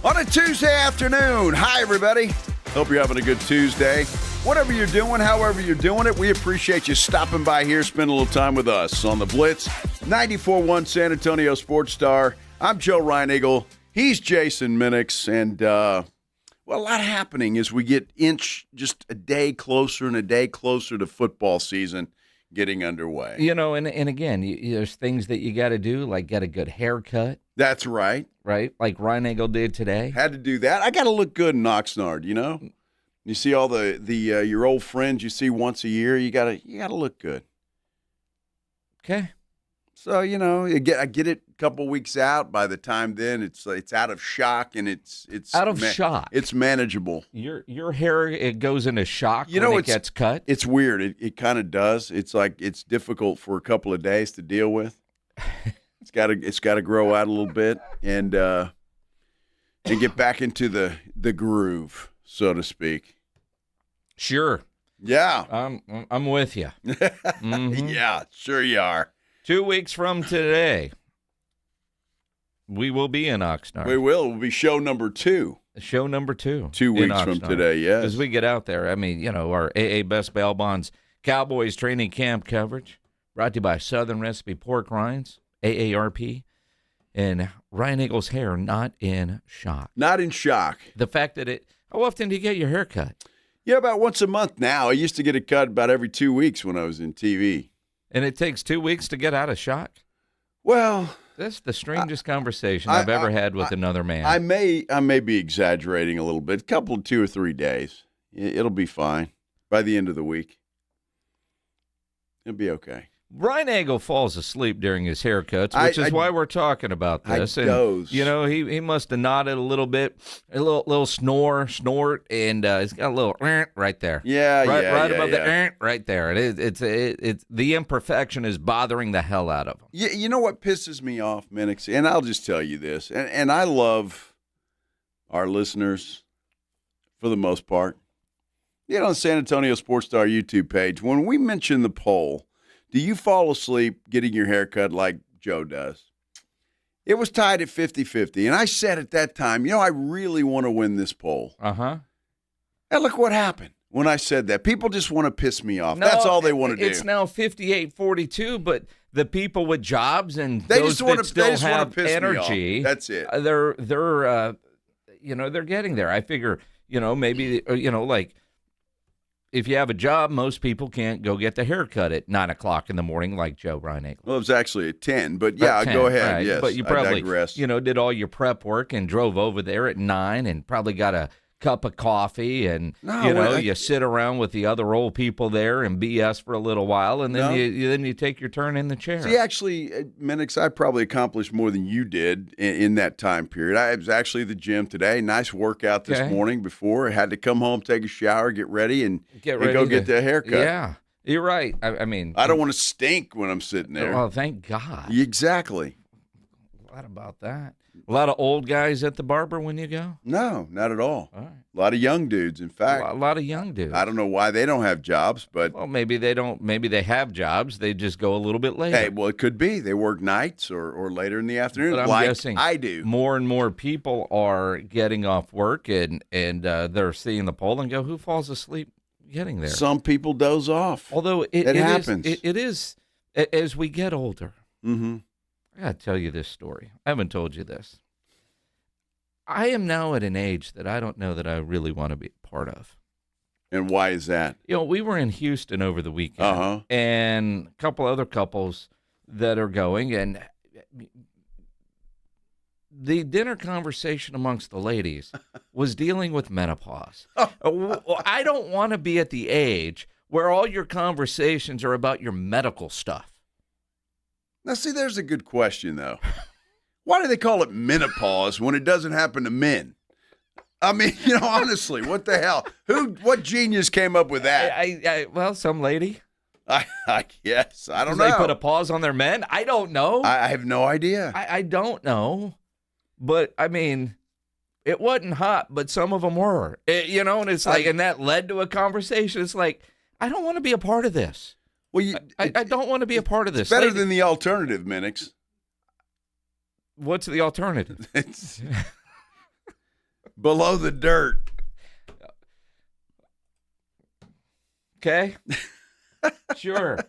On a Tuesday afternoon. Hi, everybody. Hope you're having a good Tuesday. Whatever you're doing, however you're doing it, we appreciate you stopping by here, spend a little time with us on The Blitz, 94.1 San Antonio Sports Star. I'm Joe Reinagel. He's Jason Minix, and well, a lot happening as we get just a day closer and a day closer to football season getting underway. You know, and again, there's things that you got to do, like get a good haircut. That's right. Right? Like Reinagel did today. Had to do that. I got to look good in Oxnard, you know? You see all the your old friends you see once a year, you gotta look good. Okay. So, you know, I get it a couple weeks out. By the time then, it's out of shock and it's out of shock. It's manageable. Your hair, it goes into shock when it gets cut. It's weird. It kind of does. It's like it's difficult for a couple of days to deal with. It's got to grow out a little bit and get back into the groove, so to speak. Sure. Yeah. I'm with you. Mm-hmm. Yeah, sure you are. 2 weeks from today, we will be in Oxnard. We will. It will be show number 2. Show number 2. 2 weeks from today, yes. As we get out there, I mean, you know, our AA Best Bail Bonds Cowboys training camp coverage brought to you by Southern Recipe Pork Rinds, AARP, and Reinagel's hair not in shock. Not in shock. The fact that how often do you get your hair cut? Yeah, about once a month now. I used to get it cut about every 2 weeks when I was in TV. And it takes 2 weeks to get out of shock? Well, that's the strangest conversation I've ever had with another man. I may be exaggerating a little bit. A couple, 2 or 3 days. It'll be fine by the end of the week. It'll be okay. Reinagel falls asleep during his haircuts, which is why we're talking about this. I doze. You know, he must have nodded a little bit, a little snort, and he's got a little right there. Right above the right there. It's the imperfection is bothering the hell out of him. You know what pisses me off, Minix? And I'll just tell you this, and I love our listeners for the most part. On the San Antonio Sports Star YouTube page, when we mention the poll, do you fall asleep getting your hair cut like Joe does? It was tied at 50-50, and I said at that time, I really want to win this poll. Uh-huh. And look what happened when I said that. People just want to piss me off. That's all they want to do. It's now 58-42, but the people with jobs and they those just want that to, still they just want have to piss energy, me off. That's it. They're getting there. I figure, maybe, like if you have a job, most people can't go get the haircut at 9 o'clock in the morning like Joe Reinagel. Well, it was actually at 10, but yeah, 10, go ahead. Right. Yes, but you probably, I digress. Did all your prep work and drove over there at 9 and probably got a cup of coffee and, you sit around with the other old people there and BS for a little while, and then you take your turn in the chair. See, actually, Minix, I probably accomplished more than you did in that time period. I was actually at the gym today. Nice workout this morning before. I had to come home, take a shower, get ready, and go get the haircut. Yeah, you're right. I mean, I don't want to stink when I'm sitting there. Well, thank God. Exactly. What about that? A lot of old guys at the barber when you go? No, not at all. All right. A lot of young dudes, in fact. A lot of young dudes. I don't know why they don't have jobs, but... Well, maybe they don't. Maybe they have jobs. They just go a little bit later. Hey, well, it could be. They work nights or later in the afternoon, but I'm like guessing I do. More and more people are getting off work, and they're seeing the poll and go, who falls asleep getting there? Some people doze off. Although it happens. It is, as we get older. Mm-hmm. I got to tell you this story. I haven't told you this. I am now at an age that I don't know that I really want to be a part of. And why is that? We were in Houston over the weekend, and a couple other couples that are going, and the dinner conversation amongst the ladies was dealing with menopause. I don't want to be at the age where all your conversations are about your medical stuff. Now, see, there's a good question, though. Why do they call it menopause when it doesn't happen to men? I mean, honestly, what the hell? What genius came up with that? Well, some lady. I guess. I don't know. They put a pause on their men? I don't know. I have no idea. I don't know. But, I mean, it wasn't hot, but some of them were. And it's like, and that led to a conversation. It's like, I don't want to be a part of this. Well, I don't want to be a part of this. It's better than the alternative, Minix. What's the alternative? It's below the dirt. Okay. Sure.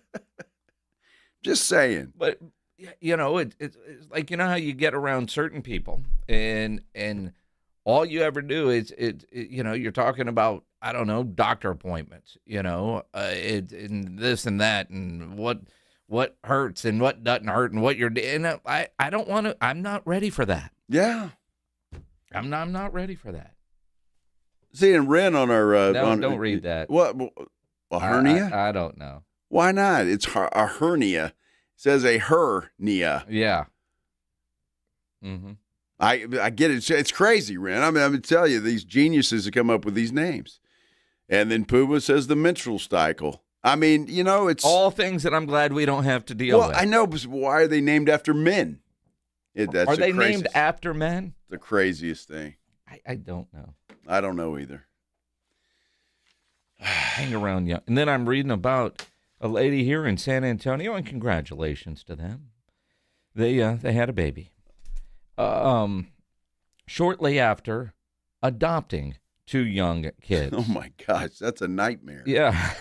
Just saying. But, it's like, how you get around certain people and all you ever do is, you're talking about, I don't know, doctor appointments, and this and that and what hurts and what doesn't hurt and what you're doing. I don't want to. I'm not ready for that. Yeah, I'm not ready for that. See, and Ren on our don't read that. What a hernia? I don't know. Why not? It's a hernia. It says a hernia. Yeah. Mm-hmm. I get it. It's crazy, Ren. I mean, I'm gonna tell you, these geniuses have come up with these names, and then Puma says the menstrual cycle. I mean, it's all things that I'm glad we don't have to deal with. Well, I know, but why are they named after men? Are they named after men? The craziest thing. I don't know. I don't know either. Hang around, young. And then I'm reading about a lady here in San Antonio, and congratulations to them. They had a baby. Shortly after adopting 2 young kids. Oh my gosh, that's a nightmare. Yeah.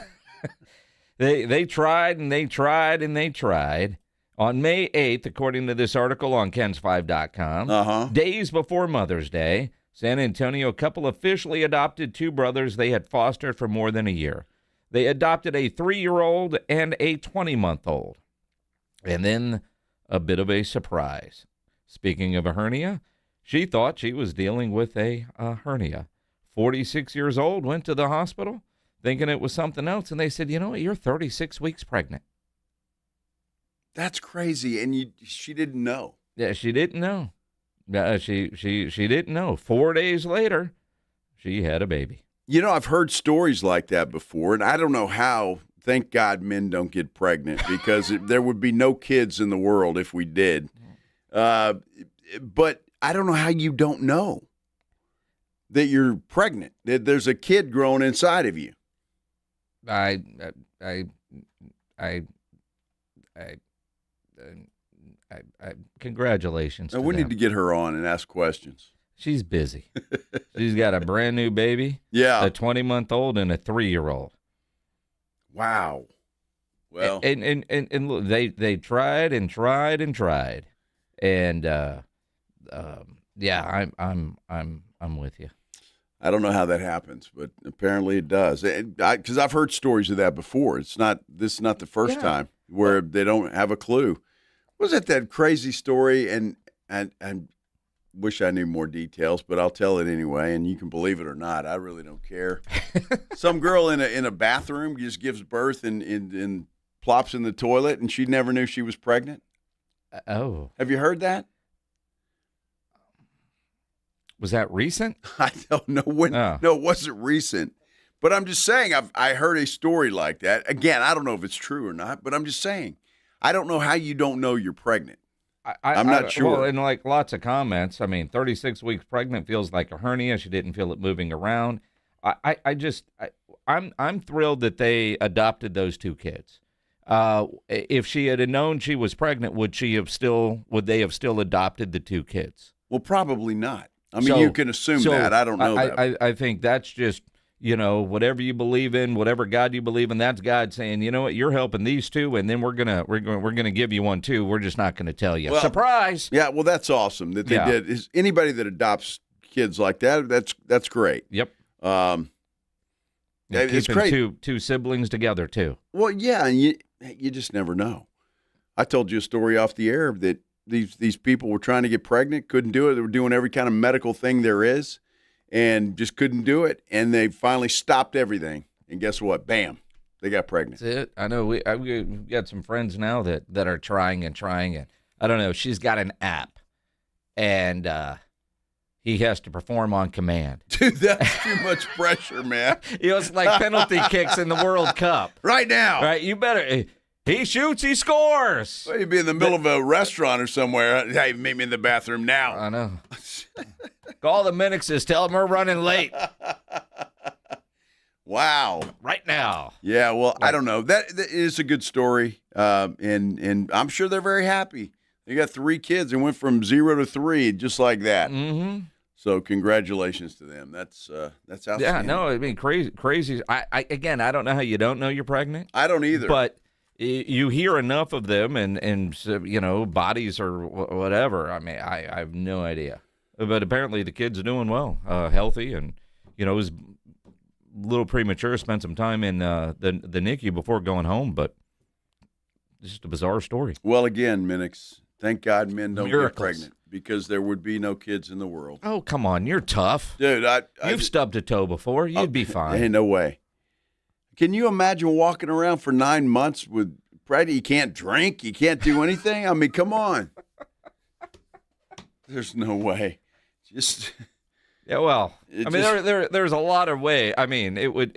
They tried and they tried and they tried. On May 8th, according to this article on KENS5.com, days before Mother's Day, San Antonio couple officially adopted 2 brothers they had fostered for more than a year. They adopted a 3-year-old and a 20-month-old. And then a bit of a surprise. Speaking of a hernia, she thought she was dealing with a hernia. 46 years old, went to the hospital thinking it was something else, and they said, you know what, you're 36 weeks pregnant. That's crazy, and she didn't know. Yeah, she didn't know. She didn't know. 4 days later, she had a baby. I've heard stories like that before, and I don't know how. Thank God men don't get pregnant, because there would be no kids in the world if we did. But I don't know how you don't know that you're pregnant, that there's a kid growing inside of you. Congratulations. We need to get her on and ask questions. She's busy. She's got a brand new baby. Yeah. A 20-month-old and a 3-year-old. Wow. Well, and look, they tried and tried and tried, and yeah, I'm with you. I don't know how that happens, but apparently it does. Because I've heard stories of that before. This is not the first time where they don't have a clue. Was it that crazy story? And wish I knew more details, but I'll tell it anyway. And you can believe it or not. I really don't care. Some girl in a bathroom just gives birth and plops in the toilet, and she never knew she was pregnant. Oh, have you heard that? Was that recent? I don't know when. Oh. No, it wasn't recent. But I'm just saying, I heard a story like that. Again, I don't know if it's true or not, but I'm just saying, I don't know how you don't know you're pregnant. I'm not sure. Well, and like lots of comments, I mean, 36 weeks pregnant feels like a hernia. She didn't feel it moving around. I'm thrilled that they adopted those 2 kids. If she had known she was pregnant, would they have still adopted the 2 kids? Well, probably not. I mean, you can assume that. I don't know that. I think that's just, whatever you believe in, whatever God you believe in, that's God saying, you know what, you're helping these 2, and then we're gonna give you one too. We're just not gonna tell you. Well, surprise. Yeah, well, that's awesome that they did. Is anybody that adopts kids like that, that's great. Yep. It's great. Two siblings together too. Well, yeah, and you just never know. I told you a story off the air that these people were trying to get pregnant, couldn't do it. They were doing every kind of medical thing there is, and just couldn't do it. And they finally stopped everything. And guess what? Bam, they got pregnant. That's it. I know. We've got some friends now that are trying. And I don't know. She's got an app, and he has to perform on command. Dude, that's too much pressure, man. It's like penalty kicks in the World Cup. Right now. Right? You better. He shoots, he scores. Well, you'd be in the middle of a restaurant or somewhere. Hey, meet me in the bathroom now. I know. Call the Minixes. Tell them we're running late. Wow. Right now. Yeah, well, I don't know. That is a good story, and I'm sure they're very happy. They got 3 kids and went from 0 to 3 just like that. Mm-hmm. So congratulations to them. That's outstanding. Yeah, no, I mean, crazy. I don't know how you don't know you're pregnant. I don't either. But you hear enough of them and bodies or whatever. I mean, I have no idea. But apparently the kid's doing well, healthy, and it was a little premature. Spent some time in the NICU before going home, but just a bizarre story. Well, again, Minix, thank God men don't Miracles. get pregnant, because there would be no kids in the world. Oh, come on, you're tough, dude. You've stubbed a toe before. You'd be fine. Ain't no way. Can you imagine walking around for 9 months with pregnant? You can't drink. You can't do anything. I mean, come on. There's no way. Just yeah. Well, I mean, there's a lot of way. I mean, it would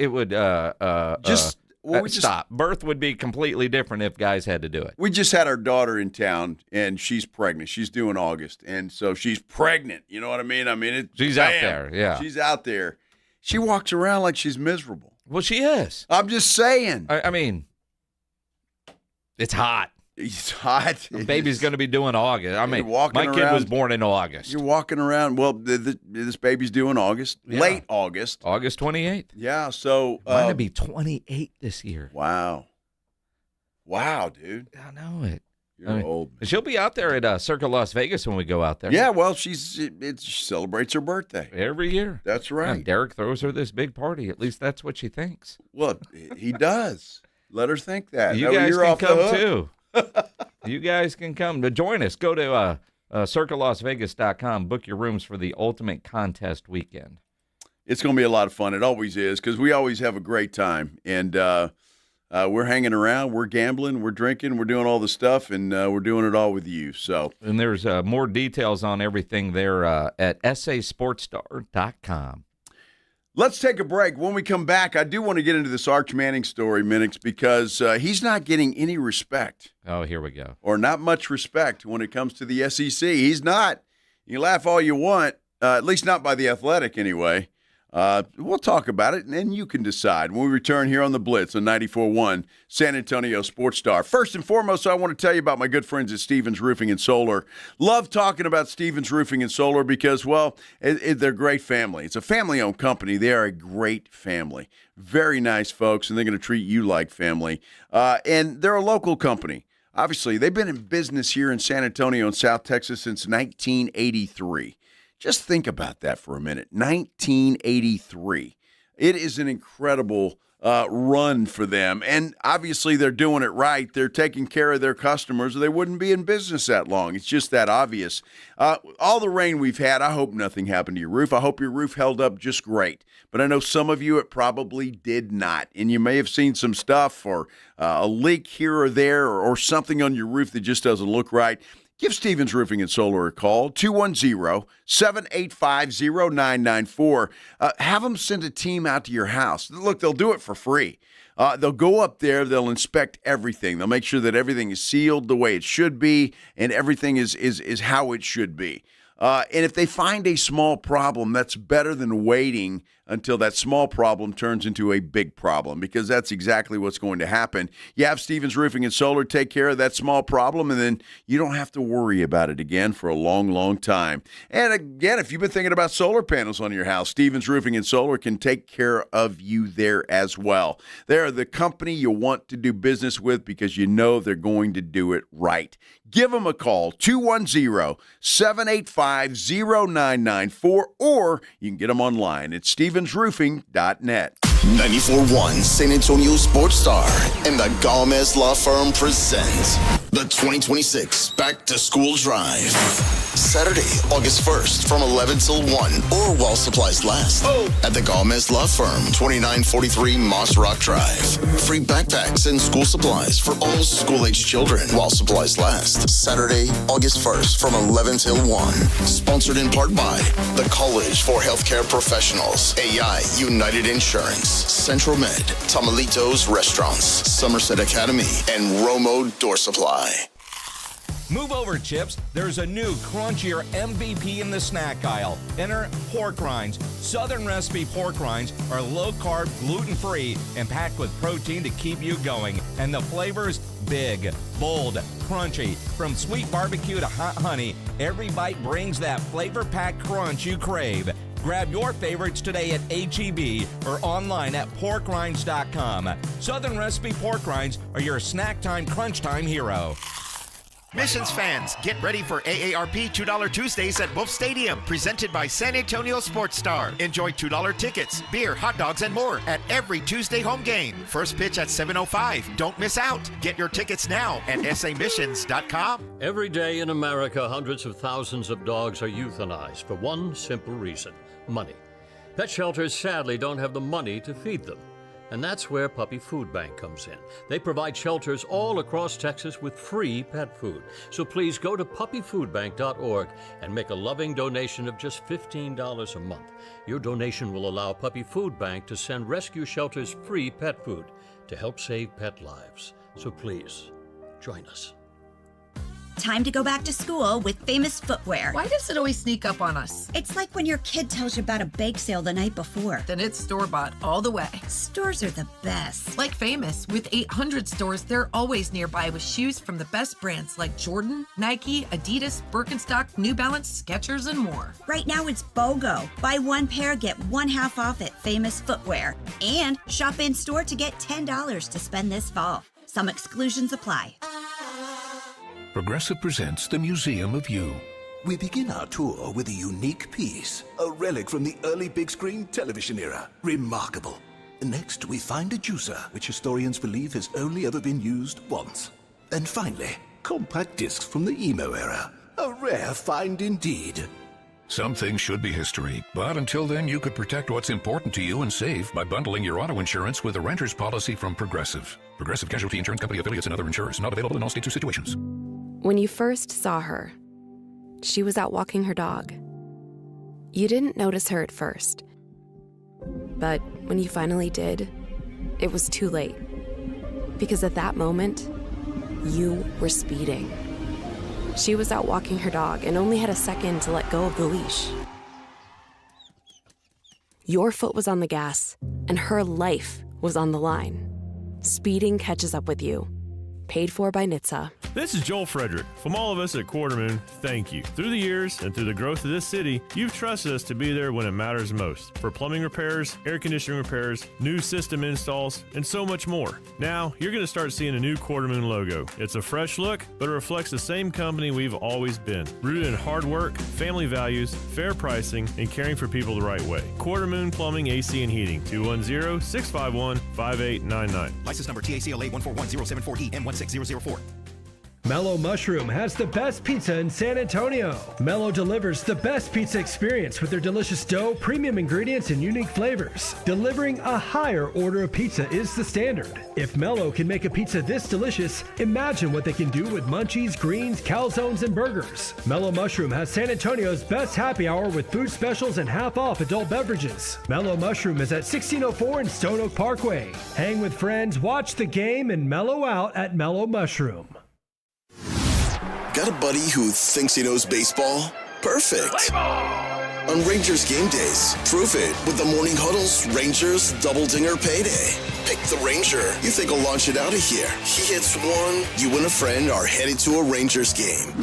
stop. Birth would be completely different if guys had to do it. We just had our daughter in town, and she's pregnant. She's due in August, and so she's pregnant. You know what I mean? She's out there. Yeah, she's out there. She walks around like she's miserable. Well, she is. I'm just saying. I mean, it's hot. It's hot. The baby's going to be due in August. I mean, my kid was born in August. You're walking around. Well, this baby's due in August, late August. August 28th. Yeah, so. Might going to be 28 this year. Wow, dude. I know it. You're old. She'll be out there at Circa Las Vegas when we go out there. Yeah, well, she celebrates her birthday. Every year. That's right. And Derek throws her this big party. At least that's what she thinks. Well, he does. Let her think that. You guys can come too. You guys can come to join us. Go to circalasvegas.com. Book your rooms for the ultimate contest weekend. It's going to be a lot of fun. It always is, because we always have a great time. And we're hanging around. We're gambling. We're drinking. We're doing all the stuff, and we're doing it all with you. So, and there's more details on everything there at sasportstar.com. Let's take a break. When we come back, I do want to get into this Arch Manning story, Minix, because he's not getting any respect. Oh, here we go. Or not much respect when it comes to the SEC. He's not. You laugh all you want, at least not by The Athletic anyway. We'll talk about it, and then you can decide when we return here on The Blitz on 94.1 San Antonio Sports Star. First and foremost, I want to tell you about my good friends at Stevens Roofing and Solar. Love talking about Stevens Roofing and Solar because, well, they're a great family. It's a family-owned company. They are a great family. Very nice folks, and they're going to treat you like family. And they're a local company. Obviously, they've been in business here in San Antonio and South Texas since 1983. Just think about that for a minute. 1983. It is an incredible run for them. And obviously they're doing it right. They're taking care of their customers or they wouldn't be in business that long. It's just that obvious. All the rain we've had, I hope nothing happened to your roof. I hope your roof held up just great. But I know some of you, it probably did not. And you may have seen some stuff or a leak here or there or something on your roof that just doesn't look right. Give Stevens Roofing and Solar a call, 210-785-0994. Have them send a team out to your house. Look, they'll do it for free. They'll go up there. They'll inspect everything. They'll make sure that everything is sealed the way it should be and everything is how it should be. And if they find a small problem, that's better than waiting until that small problem turns into a big problem, because that's exactly what's going to happen. You have Stevens Roofing and Solar take care of that small problem, and then you don't have to worry about it again for a long, long time. And again, if you've been thinking about solar panels on your house, Stevens Roofing and Solar can take care of you there as well. They're the company you want to do business with because you know they're going to do it right. Give them a call, 210-785-0994, or you can get them online at stevensroofing.net. 94.1 San Antonio Sports Star and the Gomez Law Firm present the 2026 Back to School Drive. Saturday, August 1st from 11 till 1 or while supplies last at the Gomez Law Firm, 2943 Moss Rock Drive. Free backpacks and school supplies for all school-age children while supplies last. Saturday, August 1st from 11 till 1. Sponsored in part by the College for Healthcare Professionals, AI United Insurance, Central Med, Tamalitos Restaurants, Somerset Academy, and Romo Door Supply. Move over, Chips. There's a new crunchier MVP in the snack aisle. Enter pork rinds. Southern recipe pork rinds are low-carb, gluten-free, and packed with protein to keep you going. And the flavors, big, bold, crunchy. From sweet barbecue to hot honey, every bite brings that flavor-packed crunch you crave. Grab your favorites today at H-E-B or online at porkrinds.com. Southern recipe pork rinds are your snack time, crunch time hero. Missions fans, get ready for AARP $2 Tuesdays at Wolf Stadium, presented by San Antonio Sports Star. Enjoy $2 tickets, beer, hot dogs, and more at every Tuesday home game. First pitch at 7:05. Don't miss out. Get your tickets now at samissions.com. Every day in America, hundreds of thousands of dogs are euthanized for one simple reason: money. Pet shelters sadly don't have the money to feed them. And that's where Puppy Food Bank comes in. They provide shelters all across Texas with free pet food. So please go to puppyfoodbank.org and make a loving donation of just $15 a month. Your donation will allow Puppy Food Bank to send rescue shelters free pet food to help save pet lives. So please, join us. Time to go back to school with Famous Footwear. Why does it always sneak up on us? It's like when your kid tells you about a bake sale the night before. Then it's store-bought all the way. Stores are the best. Like Famous, with 800 stores, they're always nearby with shoes from the best brands like Jordan, Nike, Adidas, Birkenstock, New Balance, Skechers, and more. Right now it's BOGO. Buy one pair, get one half off at Famous Footwear. And shop in-store to get $10 to spend this fall. Some exclusions apply. Progressive presents the Museum of You. We begin our tour with a unique piece, a relic from the early big screen television era. Remarkable. Next, we find a juicer, which historians believe has only ever been used once. And finally, compact discs from the emo era. A rare find indeed. Some things should be history, but until then you could protect what's important to you and save by bundling your auto insurance with a renter's policy from Progressive. Progressive Casualty Insurance Company affiliates and other insurers. Not available in all states or situations. When you first saw her, she was out walking her dog. You didn't notice her at first. But when you finally did, it was too late. Because at that moment, you were speeding. She was out walking her dog and only had a second to let go of the leash. Your foot was on the gas, and her life was on the line. Speeding catches up with you. Paid for by NHTSA. This is Joel Frederick. From all of us at Quarterman, thank you. Through the years and through the growth of this city, you've trusted us to be there when it matters most. For plumbing repairs, air conditioning repairs, new system installs, and so much more. Now, you're going to start seeing a new Quarterman logo. It's a fresh look, but it reflects the same company we've always been. Rooted in hard work, family values, fair pricing, and caring for people the right way. Quartermoon Plumbing, AC, and Heating. 210-651-5899. License number TSAOG 141074E M16004. Mellow Mushroom has the best pizza in San Antonio. Mellow delivers the best pizza experience with their delicious dough, premium ingredients, and unique flavors. Delivering a higher order of pizza is the standard. If Mellow can make a pizza this delicious, imagine what they can do with munchies, greens, calzones, and burgers. Mellow Mushroom has San Antonio's best happy hour with food specials and half-off adult beverages. Mellow Mushroom is at 1604 in Stone Oak Parkway. Hang with friends, watch the game, and mellow out at Mellow Mushroom. Got a buddy who thinks he knows baseball? Perfect. On Rangers game days, prove it with the Morning Huddle's Rangers Double Dinger Payday. Pick the Ranger you think will launch it out of here. He hits one, you and a friend are headed to a Rangers game.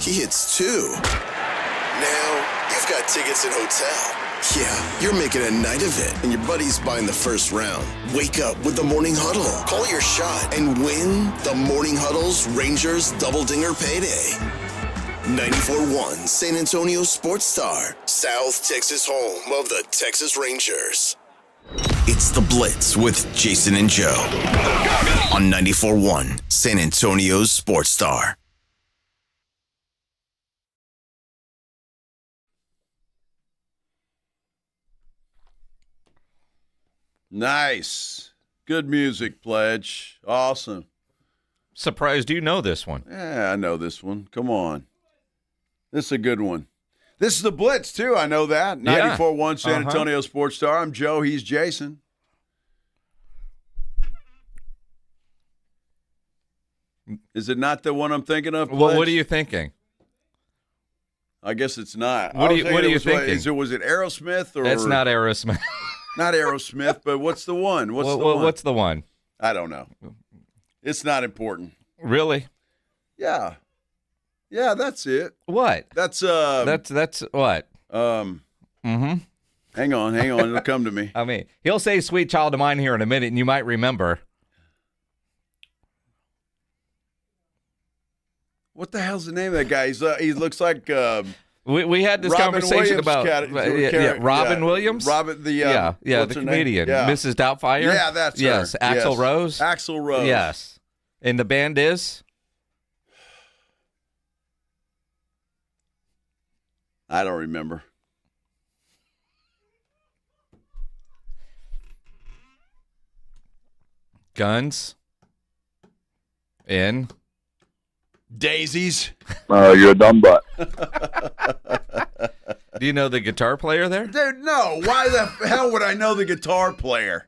He hits two. Now, you've got tickets and hotel. Yeah, you're making a night of it, and your buddy's buying the first round. Wake up with the Morning Huddle. Call your shot and win the Morning Huddle's Rangers Double Dinger Payday. 94.1 San Antonio Sports Star, South Texas home of the Texas Rangers. It's the Blitz with Jason and Joe on 94.1 San Antonio's Sports Star. Nice. Good music, Pledge. Awesome. Surprised you know this one. Yeah, I know this one. Come on. This is a good one. This is the Blitz, too. I know that. 94.1 San Antonio Sports Star. I'm Joe. He's Jason. Is it not the one I'm thinking of, Pledge? Well, what are you thinking? I guess it's not. What are you thinking? Was it Aerosmith? Or It's not Aerosmith. Not Aerosmith, but what's the one? What's the one? I don't know. It's not important. Really? Yeah. Yeah, that's it. What? That's what? Hang on. It'll come to me. I mean, he'll say "Sweet Child of Mine" here in a minute, and you might remember. What the hell's the name of that guy? He looks like. We had this Robin conversation Williams about Robin Williams. Robin, the comedian, yeah. Mrs. Doubtfire. Yeah, that's her. Axl Rose. Axl Rose. Yes, and the band is. I don't remember. Guns. In. Daisies. Oh, you're a dumb butt. Do you know the guitar player there? Dude, no. Why the hell would I know the guitar player?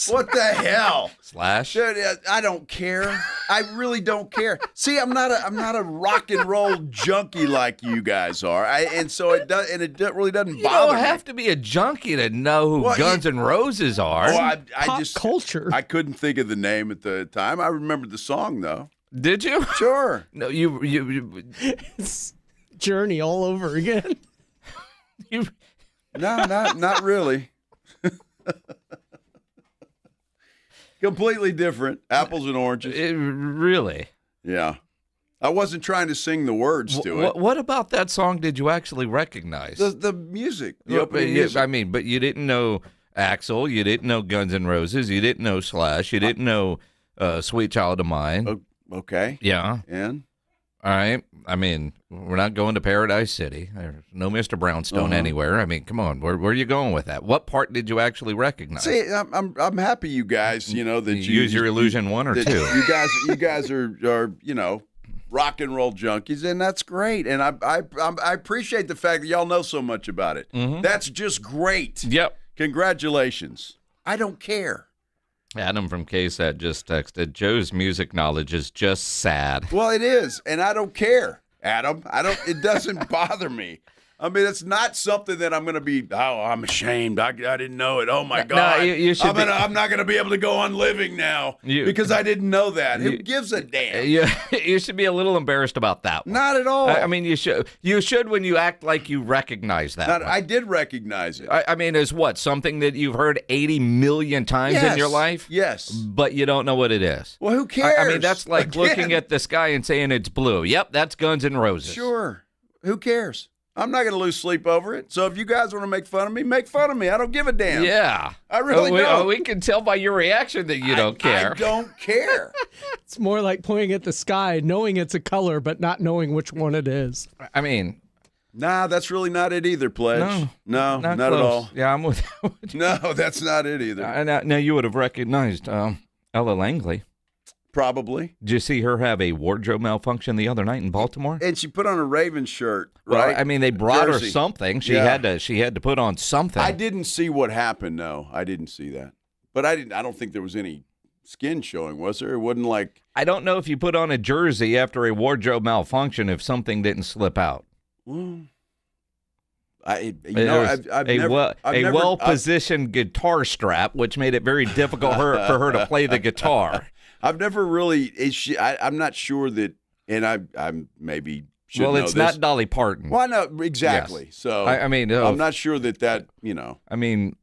What the hell? Slash. Dude, I don't care. I really don't care. See, I'm not a rock and roll junkie like you guys are. It really doesn't bother me. You don't have to be a junkie to know who Guns N' Roses are. I Pop just culture. I couldn't think of the name at the time. I remembered the song though. Did you? Sure. No, you It's Journey all over again. No, not really. Completely different. Apples and oranges. Really? Yeah. I wasn't trying to sing the words to it. What about that song did you actually recognize? The music. The opening music. I mean, but you didn't know Axl. You didn't know Guns N' Roses. You didn't know Slash. You didn't know Sweet Child of Mine. Okay. Yeah. And? All right. I mean, we're not going to Paradise City. There's no Mr. Brownstone anywhere. I mean, come on. Where are you going with that? What part did you actually recognize? See, I'm happy you guys, that you use your illusion one or two. You guys are rock and roll junkies, and that's great. And I appreciate the fact that y'all know so much about it. Mm-hmm. That's just great. Yep. Congratulations. I don't care. Adam from KSAT just texted, Joe's music knowledge is just sad. Well, it is, and I don't care, Adam. It doesn't bother me. I mean, it's not something that I'm going to be, I'm ashamed. I didn't know it. Oh, my God. No, you should I'm not going to be able to go on living now because I didn't know that. Who gives a damn? You should be a little embarrassed about that one. Not at all. I mean, you should when you act like you recognize that. I did recognize it. I mean, is what? Something that you've heard 80 million times in your life? Yes. But you don't know what it is. Well, who cares? I mean, that's like looking at the sky and saying it's blue. Yep, that's Guns N' Roses. Sure. Who cares? I'm not going to lose sleep over it. So if you guys want to make fun of me, make fun of me. I don't give a damn. Yeah. I really don't. We can tell by your reaction that you don't care. I don't care. It's more like pointing at the sky, knowing it's a color, but not knowing which one it is. I mean, nah, that's really not it either, Pledge. No, not close. at all. Yeah, I'm with you. No, that's not it either. Now, you would have recognized Ella Langley. Probably. Did you see her have a wardrobe malfunction the other night in Baltimore? And she put on a Raven shirt, right? Well, I mean, they brought her something. She had to put on something. I didn't see what happened. No, I didn't see that. But I don't think there was any skin showing, was there? It wasn't like. I don't know if you put on a jersey after a wardrobe malfunction if something didn't slip out. Well, a well-positioned guitar strap, which made it very difficult for her to play the guitar. I've never really. I'm not sure that, and I'm maybe. Should well, know it's this. not Dolly Parton. Well, no, exactly. Yes. So I mean, I'm not sure that. I mean,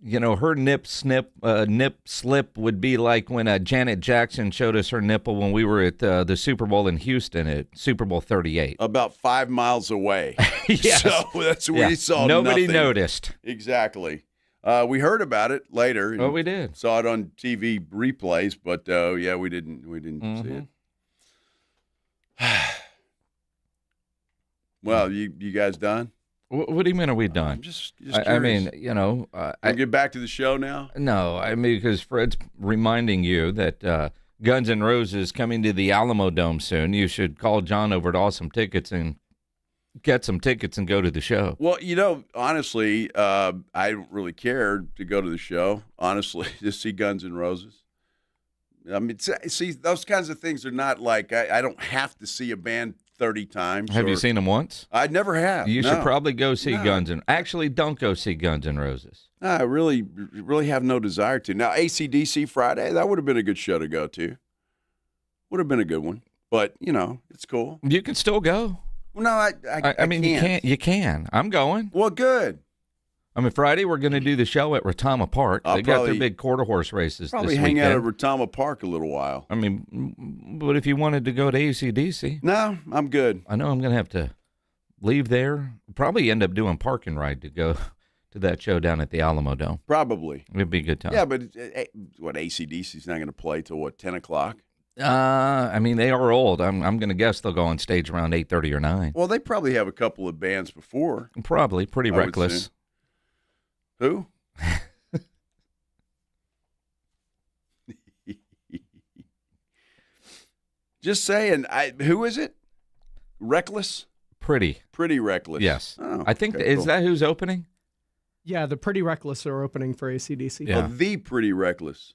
her nip slip would be like when Janet Jackson showed us her nipple when we were at the Super Bowl in Houston at Super Bowl 38. About 5 miles away. Yes. So that's where we saw Nobody nothing. noticed. Exactly. We heard about it later. Oh, we did. Saw it on TV replays, but we didn't see it. Well, you guys done? What do you mean? Are we done? I'm just curious. I mean, I get back to the show now. No, I mean because Fred's reminding you that Guns N' Roses coming to the Alamo Dome soon. You should call John over at Awesome Tickets and get some tickets and go to the show. Well, honestly, I don't really care to go to the show. Honestly, to see Guns N' Roses. I mean, see, those kinds of things are not like I don't have to see a band 30 times. Have you seen them once? I never have. You should probably go see Guns N' Actually, don't go see Guns N' Roses. I really have no desire to. Now, AC/DC Friday, that would have been a good show to go to. Would have been a good one. But, it's cool. You can still go. Well, no, I mean, can't. you can. I'm going. Well, good. I mean, Friday we're going to do the show at Retama Park. They got their big quarter horse races probably this weekend. Hang out at Retama Park a little while. I mean, but if you wanted to go to AC/DC. No, I'm good. I know I'm going to have to leave there. Probably end up doing park and ride to go to that show down at the Alamo Dome. Probably. It'd be a good time. Yeah, but AC/DC's not going to play till, 10 o'clock? I mean, they are old. I'm going to guess they'll go on stage around 8:30 or 9. Well, they probably have a couple of bands before. Probably. Pretty Reckless. Who? Just saying. Who is it? Reckless? Pretty Reckless. Yes. Oh, I think, okay, is cool. that who's opening? Yeah, the Pretty Reckless are opening for AC/DC. Yeah. The Pretty Reckless.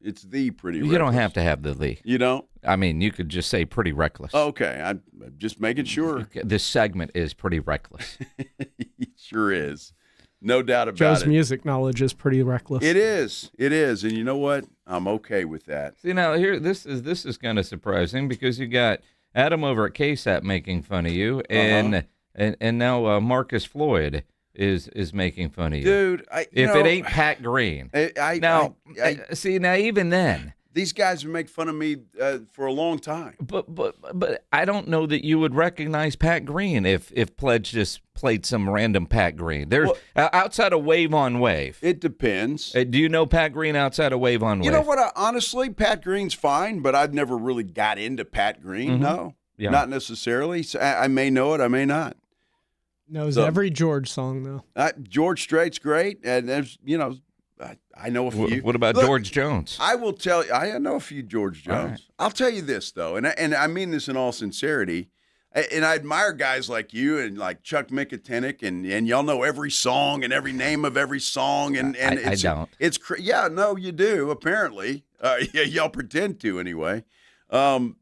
It's the Pretty Reckless. You don't have to have the. You don't? I mean, you could just say Pretty Reckless. Okay. I'm just making sure. This segment is Pretty Reckless. It sure is. No doubt about Joe's it. music knowledge is pretty reckless. It is. And you know what? I'm okay with that. See, now here, this is kind of surprising because you got Adam over at KSAP making fun of you, and now Marcus Floyd is making fun of you, dude. If it ain't Pat Green, see now even then. These guys would make fun of me for a long time. But I don't know that you would recognize Pat Green if Pledge just played some random Pat Green. There's outside of Wave on Wave. It depends. Do you know Pat Green outside of Wave on Wave? You know what? Honestly, Pat Green's fine, but I've never really got into Pat Green. Mm-hmm. No, not necessarily. So I may know it. I may not. Knows every George song though. George Strait's great, and there's I know a few. What about George Jones? I will tell you. I know a few George Jones. Right. I'll tell you this though, and I mean this in all sincerity. And I admire guys like you and like Chuck Mickatinick, and y'all know every song and every name of every song. And I don't. No, you do apparently. Y'all pretend to anyway. I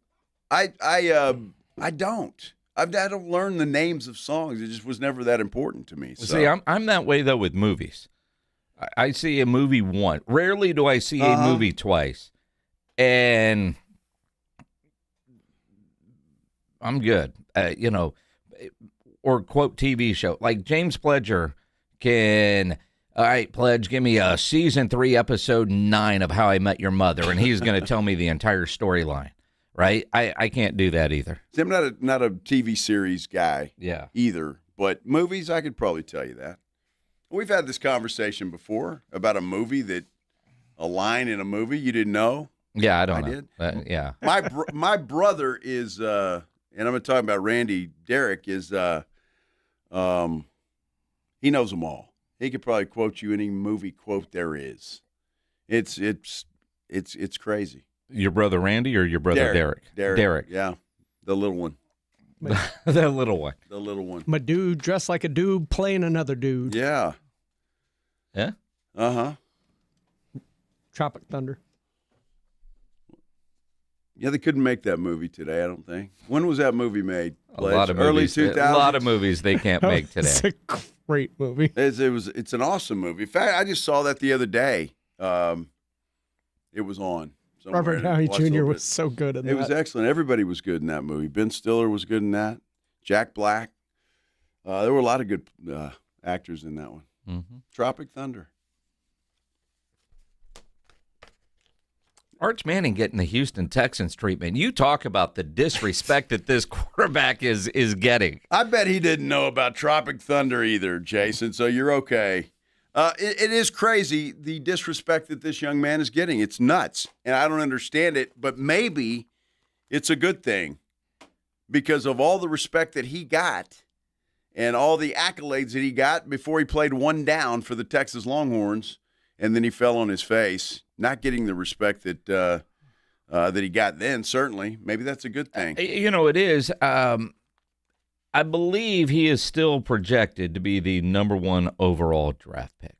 don't. I don't learn the names of songs. It just was never that important to me. So. See, I'm that way, though, with movies. I see a movie once. Rarely do I see a movie twice. And I'm good. Or quote TV show. Like James Pledger can, all right, Pledge, give me a season 3, episode 9 of How I Met Your Mother, and he's going to tell me the entire storyline. Right? I can't do that either. See, I'm not a TV series guy either, but movies, I could probably tell you that. We've had this conversation before about a line in a movie you didn't know. Yeah, I don't know. Did. Yeah. My brother is, and I'm going to talk about Randy Derrick, is he knows them all. He could probably quote you any movie quote there is. It's crazy. Your brother Randy or your brother Derek? Derek. Yeah. The little one. The little one. The little one. My dude dressed like a dude playing another dude. Yeah. Yeah? Uh-huh. Tropic Thunder. Yeah, they couldn't make that movie today, I don't think. When was that movie made? A lot of early movies. 2000s. A lot of movies they can't make today. It's a great movie. It's an awesome movie. In fact, I just saw that the other day. It was on. Robert Downey Jr. was so good in that. It was excellent. Everybody was good in that movie. Ben Stiller was good in that. Jack Black. There were a lot of good actors in that one. Mm-hmm. Tropic Thunder. Arch Manning getting the Houston Texans treatment. You talk about the disrespect that this quarterback is getting. I bet he didn't know about Tropic Thunder either, Jason, so you're okay. It is crazy, the disrespect that this young man is getting. It's nuts, and I don't understand it, but maybe it's a good thing because of all the respect that he got and all the accolades that he got before he played one down for the Texas Longhorns, and then he fell on his face, not getting the respect that that he got then, certainly. Maybe that's a good thing. It is. I believe he is still projected to be the number 1 overall draft pick,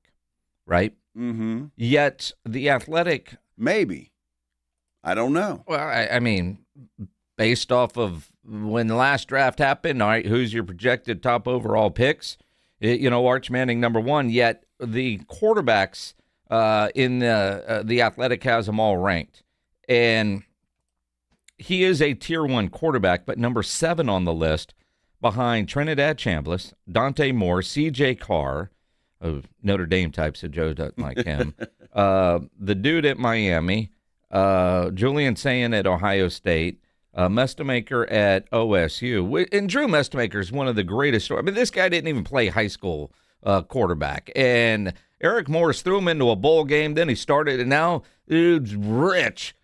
right? Mm-hmm. Yet the Athletic... Maybe. I don't know. Well, I mean, based off of when the last draft happened, all right, who's your projected top overall picks? Arch Manning, number 1, yet the quarterbacks in the Athletic has them all ranked. And he is a tier 1 quarterback, but number 7 on the list behind Trinidad Chambliss, Dante Moore, C.J. Carr, Notre Dame type, so Joe doesn't like him, the dude at Miami, Julian Sayin at Ohio State, Mestamaker at OSU. And Drew Mestamaker is one of the greatest. I mean, this guy didn't even play high school quarterback. And Eric Morris threw him into a bowl game, then he started, and now dude's rich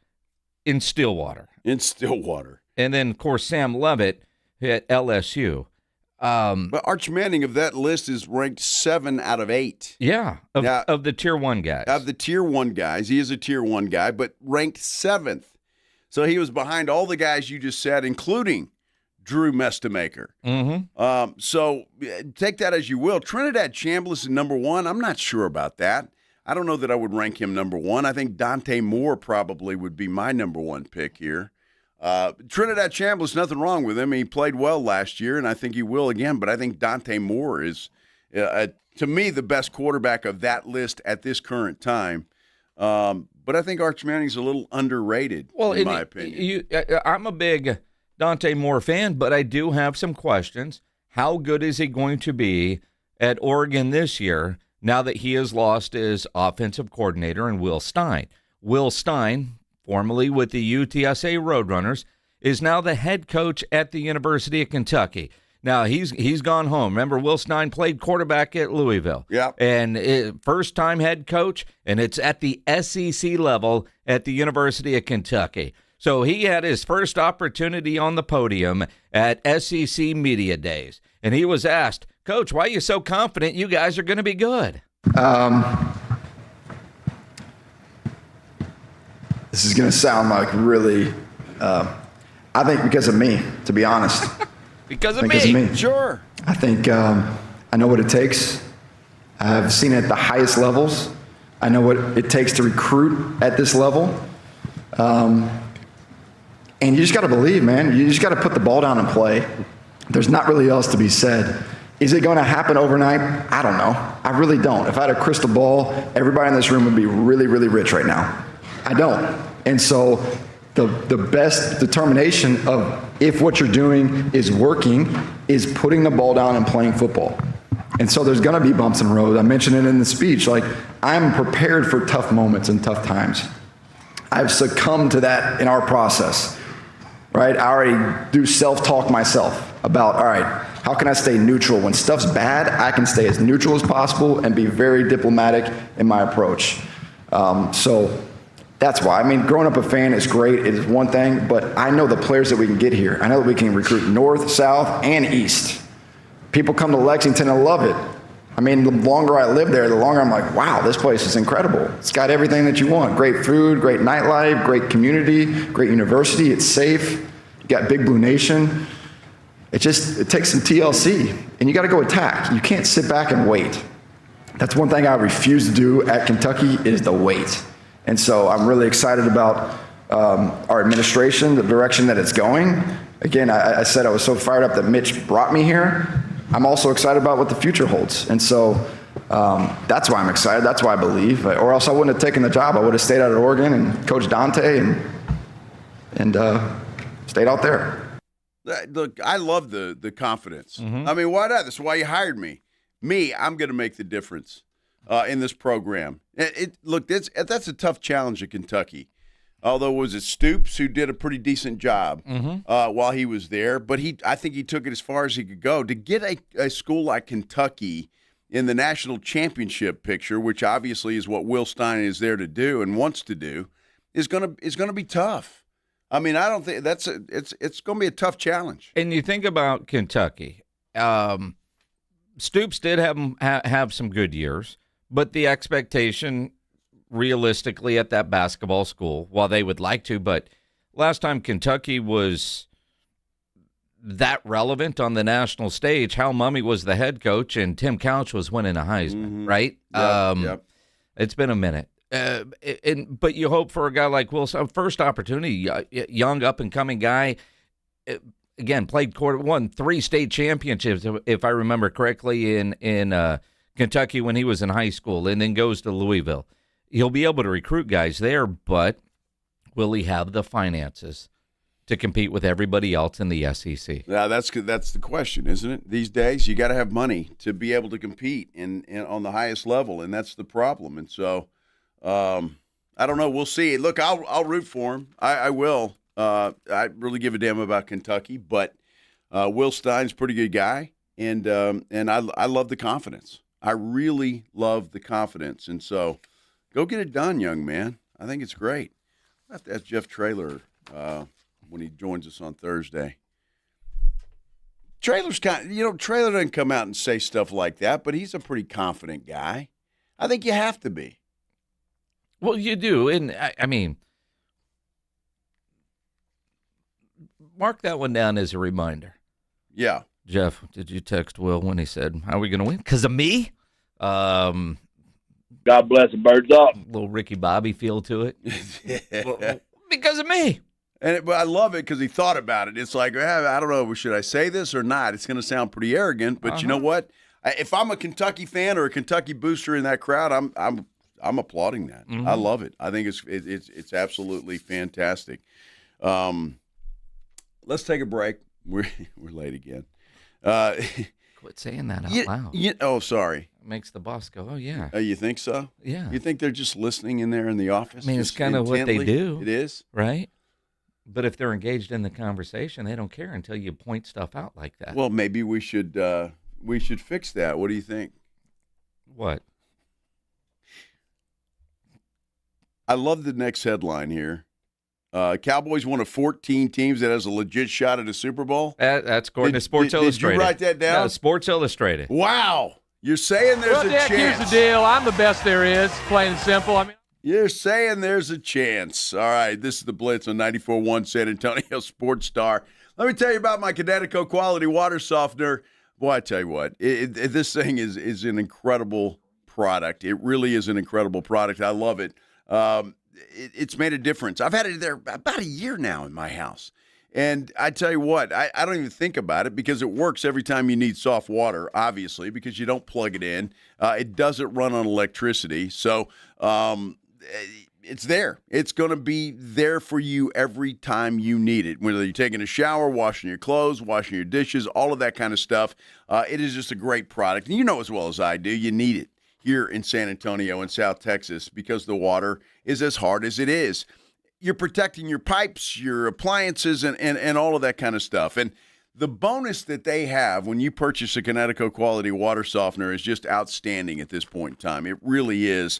in Stillwater. And then, of course, Sam Levitt at LSU. But Arch Manning of that list is ranked 7 out of 8. Yeah, of the tier 1 guys. Of the tier 1 guys. He is a tier 1 guy, but ranked 7th. So he was behind all the guys you just said, including Drew Mestamaker. Mm-hmm. So take that as you will. Trinidad Chambliss is number 1. I'm not sure about that. I don't know that I would rank him number 1. I think Dante Moore probably would be my number 1 pick here. Trinidad Chambliss, nothing wrong with him. He played well last year, and I think he will again. But I think Dante Moore is, to me, the best quarterback of that list at this current time. But I think Arch Manning's a little underrated, in my opinion. I'm a big Dante Moore fan, but I do have some questions. How good is he going to be at Oregon this year now that he has lost his offensive coordinator and Will Stein? Will Stein, formerly with the UTSA Roadrunners, is now the head coach at the University of Kentucky. Now, he's gone home. Remember, Will Stein played quarterback at Louisville. Yeah. And first-time head coach, and it's at the SEC level at the University of Kentucky. So he had his first opportunity on the podium at SEC Media Days. And he was asked, Coach, why are you so confident you guys are going to be good? This is going to sound like really, I think because of me, to be honest. Because of me. Sure. I think I know what it takes. I've seen it at the highest levels. I know what it takes to recruit at this level. And you just got to believe, man. You just got to put the ball down and play. there's not really else to be said. Is it going to happen overnight? I don't know. I really don't. If I had a crystal ball, everybody in this room would be really, really rich right now. I don't. And so the best determination of if what you're doing is working is putting the ball down and playing football. And so there's going to be bumps in the road. I mentioned it in the speech. Like, I'm prepared for tough moments and tough times. I've succumbed to that in our process, right? I already do self-talk myself about, all right, how can I stay neutral? When stuff's bad, I can stay as neutral as possible and be very diplomatic in my approach. So that's why. I mean, growing up a fan is great. It is one thing, but I know the players that we can get here. I know that we can recruit north, south, and east. People come to Lexington and love it. I mean, the longer I live there, the longer I'm like, wow, this place is incredible. It's got everything that you want. Great food, great nightlife, great community, great university. It's safe. You got Big Blue Nation. It takes some TLC, and you got to go attack. You can't sit back and wait. That's one thing I refuse to do at Kentucky is the wait. And so I'm really excited about our administration, the direction that it's going. Again, I said I was so fired up that Mitch brought me here. I'm also excited about what the future holds. And so that's why I'm excited. That's why I believe. Or else I wouldn't have taken the job. I would have stayed out at Oregon and coached Dante and stayed out there. Look, I love the confidence. I mean, why not? That's why you hired me. I'm going to make the difference in this program. Look, that's a tough challenge at Kentucky. Although, was it Stoops who did a pretty decent job while he was there? But I think he took it as far as he could go. To get a school like Kentucky in the national championship picture, which obviously is what Will Stein is there to do and wants to do, is going to be tough. I mean, I don't think it's going to be a tough challenge. And you think about Kentucky. Stoops did have some good years, but the expectation realistically at that basketball school, while they would like to, but last time Kentucky was that relevant on the national stage, Hal Mumme was the head coach and Tim Couch was winning a Heisman, right? Yep. It's been a minute. But you hope for a guy like Wilson, first opportunity, young up-and-coming guy, again, won 3 state championships, if I remember correctly, in Kentucky when he was in high school, and then goes to Louisville. He'll be able to recruit guys there, but will he have the finances to compete with everybody else in the SEC? Yeah, that's the question, isn't it? These days, you got to have money to be able to compete in on the highest level, and that's the problem. And so, I don't know. We'll see. Look, I'll root for him. I will. I really give a damn about Kentucky, but Will Stein's a pretty good guy, and I love the confidence. I really love the confidence, and so go get it done, young man. I think it's great. I'll have to ask Jeff Traylor when he joins us on Thursday. Traylor's Traylor doesn't come out and say stuff like that, but he's a pretty confident guy. I think you have to be. Well, you do, and I mean, mark that one down as a reminder. Yeah. Jeff, did you text Will when he said, "How are we going to win? Because of me?" God bless the birds up. Little Ricky Bobby feel to it. Well, because of me. But I love it because he thought about it. It's like, I don't know, should I say this or not? It's going to sound pretty arrogant, but you know what? If I'm a Kentucky fan or a Kentucky booster in that crowd, I'm applauding that. I love it. I think it's absolutely fantastic. Let's take a break. We're late again. Quit saying that out loud. Oh, sorry. It makes the boss go, oh, yeah. You think so? Yeah. You think they're just listening in there in the office? I mean, it's kind of what they do. It is? Right? But if they're engaged in the conversation, they don't care until you point stuff out like that. Well, maybe we should fix that. What do you think? What? I love the next headline here. Cowboys one of 14 teams that has a legit shot at a Super Bowl. That's according to Sports Illustrated. Did you write that down? No, Sports Illustrated. Wow. You're saying there's a chance. Here's the deal. I'm the best there is, plain and simple. I mean, you're saying there's a chance. All right, this is the Blitz on 94.1 San Antonio Sports Star. Let me tell you about my Connecticut quality water softener. Boy, I tell you what, this thing is an incredible product. It really is an incredible product. I love it. It's made a difference. I've had it there about a year now in my house. And I tell you what, I don't even think about it because it works every time you need soft water, obviously, because you don't plug it in. It doesn't run on electricity. So it's there. It's going to be there for you every time you need it, whether you're taking a shower, washing your clothes, washing your dishes, all of that kind of stuff. It is just a great product. And you know as well as I do, you need it here in San Antonio and South Texas because the water is as hard as it is. You're protecting your pipes, your appliances, and all of that kind of stuff. And the bonus that they have when you purchase a Connecticut quality water softener is just outstanding at this point in time. It really is.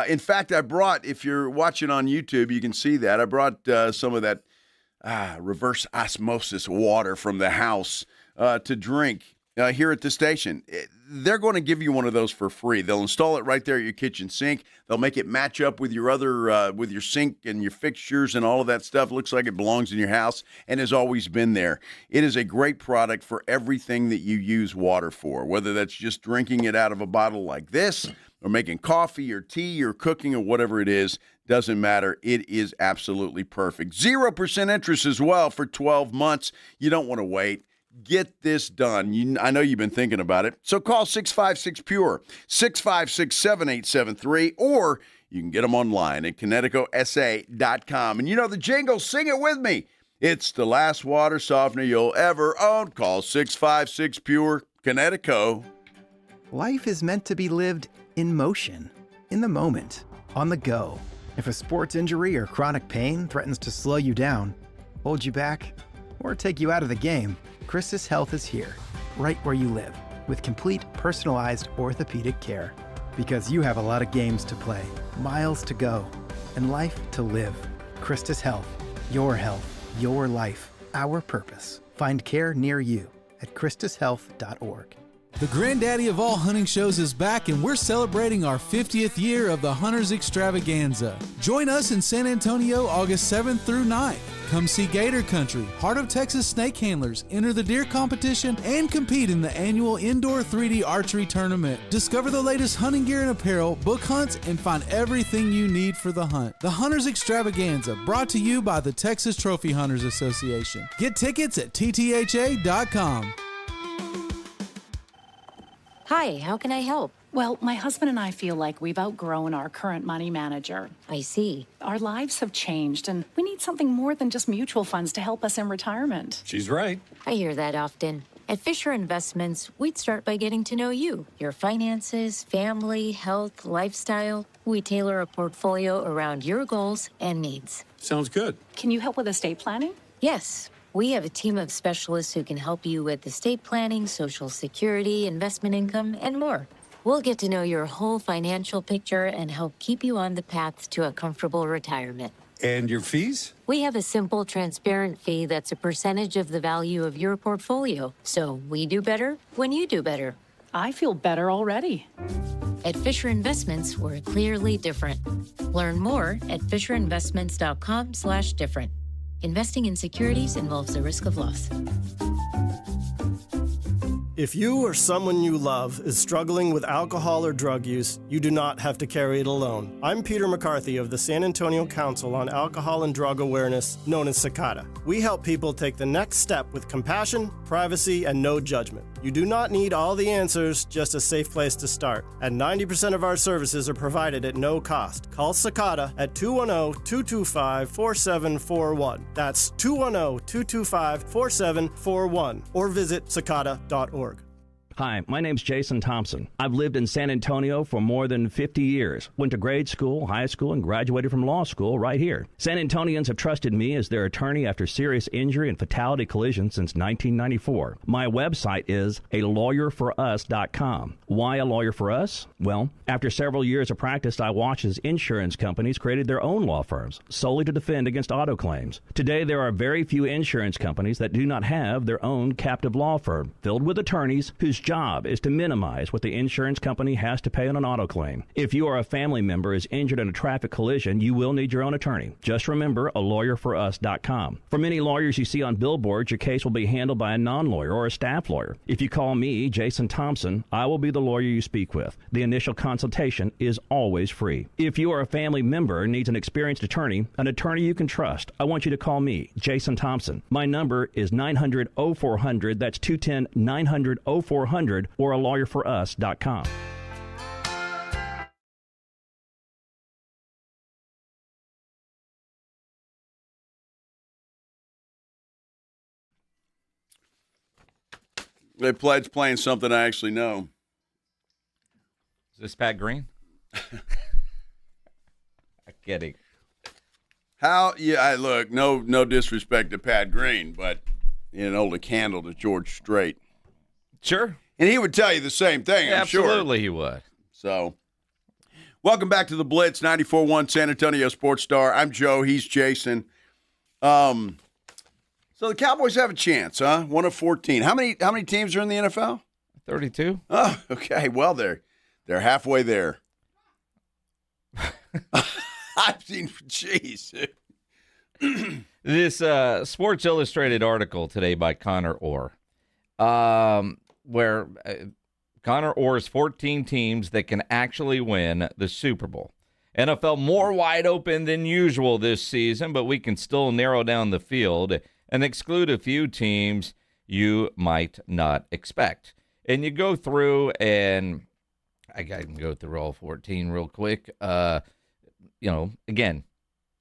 In fact, I brought, if you're watching on YouTube, you can see that. I brought some of that reverse osmosis water from the house to drink here at the station. They're going to give you one of those for free. They'll install it right there at your kitchen sink. They'll make it match up with your other, with your sink and your fixtures and all of that stuff. It looks like it belongs in your house and has always been there. It is a great product for everything that you use water for, whether that's just drinking it out of a bottle like this or making coffee or tea or cooking or whatever it is. Doesn't matter. It is absolutely perfect. 0% interest as well for 12 months. You don't want to wait. Get this done. I know you've been thinking about it. So call 656-PURE, 656-7873, or you can get them online at ConnecticutSA.com. And you know the jingle, sing it with me. It's the last water softener you'll ever own. Call 656-PURE, Connecticut. Life is meant to be lived in motion, in the moment, on the go. If a sports injury or chronic pain threatens to slow you down, hold you back, or take you out of the game, Christus Health is here, right where you live, with complete personalized orthopedic care. Because you have a lot of games to play, miles to go, and life to live. Christus Health, your life, our purpose. Find care near you at ChristusHealth.org. The granddaddy of all hunting shows is back, and we're celebrating our 50th year of the Hunters Extravaganza. Join us in San Antonio August 7th through 9th. Come see Gator Country, Heart of Texas snake handlers, enter the deer competition, and compete in the annual indoor 3D archery tournament. Discover the latest hunting gear and apparel, book hunts, and find everything you need for the hunt. The Hunters Extravaganza, brought to you by the Texas Trophy Hunters Association. Get tickets at ttha.com. Hi, how can I help? Well, my husband and I feel like we've outgrown our current money manager. I see. Our lives have changed, and we need something more than just mutual funds to help us in retirement. She's right. I hear that often. At Fisher Investments, we'd start by getting to know you, your finances, family, health, lifestyle. We tailor a portfolio around your goals and needs. Sounds good. Can you help with estate planning? Yes. We have a team of specialists who can help you with estate planning, Social Security, investment income, and more. We'll get to know your whole financial picture and help keep you on the path to a comfortable retirement. And your fees? We have a simple, transparent fee that's a percentage of the value of your portfolio. So we do better when you do better. I feel better already. At Fisher Investments, we're clearly different. Learn more at FisherInvestments.com/different. Investing in securities involves the risk of loss. If you or someone you love is struggling with alcohol or drug use, you do not have to carry it alone. I'm Peter McCarthy of the San Antonio Council on Alcohol and Drug Awareness, known as SACADA. We help people take the next step with compassion, privacy, and no judgment. You do not need all the answers, just a safe place to start. And 90% of our services are provided at no cost. Call SACADA at 210-225-4741. That's 210-225-4741. Or visit SACADA.org. Hi, my name's Jason Thompson. I've lived in San Antonio for more than 50 years. Went to grade school, high school, and graduated from law school right here. San Antonians have trusted me as their attorney after serious injury and fatality collisions since 1994. My website is alawyerforus.com. Why a lawyer for us? Well, after several years of practice, I watched as insurance companies created their own law firms solely to defend against auto claims. Today, there are very few insurance companies that do not have their own captive law firm filled with attorneys whose job is to minimize what the insurance company has to pay on an auto claim. If you or a family member is injured in a traffic collision, you will need your own attorney. Just remember alawyerforus.com. For many lawyers you see on billboards, your case will be handled by a non-lawyer or a staff lawyer. If you call me, Jason Thompson, I will be the lawyer you speak with. The initial consultation is always free. If you or a family member needs an experienced attorney you can trust, I want you to call me, Jason Thompson. My number is 900-0400. That's 210-900-0400 or alawyerforus.com. They playing something I actually know. Is this Pat Green? I'm kidding. Look, no disrespect to Pat Green, but hold a candle to George Strait. Sure. And he would tell you the same thing, I'm sure. Absolutely he would. So, welcome back to the Blitz, 94.1 San Antonio Sports Star. I'm Joe. He's Jason. So the Cowboys have a chance, huh? 1 of 14. How many teams are in the NFL? 32. Oh, okay. Well, they're halfway there. I've seen, jeez. This Sports Illustrated article today by Connor Orr, where Connor Orr's 14 teams that can actually win the Super Bowl. NFL more wide open than usual this season, but we can still narrow down the field and exclude a few teams you might not expect. And you go through, and I can go through all 14 real quick. Again,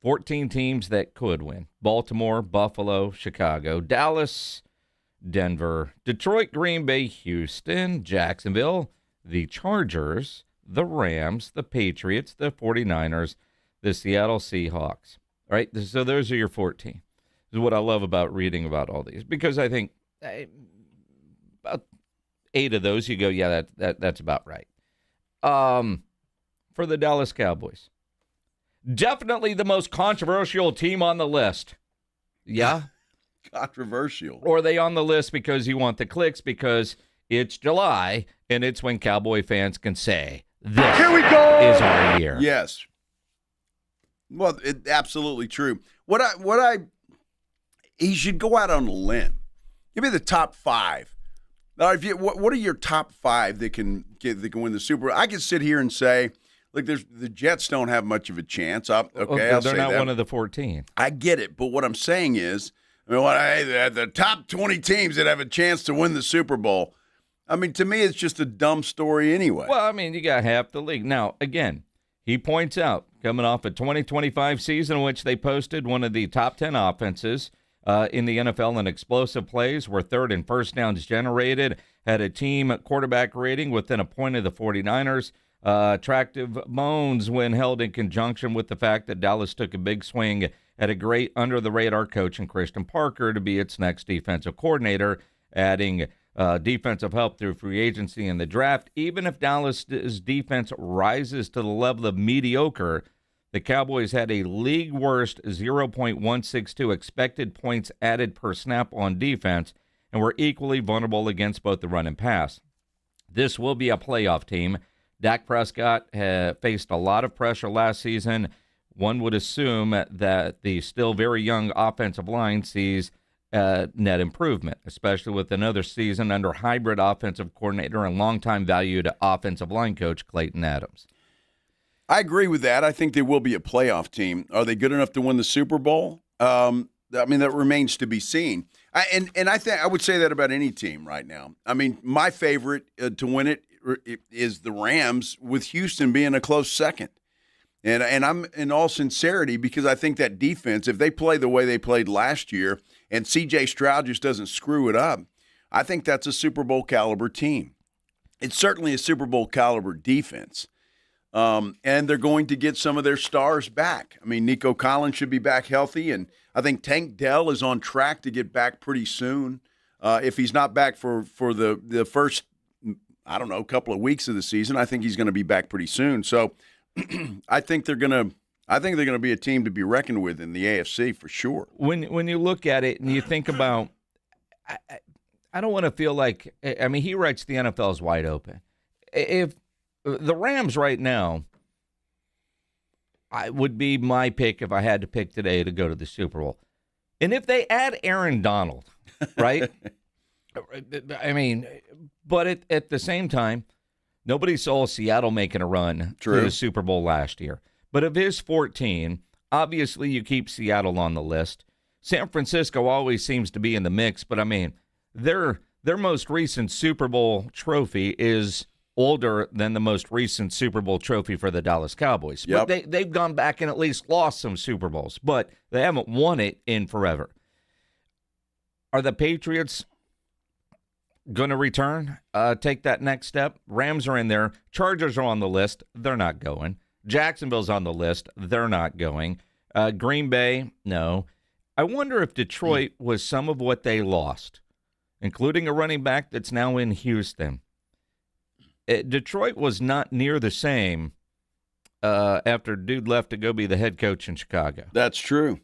14 teams that could win. Baltimore, Buffalo, Chicago, Dallas, Denver, Detroit, Green Bay, Houston, Jacksonville, the Chargers, the Rams, the Patriots, the 49ers, the Seattle Seahawks. All right, so those are your 14. This is what I love about reading about all these, because I think about 8 of those you go, yeah, that's about right. For the Dallas Cowboys, definitely the most controversial team on the list. Yeah? Controversial. Or are they on the list because you want the clicks because it's July and it's when Cowboy fans can say, this Here we go! is our year. Yes. Well, absolutely true. He should go out on a limb. Give me the top 5. What are your top 5 that can win the Super Bowl? I can sit here and say, look, the Jets don't have much of a chance. I'll They're say not that. one of the 14. I get it, but what I'm saying is, the top 20 teams that have a chance to win the Super Bowl, I mean, to me, it's just a dumb story anyway. Well, I mean, you got half the league. Now, again, he points out, coming off a 2025 season in which they posted one of the top 10 offenses in the NFL in explosive plays, were third in first downs generated, had a team quarterback rating within a point of the 49ers. Attractive bones when held in conjunction with the fact that Dallas took a big swing at a great under-the-radar coach in Christian Parker to be its next defensive coordinator, adding defensive help through free agency in the draft. Even if Dallas's defense rises to the level of mediocre, the Cowboys had a league-worst 0.162 expected points added per snap on defense and were equally vulnerable against both the run and pass. This will be a playoff team. Dak Prescott faced a lot of pressure last season. One would assume that the still very young offensive line sees net improvement, especially with another season under hybrid offensive coordinator and longtime valued offensive line coach Clayton Adams. I agree with that. I think they will be a playoff team. Are they good enough to win the Super Bowl? I mean, that remains to be seen. And I think I would say that about any team right now. I mean, my favorite to win it is the Rams, with Houston being a close second. And I'm in all sincerity, because I think that defense, if they play the way they played last year and C.J. Stroud just doesn't screw it up, I think that's a Super Bowl caliber team. It's certainly a Super Bowl caliber defense. And they're going to get some of their stars back. I mean, Nico Collins should be back healthy, and I think Tank Dell is on track to get back pretty soon. If he's not back for the first, couple of weeks of the season, I think he's going to be back pretty soon. So I think they're going to be a team to be reckoned with in the AFC for sure. When you look at it and you think about, I don't want to feel like, I mean, he writes the NFL's wide open. If the Rams right now, I would be my pick if I had to pick today to go to the Super Bowl. And if they add Aaron Donald, right? I mean, but at the same time, nobody saw Seattle making a run to the Super Bowl last year. But of his 14, obviously you keep Seattle on the list. San Francisco always seems to be in the mix, but I mean, their most recent Super Bowl trophy is older than the most recent Super Bowl trophy for the Dallas Cowboys. Yep. But they've gone back and at least lost some Super Bowls, but they haven't won it in forever. Are the Patriots going to return, take that next step? Rams are in there. Chargers are on the list. They're not going. Jacksonville's on the list. They're not going. Green Bay, no. I wonder if Detroit was some of what they lost, including a running back that's now in Houston. Detroit was not near the same after dude left to go be the head coach in Chicago. That's true.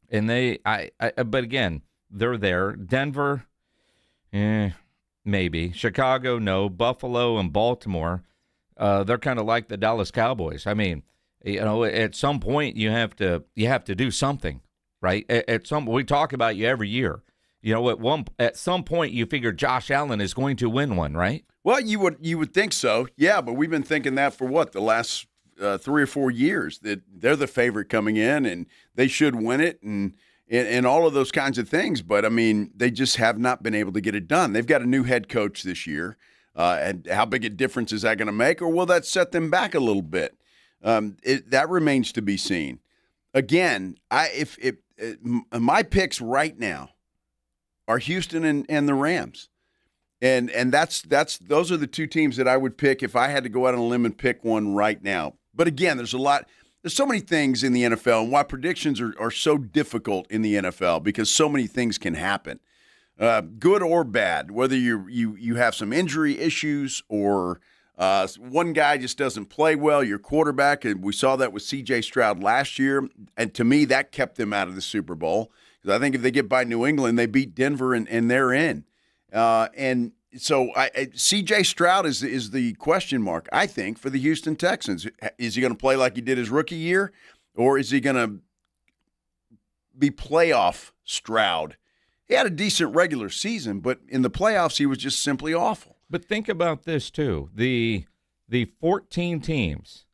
And but again, they're there. Denver, maybe. Chicago, no. Buffalo and Baltimore, they're kind of like the Dallas Cowboys. I mean, at some point you have to do something, right? We talk about you every year. At some point you figure Josh Allen is going to win one, right? Well, you would think so, yeah. But we've been thinking that for the last 3 or 4 years, that they're the favorite coming in and they should win it and all of those kinds of things. But I mean, they just have not been able to get it done. They've got a new head coach this year, and how big a difference is that going to make, or will that set them back a little bit? That remains to be seen. Again, my picks right now are Houston and the Rams. And those are the two teams that I would pick if I had to go out on a limb and pick one right now. But again, there's so many things in the NFL, and why predictions are so difficult in the NFL, because so many things can happen, good or bad, whether you have some injury issues or one guy just doesn't play well, your quarterback, and we saw that with C.J. Stroud last year, and to me that kept them out of the Super Bowl, because I think if they get by New England, they beat Denver and they're in. And so C.J. Stroud is the question mark, I think, for the Houston Texans. Is he going to play like he did his rookie year, or is he going to be playoff Stroud? He had a decent regular season, but in the playoffs he was just simply awful. But think about this, too. The 14 teams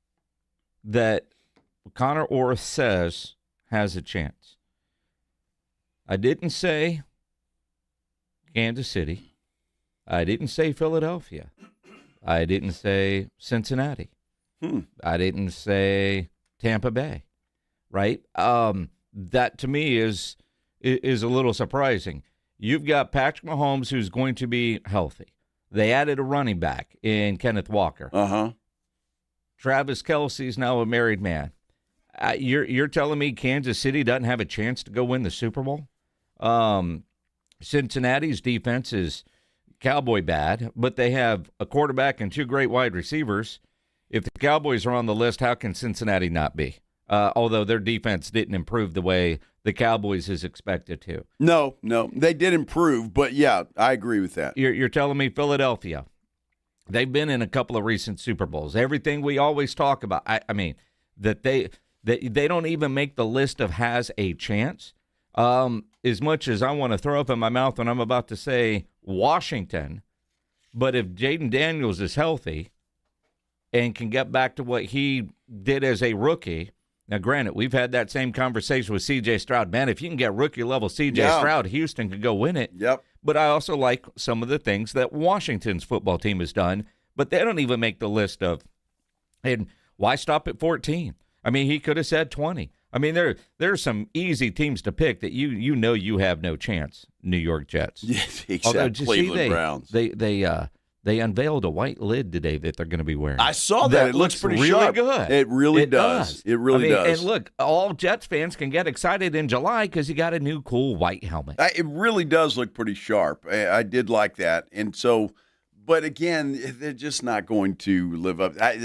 that Connor Orth says has a chance. I didn't say Kansas City. I didn't say Philadelphia. I didn't say Cincinnati. I didn't say Tampa Bay, right? That to me is a little surprising. You've got Patrick Mahomes, who's going to be healthy. They added a running back in Kenneth Walker. Travis Kelce's now a married man. You're telling me Kansas City doesn't have a chance to go win the Super Bowl? Cincinnati's defense is Cowboy bad, but they have a quarterback and 2 great wide receivers. If the Cowboys are on the list, how can Cincinnati not be? Although their defense didn't improve the way the Cowboys is expected to. No, they did improve, but yeah, I agree with that. You're telling me Philadelphia. They've been in a couple of recent Super Bowls. Everything we always talk about, I mean, that they don't even make the list of has a chance. As much as I want to throw up in my mouth when I'm about to say Washington, but if Jaden Daniels is healthy and can get back to what he did as a rookie, now granted, we've had that same conversation with C.J. Stroud. Man, if you can get rookie-level C.J. Stroud, Houston could go win it. Yep. But I also like some of the things that Washington's football team has done, but they don't even make the list of, and why stop at 14? I mean, he could have said 20. I mean, there's some easy teams to pick that you know you have no chance. New York Jets. Yes, except Cleveland Browns. They unveiled a white lid today that they're going to be wearing. I saw that. It looks pretty really sharp. good. It really does. It really does. And look, all Jets fans can get excited in July because you got a new cool white helmet. It really does look pretty sharp. I did like that. And so, but again, they're just not going to live up. I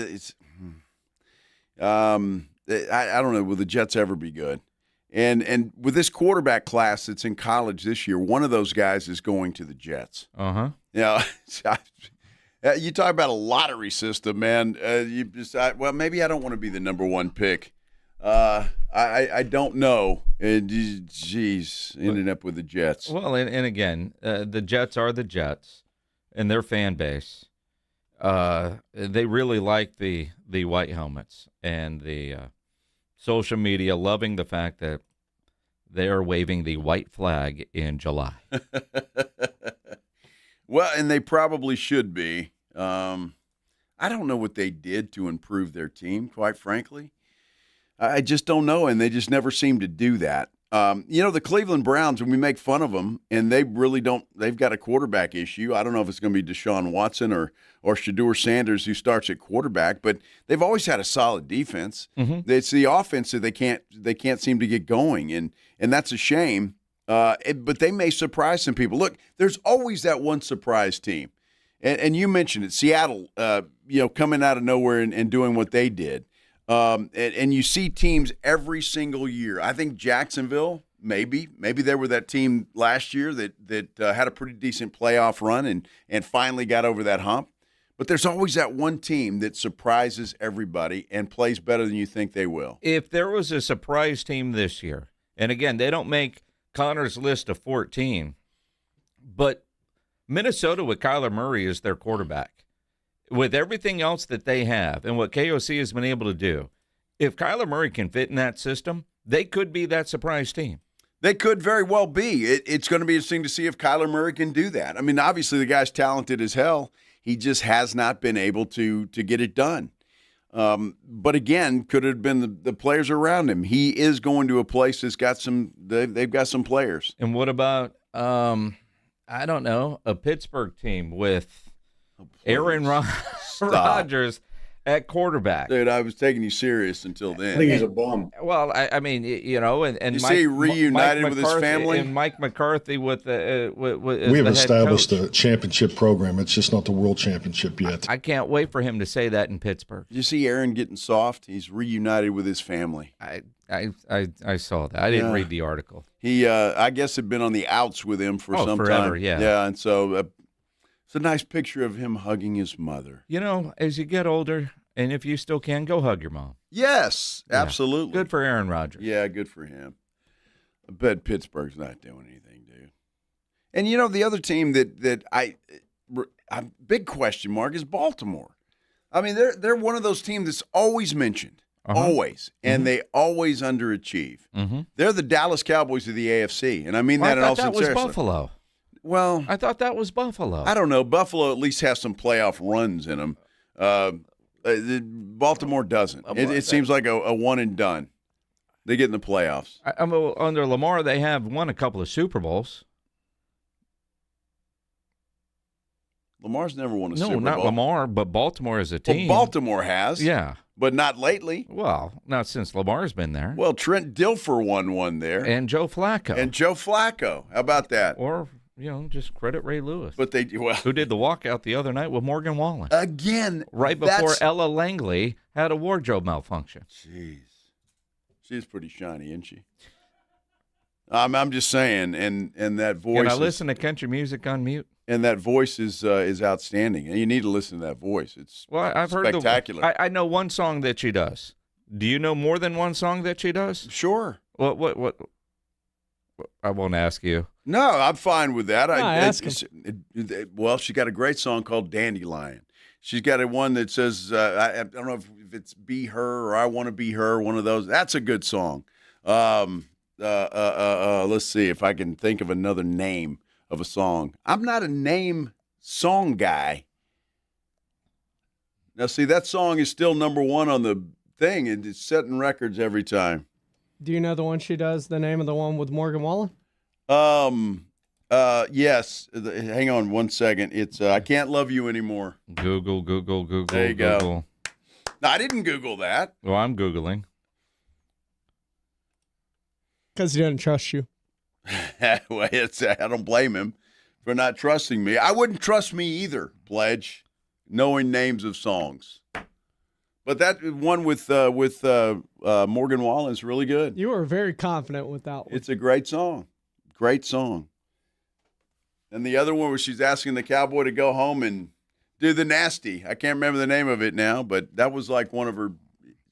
don't know. Will the Jets ever be good? And with this quarterback class that's in college this year, one of those guys is going to the Jets. Uh-huh. Yeah. You talk about a lottery system, man. You decide, well, maybe I don't want to be the number one pick. I don't know. Geez, ended up with the Jets. Well, and again, the Jets are the Jets, and their fan base. They really like the white helmets and the social media loving the fact that they are waving the white flag in July. Well, and they probably should be. I don't know what they did to improve their team, quite frankly. I just don't know, and they just never seem to do that. The Cleveland Browns, when we make fun of them, and they really don't – they've got a quarterback issue. I don't know if it's going to be Deshaun Watson or Shedeur Sanders who starts at quarterback, but they've always had a solid defense. Mm-hmm. It's the offense that they can't seem to get going, and that's a shame. But they may surprise some people. Look, there's always that one surprise team. And you mentioned it, Seattle, coming out of nowhere and doing what they did. And you see teams every single year. I think Jacksonville, maybe they were that team last year that had a pretty decent playoff run and finally got over that hump. But there's always that one team that surprises everybody and plays better than you think they will. If there was a surprise team this year, and again, they don't make Connor's list of 14, but Minnesota with Kyler Murray as their quarterback, with everything else that they have and what KOC has been able to do, if Kyler Murray can fit in that system, they could be that surprise team. They could very well be. It's going to be interesting to see if Kyler Murray can do that. I mean, obviously the guy's talented as hell. He just has not been able to get it done. But again, could it have been the players around him? He is going to a place that's got they've got some players. And what about, I don't know, a Pittsburgh team with Aaron Rodgers at quarterback? Dude, I was taking you serious until then. I think he's a bum. Well, I mean, and you Mike, see, reunited Mike with his family, and Mike McCarthy with we have established a championship program. It's just not the world championship yet. I can't wait for him to say that in Pittsburgh. Did you see Aaron getting soft? He's reunited with his family. I saw that. I didn't read the article. He, I guess, had been on the outs with him for some forever, time. Yeah, and so it's a nice picture of him hugging his mother. As you get older, and if you still can, go hug your mom. Yes, absolutely. Good for Aaron Rodgers. Yeah, good for him. I bet Pittsburgh's not doing anything, dude. And the other team that I big question mark is Baltimore. I mean, they're one of those teams that's always mentioned. Always. And they always underachieve. Mm-hmm. They're the Dallas Cowboys of the AFC. And I mean that in all sincerity. I thought that was Buffalo. Well, I thought that was Buffalo. I don't know. Buffalo at least has some playoff runs in them. Baltimore doesn't. It seems like a one and done. They get in the playoffs. Under Lamar, they have won a couple of Super Bowls. Lamar's never won a Super Bowl. No, not Lamar, but Baltimore as a team. Well, Baltimore has. Yeah. But not lately. Well, not since Lamar's been there. Well, Trent Dilfer won one there. And Joe Flacco. How about that? Or, just credit Ray Lewis. But who did the walkout the other night with Morgan Wallen. Again. Right before Ella Langley had a wardrobe malfunction. Jeez. She's pretty shiny, isn't she? I'm just saying, and that voice. Can I listen to country music on mute? And that voice is outstanding. And you need to listen to that voice. It's I've spectacular. Heard I know one song that she does. Do you know more than one song that she does? Sure. What? I won't ask you. No, I'm fine with that. Ask him. Well, she got a great song called Dandelion. She's got one that says, I don't know if it's Be Her or I Want to Be Her, one of those. That's a good song. Let's see if I can think of another name of a song. I'm not a name song guy. Now, see, that song is still number one on the thing, and it's setting records every time. Do you know the one she does, the name of the one with Morgan Wallen? Yes. Hang on one second. It's I Can't Love You Anymore. Google. There you go. No, I didn't Google that. Well, I'm Googling. Because he doesn't trust you. Well, I don't blame him for not trusting me. I wouldn't trust me either, Pledge, knowing names of songs. But that one with Morgan Wallen is really good. You were very confident with that one. It's a great song. Great song. And the other one where she's asking the cowboy to go home and do the nasty. I can't remember the name of it now, but that was like one of her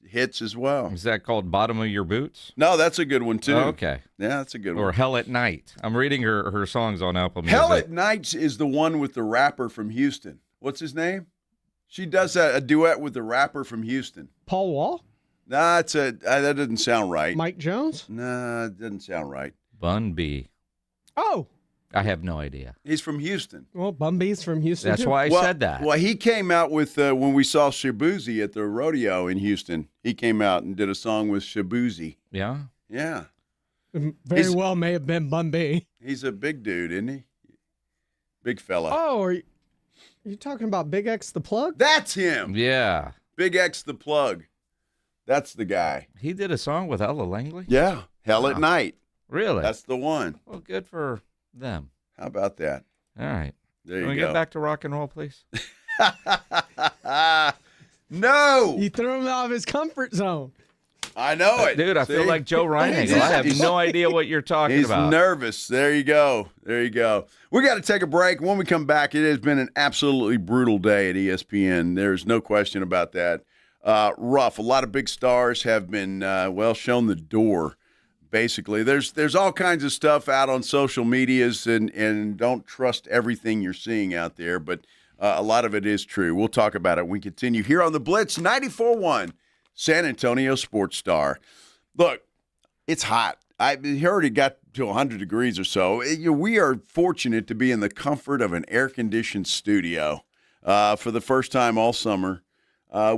hits as well. Is that called Bottom of Your Boots? No, that's a good one too. Oh, okay. Yeah, that's a good one. Or Hell at Night. I'm reading her songs on Apple Music. Hell at Night is the one with the rapper from Houston. What's his name? She does a duet with the rapper from Houston. Paul Wall? Nah, that doesn't sound right. Mike Jones? Nah, it doesn't sound right. Bun B. Oh. I have no idea. He's from Houston. Well, Bun B's from Houston. That's too. why I said that. Well, he came out with, when we saw Shabuzi at the rodeo in Houston, he came out and did a song with Shabuzi. Yeah? Yeah. Very well may have been Bun B. He's a big dude, isn't he? Big fella. Oh, are you talking about Big X the Plug? That's him. Yeah. Big X the Plug. That's the guy. He did a song with Ella Langley? Yeah. Hell at Night. Really? That's the one. Well, good for them. How about that? All right. There Can you we go. get back to rock and roll, please? No. You threw him out of his comfort zone. I know it. Dude, I feel like Joe Reinagel. I have no idea what you're talking about. He's nervous. There you go. There you go. We got to take a break. When we come back, it has been an absolutely brutal day at ESPN. There's no question about that. Rough. A lot of big stars have been, shown the door, basically. There's all kinds of stuff out on social medias, and don't trust everything you're seeing out there, but a lot of it is true. We'll talk about it when we continue here on the Blitz 94.1. San Antonio Sports Star. Look, it's hot. I heard it got to 100 degrees or so. We are fortunate to be in the comfort of an air-conditioned studio for the first time all summer,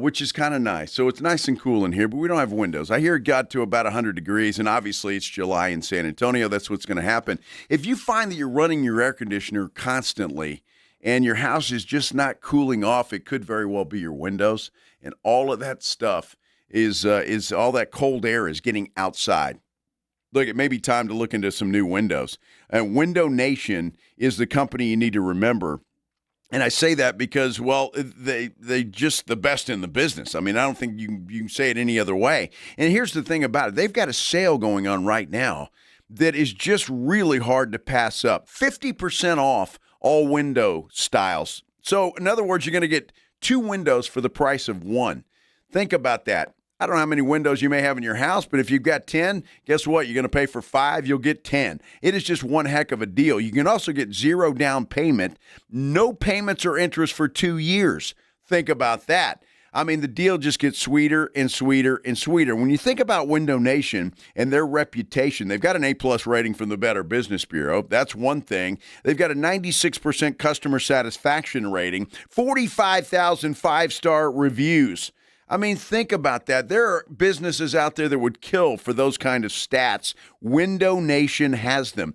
which is kind of nice. So it's nice and cool in here, but we don't have windows. I hear it got to about 100 degrees, and obviously it's July in San Antonio. That's what's going to happen. If you find that you're running your air conditioner constantly and your house is just not cooling off, it could very well be your windows, and all of that stuff is all that cold air is getting outside. Look, it may be time to look into some new windows. And Window Nation is the company you need to remember. And I say that because, well, they just the best in the business. I mean, I don't think you can say it any other way. And here's the thing about it. They've got a sale going on right now that is just really hard to pass up. 50% off all window styles. So, in other words, you're going to get 2 windows for the price of 1. Think about that. I don't know how many windows you may have in your house, but if you've got 10, guess what? You're going to pay for 5, you'll get 10. It is just one heck of a deal. You can also get 0 down payment, no payments or interest for 2 years. Think about that. I mean, the deal just gets sweeter and sweeter and sweeter. When you think about Window Nation and their reputation, they've got an A+ rating from the Better Business Bureau. That's one thing. They've got a 96% customer satisfaction rating, 45,000 5-star reviews. I mean, think about that. There are businesses out there that would kill for those kind of stats. Window Nation has them.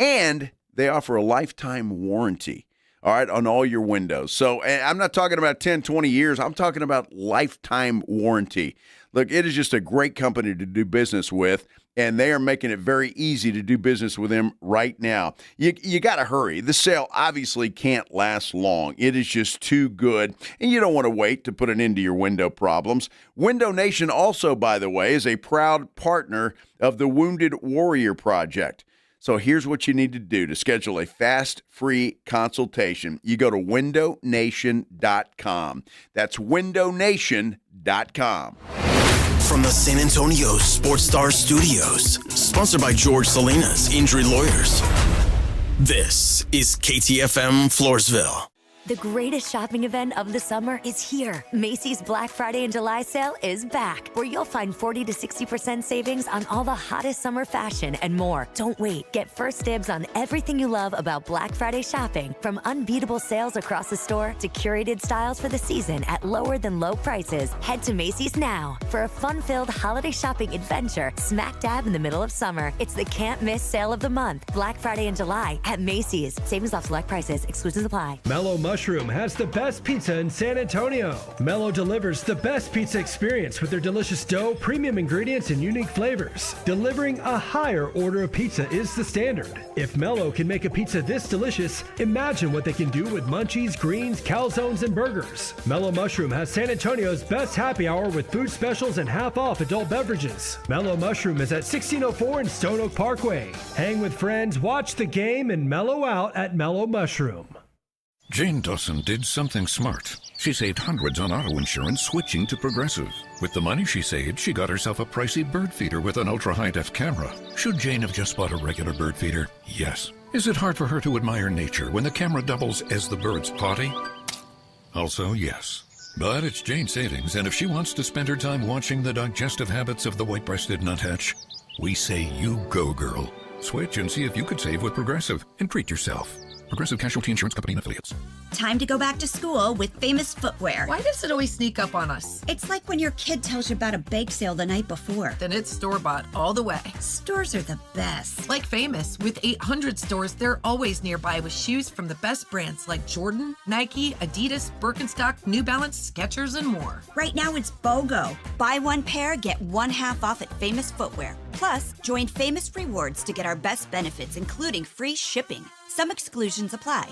And they offer a lifetime warranty, all right, on all your windows. So I'm not talking about 10, 20 years. I'm talking about lifetime warranty. Look, it is just a great company to do business with, and they are making it very easy to do business with them right now. You got to hurry. The sale obviously can't last long. It is just too good, and you don't want to wait to put an end to your window problems. Window Nation also, by the way, is a proud partner of the Wounded Warrior Project. So here's what you need to do to schedule a fast, free consultation. You go to windownation.com. That's windownation.com. From the San Antonio Sports Star Studios, sponsored by George Salinas Injury Lawyers. This is KTFM Floresville. The greatest shopping event of the summer is here. Macy's Black Friday and July sale is back, where you'll find 40 to 60% savings on all the hottest summer fashion and more. Don't wait. Get first dibs on everything you love about Black Friday shopping, from unbeatable sales across the store to curated styles for the season at lower than low prices. Head to Macy's now for a fun-filled holiday shopping adventure smack dab in the middle of summer. It's the can't-miss sale of the month. Black Friday and July at Macy's. Savings off select prices. Exclusions apply. Mellow Mushroom has the best pizza in San Antonio. Mello delivers the best pizza experience with their delicious dough, premium ingredients, and unique flavors. Delivering a higher order of pizza is the standard. If Mello can make a pizza this delicious, imagine what they can do with munchies, greens, calzones, and burgers. Mello Mushroom has San Antonio's best happy hour with food specials and half-off adult beverages. Mello Mushroom is at 1604 in Stone Oak Parkway. Hang with friends, watch the game, and mellow out at Mello Mushroom. Jane Dawson did something smart. She saved hundreds on auto insurance switching to Progressive. With the money she saved, she got herself a pricey bird feeder with an ultra-high-def camera. Should Jane have just bought a regular bird feeder? Yes. Is it hard for her to admire nature when the camera doubles as the bird's potty? Also, yes. But it's Jane's savings, and if she wants to spend her time watching the digestive habits of the white-breasted nuthatch, we say you go, girl. Switch and see if you could save with Progressive and treat yourself. Progressive Casualty Insurance Company and Affiliates. Time to go back to school with Famous Footwear. Why does it always sneak up on us? It's like when your kid tells you about a bake sale the night before. Then it's store-bought all the way. Stores are the best. Like Famous, with 800 stores, they're always nearby with shoes from the best brands like Jordan, Nike, Adidas, Birkenstock, New Balance, Skechers, and more. Right now it's BOGO. Buy one pair, get one half off at Famous Footwear. Plus, join Famous Rewards to get our best benefits, including free shipping. Some exclusions apply.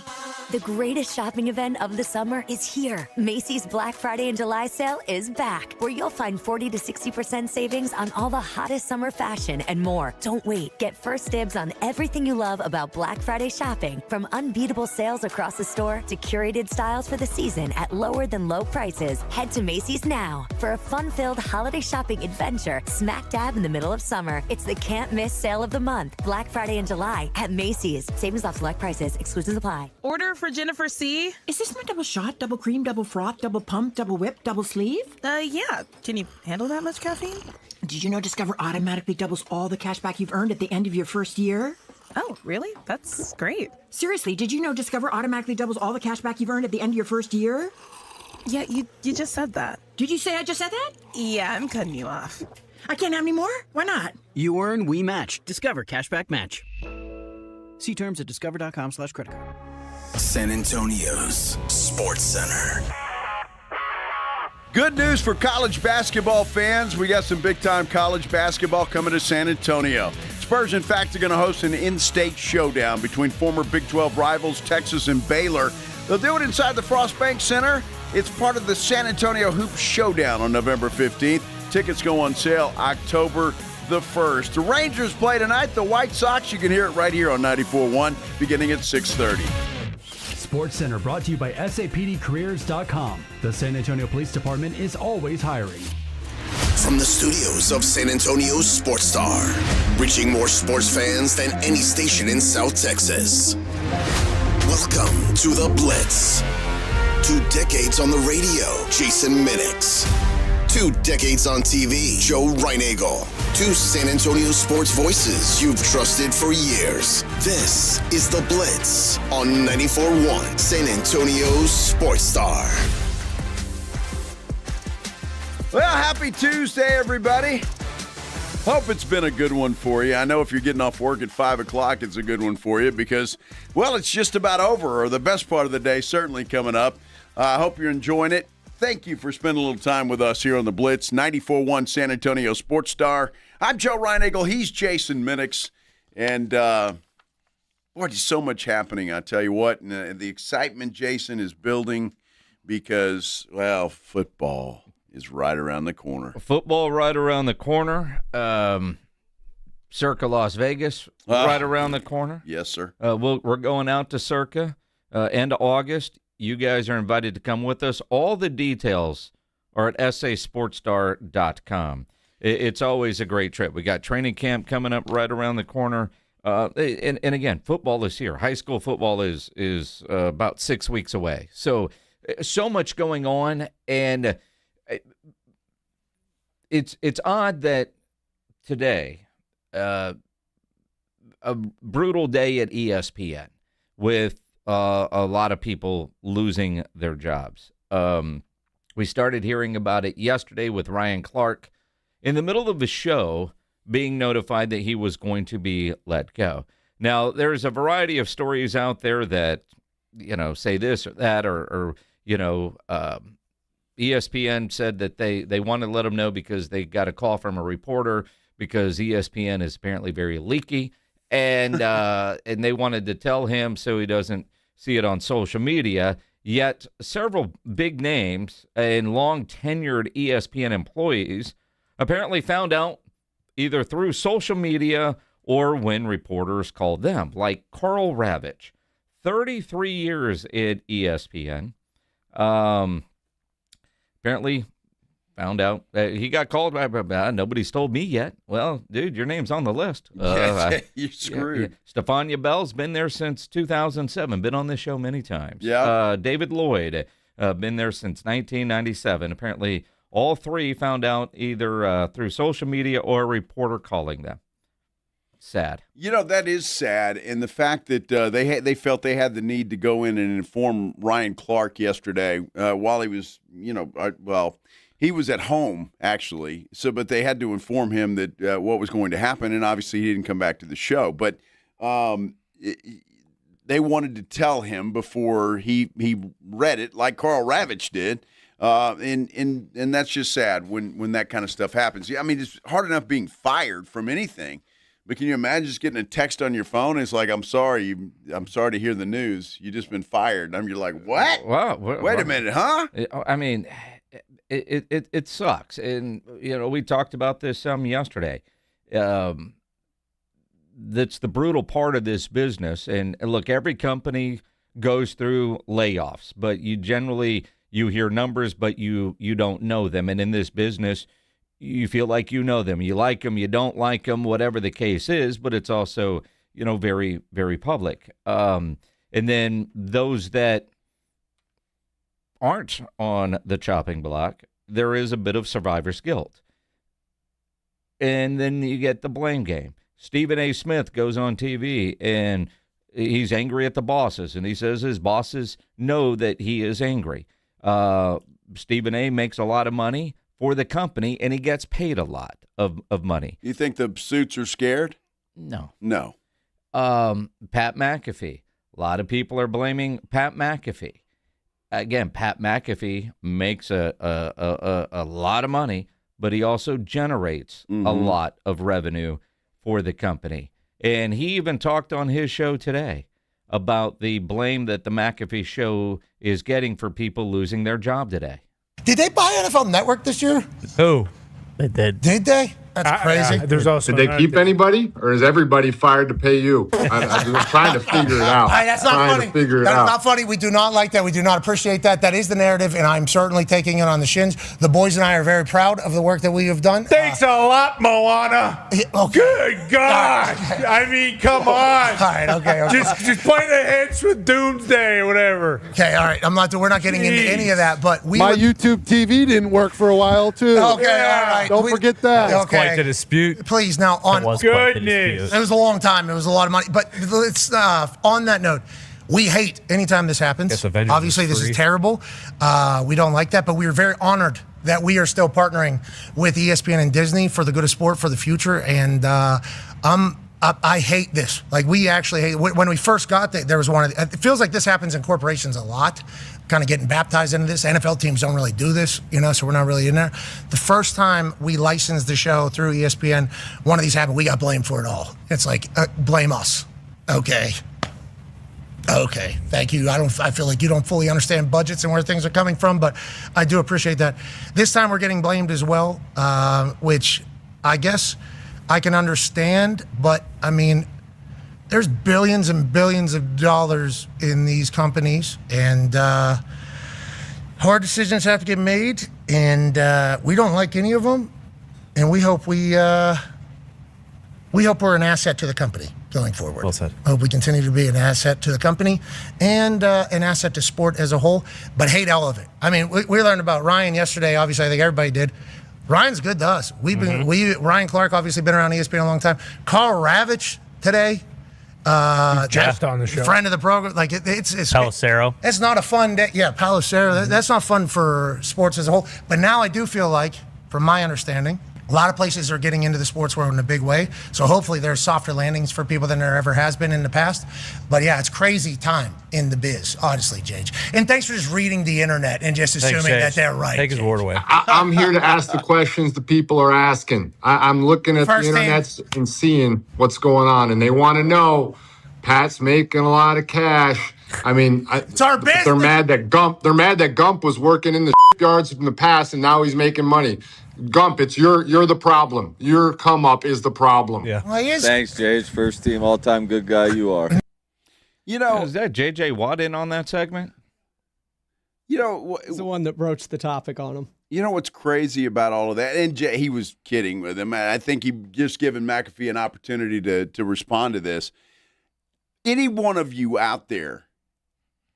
The greatest shopping event of the summer is here. Macy's Black Friday and July sale is back, where you'll find 40 to 60% savings on all the hottest summer fashion and more. Don't wait. Get first dibs on everything you love about Black Friday shopping, from unbeatable sales across the store to curated styles for the season at lower than low prices. Head to Macy's now for a fun-filled holiday shopping adventure smack dab in the middle of summer. It's the can't miss sale of the month. Black Friday and July at Macy's. Savings off select prices. Exclusions apply. Order for Jennifer C. Is this my double shot, double cream, double froth, double pump, double whip, double sleeve? Yeah. Can you handle that much caffeine? Did you know Discover automatically doubles all the cash back you've earned at the end of your first year? Oh, really? That's great. Seriously, did you know Discover automatically doubles all the cash back you've earned at the end of your first year? Yeah, you just said that. Did you say I just said that? Yeah, I'm cutting you off. I can't have any more? Why not? You earn, we match. Discover Cashback Match. See terms at discover.com/creditcard. San Antonio's Sports Center. Good news for college basketball fans. We got some big-time college basketball coming to San Antonio. Spurs, in fact, are going to host an in-state showdown between former Big 12 rivals Texas and Baylor. They'll do it inside the Frost Bank Center. It's part of the San Antonio Hoop Showdown on November 15th. Tickets go on sale October the 1st. The Rangers play tonight. The White Sox, you can hear it right here on 94.1 beginning at 6:30. Sports Center brought to you by SAPDcareers.com. The San Antonio Police Department is always hiring. From the studios of San Antonio's Sports Star, reaching more sports fans than any station in South Texas. Welcome to the Blitz. 2 decades on the radio, Jason Minix. 2 decades on TV, Joe Reinagel. 2 San Antonio sports voices you've trusted for years. This is The Blitz on 94.1 San Antonio's Sports Star. Well, happy Tuesday, everybody. Hope it's been a good one for you. I know if you're getting off work at 5 o'clock, it's a good one for you because, well, it's just about over, or the best part of the day certainly coming up. I hope you're enjoying it. Thank you for spending a little time with us here on the Blitz, 94.1 San Antonio Sports Star. I'm Joe Reinagel. He's Jason Minix. And, boy, there's so much happening, I tell you what. And the excitement, Jason, is building because, well, football is right around the corner. Football right around the corner. Circa Las Vegas right around the corner. Yes, sir. We're going out to Circa end of August. You guys are invited to come with us. All the details are at sasportstar.com. It's always a great trip. We got training camp coming up right around the corner. And again, football is here. High school football is about 6 weeks away. So much going on. And it's odd that today, a brutal day at ESPN with a lot of people losing their jobs. We started hearing about it yesterday with Ryan Clark in the middle of the show being notified that he was going to be let go. Now, there's a variety of stories out there that say this or that, or ESPN said that they wanted to let him know because they got a call from a reporter because ESPN is apparently very leaky, and and they wanted to tell him so he doesn't see it on social media. Yet several big names and long-tenured ESPN employees apparently found out either through social media or when reporters called them, like Carl Ravitch, 33 years at ESPN. Apparently found out he got called by nobody's told me yet. Well, dude, your name's on the list. You're screwed. Stefania Bell's been there since 2007. Been on this show many times. Yeah. David Lloyd, been there since 1997. Apparently, all three found out either through social media or a reporter calling them. Sad. That is sad, and the fact that they felt they had the need to go in and inform Ryan Clark yesterday while he was, he was at home actually. But they had to inform him that what was going to happen, and obviously he didn't come back to the show. But they wanted to tell him before he read it, like Carl Ravitch did. And that's just sad when that kind of stuff happens. I mean, it's hard enough being fired from anything. But can you imagine just getting a text on your phone? It's like, I'm sorry to hear the news. You just been fired. You're like, what? Wow. Wait a minute, huh? I mean, it sucks. And, we talked about this some yesterday. That's the brutal part of this business. And look, every company goes through layoffs, but you hear numbers, but you don't know them. And in this business, you feel like you know them. You like them, you don't like them, whatever the case is, but it's also, very, very public. And then those that aren't on the chopping block, there is a bit of survivor's guilt. And then you get the blame game. Stephen A. Smith goes on TV and he's angry at the bosses, and he says his bosses know that he is angry. Stephen A. makes a lot of money for the company, and he gets paid a lot of money. You think the suits are scared? No. Pat McAfee. A lot of people are blaming Pat McAfee. Again, Pat McAfee makes a lot of money, but he also generates a lot of revenue for the company. And he even talked on his show today about the blame that the McAfee show is getting for people losing their job today. Did they buy NFL Network this year? Who? They did. Did they? That's crazy. There's also did they keep anybody, or is everybody fired to pay you? I'm trying to figure it out. That's not funny. That's not funny. We do not like that. We do not appreciate that. That is the narrative, and I'm certainly taking it on the shins. The boys and I are very proud of the work that we have done. Thanks a lot, Moana. Okay. Good God. Okay. I mean, come on. All right, okay. Just play the hits with Doomsday or whatever. Okay, all right. We're not getting into any of that, but my YouTube TV didn't work for a while, too. Okay, all right. Don't forget that. Okay. Quite the dispute. Please, now on goodness, it was a long time. It was a lot of money. But let's on that note, we hate anytime this happens. Obviously, this is terrible. We don't like that, but we are very honored that we are still partnering with ESPN and Disney for the good of sport for the future. And I hate this. Like, we actually hate when we first got there was one of the, it feels like this happens in corporations a lot. Kind of getting baptized into this. NFL teams don't really do this, so we're not really in there. The first time we licensed the show through ESPN, one of these happened, we got blamed for it all. It's like, blame us. Okay, thank you. I feel like you don't fully understand budgets and where things are coming from, but I do appreciate that. This time we're getting blamed as well, which I guess I can understand, but I mean, there's billions and billions of dollars in these companies, and hard decisions have to get made, and we don't like any of them, and we hope we're an asset to the company going forward. Well said. I hope we continue to be an asset to the company and an asset to sport as a whole, but hate all of it. I mean, we learned about Ryan yesterday. Obviously, I think everybody did. Ryan's good to us. Ryan Clark obviously been around ESPN a long time. Carl Ravitch today. Just on the show. Friend of the program. Like it's Palacero. It's not a fun day. Yeah, Palacero. That's not fun for sports as a whole. But now I do feel like, from my understanding, A lot of places are getting into the sports world in a big way. So hopefully there's softer landings for people than there ever has been in the past. But yeah, it's crazy time in the biz, honestly, Jage. And thanks for just reading the internet and just assuming that they're right. Take his word away. I'm here to ask the questions the people are asking. I'm looking at the internet and seeing what's going on, and they want to know, Pat's making a lot of cash. I mean, it's our business. They're mad that Gump was working in the yards in the past, and now he's making money. Gump, you're the problem. Your come up is the problem. Yeah. Well, he is. Thanks, Jage. First team all-time good guy you are. Is that J.J. Watt in on that segment? He's the one that broached the topic on him. You know what's crazy about all of that? And he was kidding with him. I think he just given McAfee an opportunity to respond to this. Any one of you out there,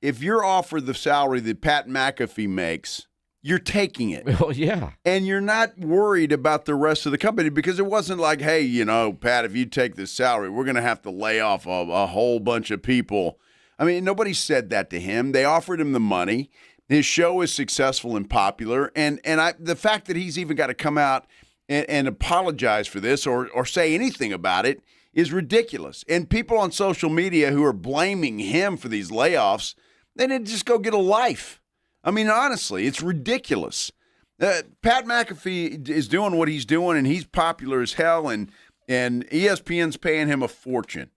if you're offered the salary that Pat McAfee makes, you're taking it. Well, yeah. And you're not worried about the rest of the company because it wasn't like, hey, Pat, if you take this salary, we're going to have to lay off a whole bunch of people. I mean, nobody said that to him. They offered him the money. His show is successful and popular. And the fact that he's even got to come out and apologize for this or say anything about it is ridiculous. And people on social media who are blaming him for these layoffs, they need to just go get a life. I mean, honestly, it's ridiculous. Pat McAfee is doing what he's doing, and he's popular as hell, and ESPN's paying him a fortune.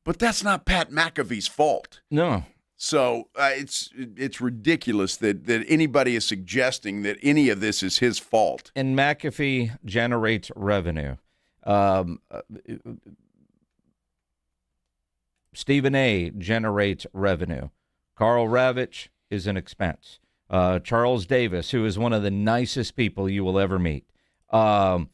But that's not Pat McAfee's fault. No. So it's ridiculous that anybody is suggesting that any of this is his fault. And McAfee generates revenue. Stephen A. generates revenue. Carl Ravitch is an expense. Charles Davis, who is one of the nicest people you will ever meet. Bart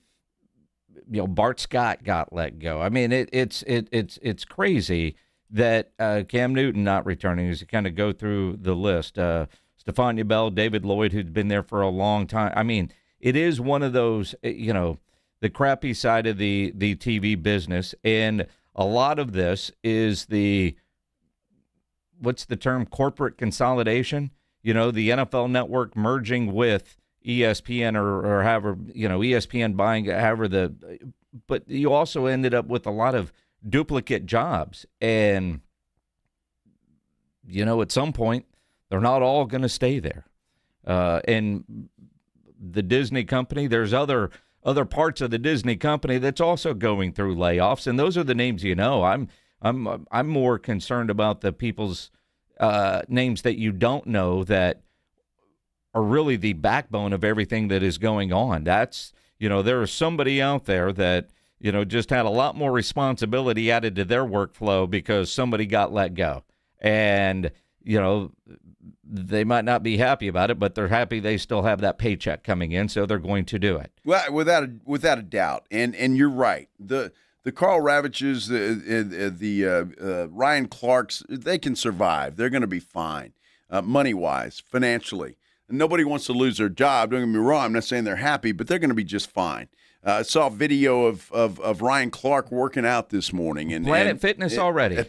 Scott got let go. I mean, it's crazy that Cam Newton not returning. As you kind of go through the list, Stephania Bell, David Lloyd, who's been there for a long time. I mean, it is one of those, the crappy side of the TV business, and a lot of this is what's the term? Corporate consolidation. The NFL Network merging with ESPN or however, ESPN buying however but you also ended up with a lot of duplicate jobs. And, at some point, they're not all going to stay there. And the Disney company, there's other parts of the Disney company that's also going through layoffs. And those are the names I'm more concerned about the people's names that you don't know that are really the backbone of everything that is going on. That's, there is somebody out there that, just had a lot more responsibility added to their workflow because somebody got let go. And, they might not be happy about it, but they're happy they still have that paycheck coming in, so they're going to do it. Well, without a doubt. And you're right. The Carl Ravitches, the Ryan Clarks, they can survive. They're going to be fine, money-wise, financially. And nobody wants to lose their job. Don't get me wrong. I'm not saying they're happy, but they're going to be just fine. I saw a video of Ryan Clark working out this morning. Planet Fitness already.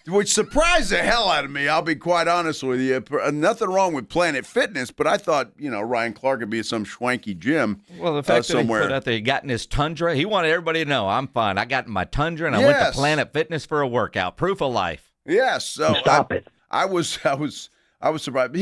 Which surprised the hell out of me, I'll be quite honest with you. Nothing wrong with Planet Fitness, but I thought, Ryan Clark would be at some schwanky gym Well, the fact somewhere. that he put out there, he got in his Tundra, he wanted everybody to know, I'm fine. I got in my Tundra, and I went to Planet Fitness for a workout. Proof of life. Yes. So Stop it. I was surprised.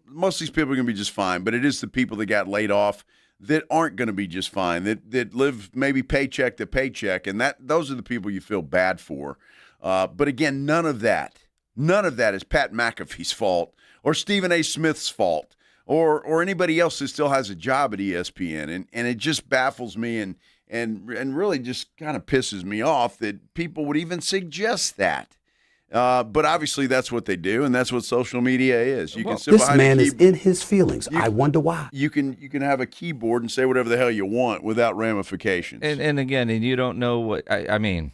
Most of these people are going to be just fine, but it is the people that got laid off that aren't going to be just fine, that live maybe paycheck to paycheck, and those are the people you feel bad for. But again, none of that is Pat McAfee's fault or Stephen A. Smith's fault or anybody else that still has a job at ESPN. And it just baffles me and really just kind of pisses me off that people would even suggest that. But obviously that's what they do, and that's what social media is. You can sit this man is in his feelings. I wonder why. You can have a keyboard and say whatever the hell you want without ramifications. And again, you don't know what I mean.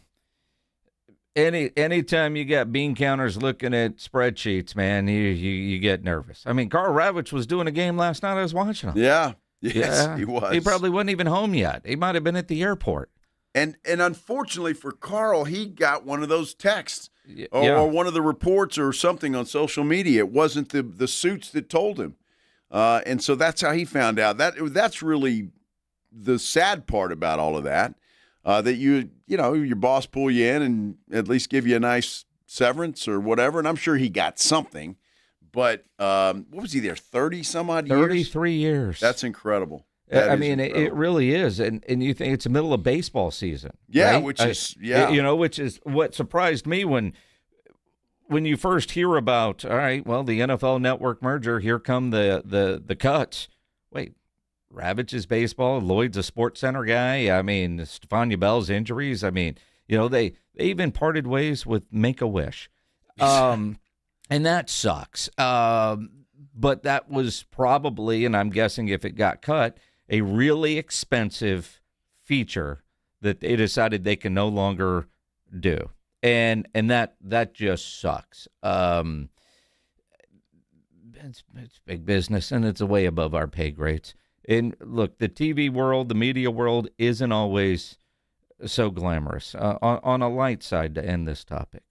Anytime you got bean counters looking at spreadsheets, man, you get nervous. I mean, Carl Ravitch was doing a game last night. I was watching him. Yeah. Yes, he was. He probably wasn't even home yet. He might have been at the airport. And unfortunately for Carl, he got one of those texts or one of the reports or something on social media. It wasn't the suits that told him. And so that's how he found out. That's really the sad part about all of that, that your boss pull you in and at least give you a nice severance or whatever, and I'm sure he got something. But what was he there, 30-some-odd years? 33 years. That's incredible. It really is. And you think it's the middle of baseball season. Yeah, right? which is what surprised me when you first hear about, all right, well, the NFL Network merger, here come the cuts. Wait, Ravage's baseball, Lloyd's a Sports Center guy. I mean, Stefania Bell's injuries. I mean, they even parted ways with Make-A-Wish. And that sucks. But that was probably, and I'm guessing if it got cut, a really expensive feature that they decided they can no longer do. And that just sucks. It's big business, and it's way above our pay grades. And look, the TV world, the media world isn't always so glamorous. On a light side, to end this topic.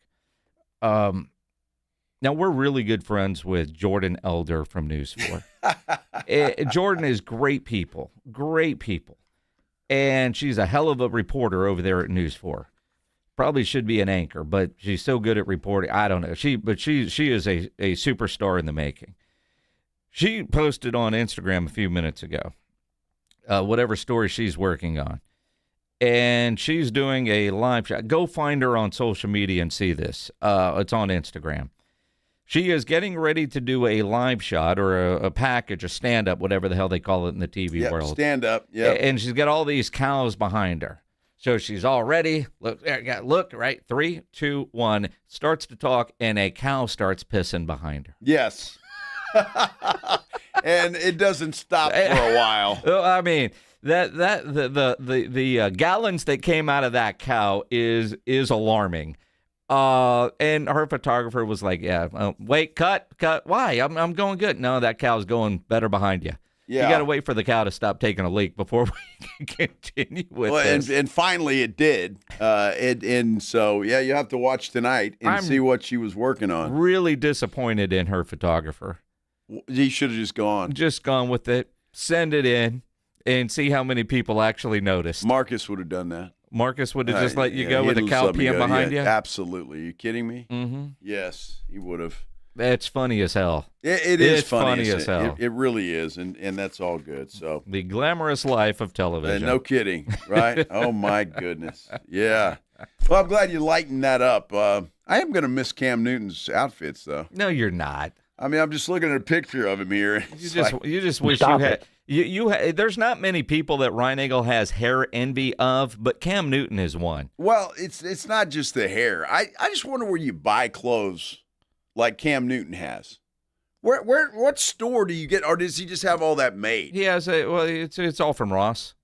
Now, we're really good friends with Jordan Elder from News 4. Jordan is great people. And she's a hell of a reporter over there at News 4. Probably should be an anchor, but she's so good at reporting. I don't know. She is a superstar in the making. She posted on Instagram a few minutes ago whatever story she's working on. And she's doing a live shot. Go find her on social media and see this. It's on Instagram. She is getting ready to do a live shot or a package, a stand-up, whatever the hell they call it in the TV world. Stand-up, yeah. And she's got all these cows behind her. So she's all ready. Look, right? 3, 2, 1. Starts to talk, and a cow starts pissing behind her. Yes. And it doesn't stop for a while. I mean, the gallons that came out of that cow is alarming. And her photographer was like, "Yeah, wait, cut. Why? I'm going good. No, that cow's going better behind you. Yeah. You got to wait for the cow to stop taking a leak before we can continue with this." And finally it did. And so, yeah, you have to watch tonight and see what she was working on. Really disappointed in her photographer. He should have just gone. Just gone with it. Send it in and see how many people actually noticed. Marcus would have done that. Marcus would have just let you go with a cow peeing behind you? Absolutely. Are you kidding me? Mm-hmm. Yes, he would have. It's funny as hell. It is funny as hell. It really is, and that's all good. So the glamorous life of television. No kidding, right? Oh, my goodness. Yeah. Well, I'm glad you lightened that up. I am going to miss Cam Newton's outfits, though. No, you're not. I mean, I'm just looking at a picture of him here. You just wish you had. There's not many people that Ryan Eagle has hair envy of, but Cam Newton is one. Well, it's not just the hair. I just wonder where you buy clothes like Cam Newton has. What store do you get, or does he just have all that made? He has it's all from Ross.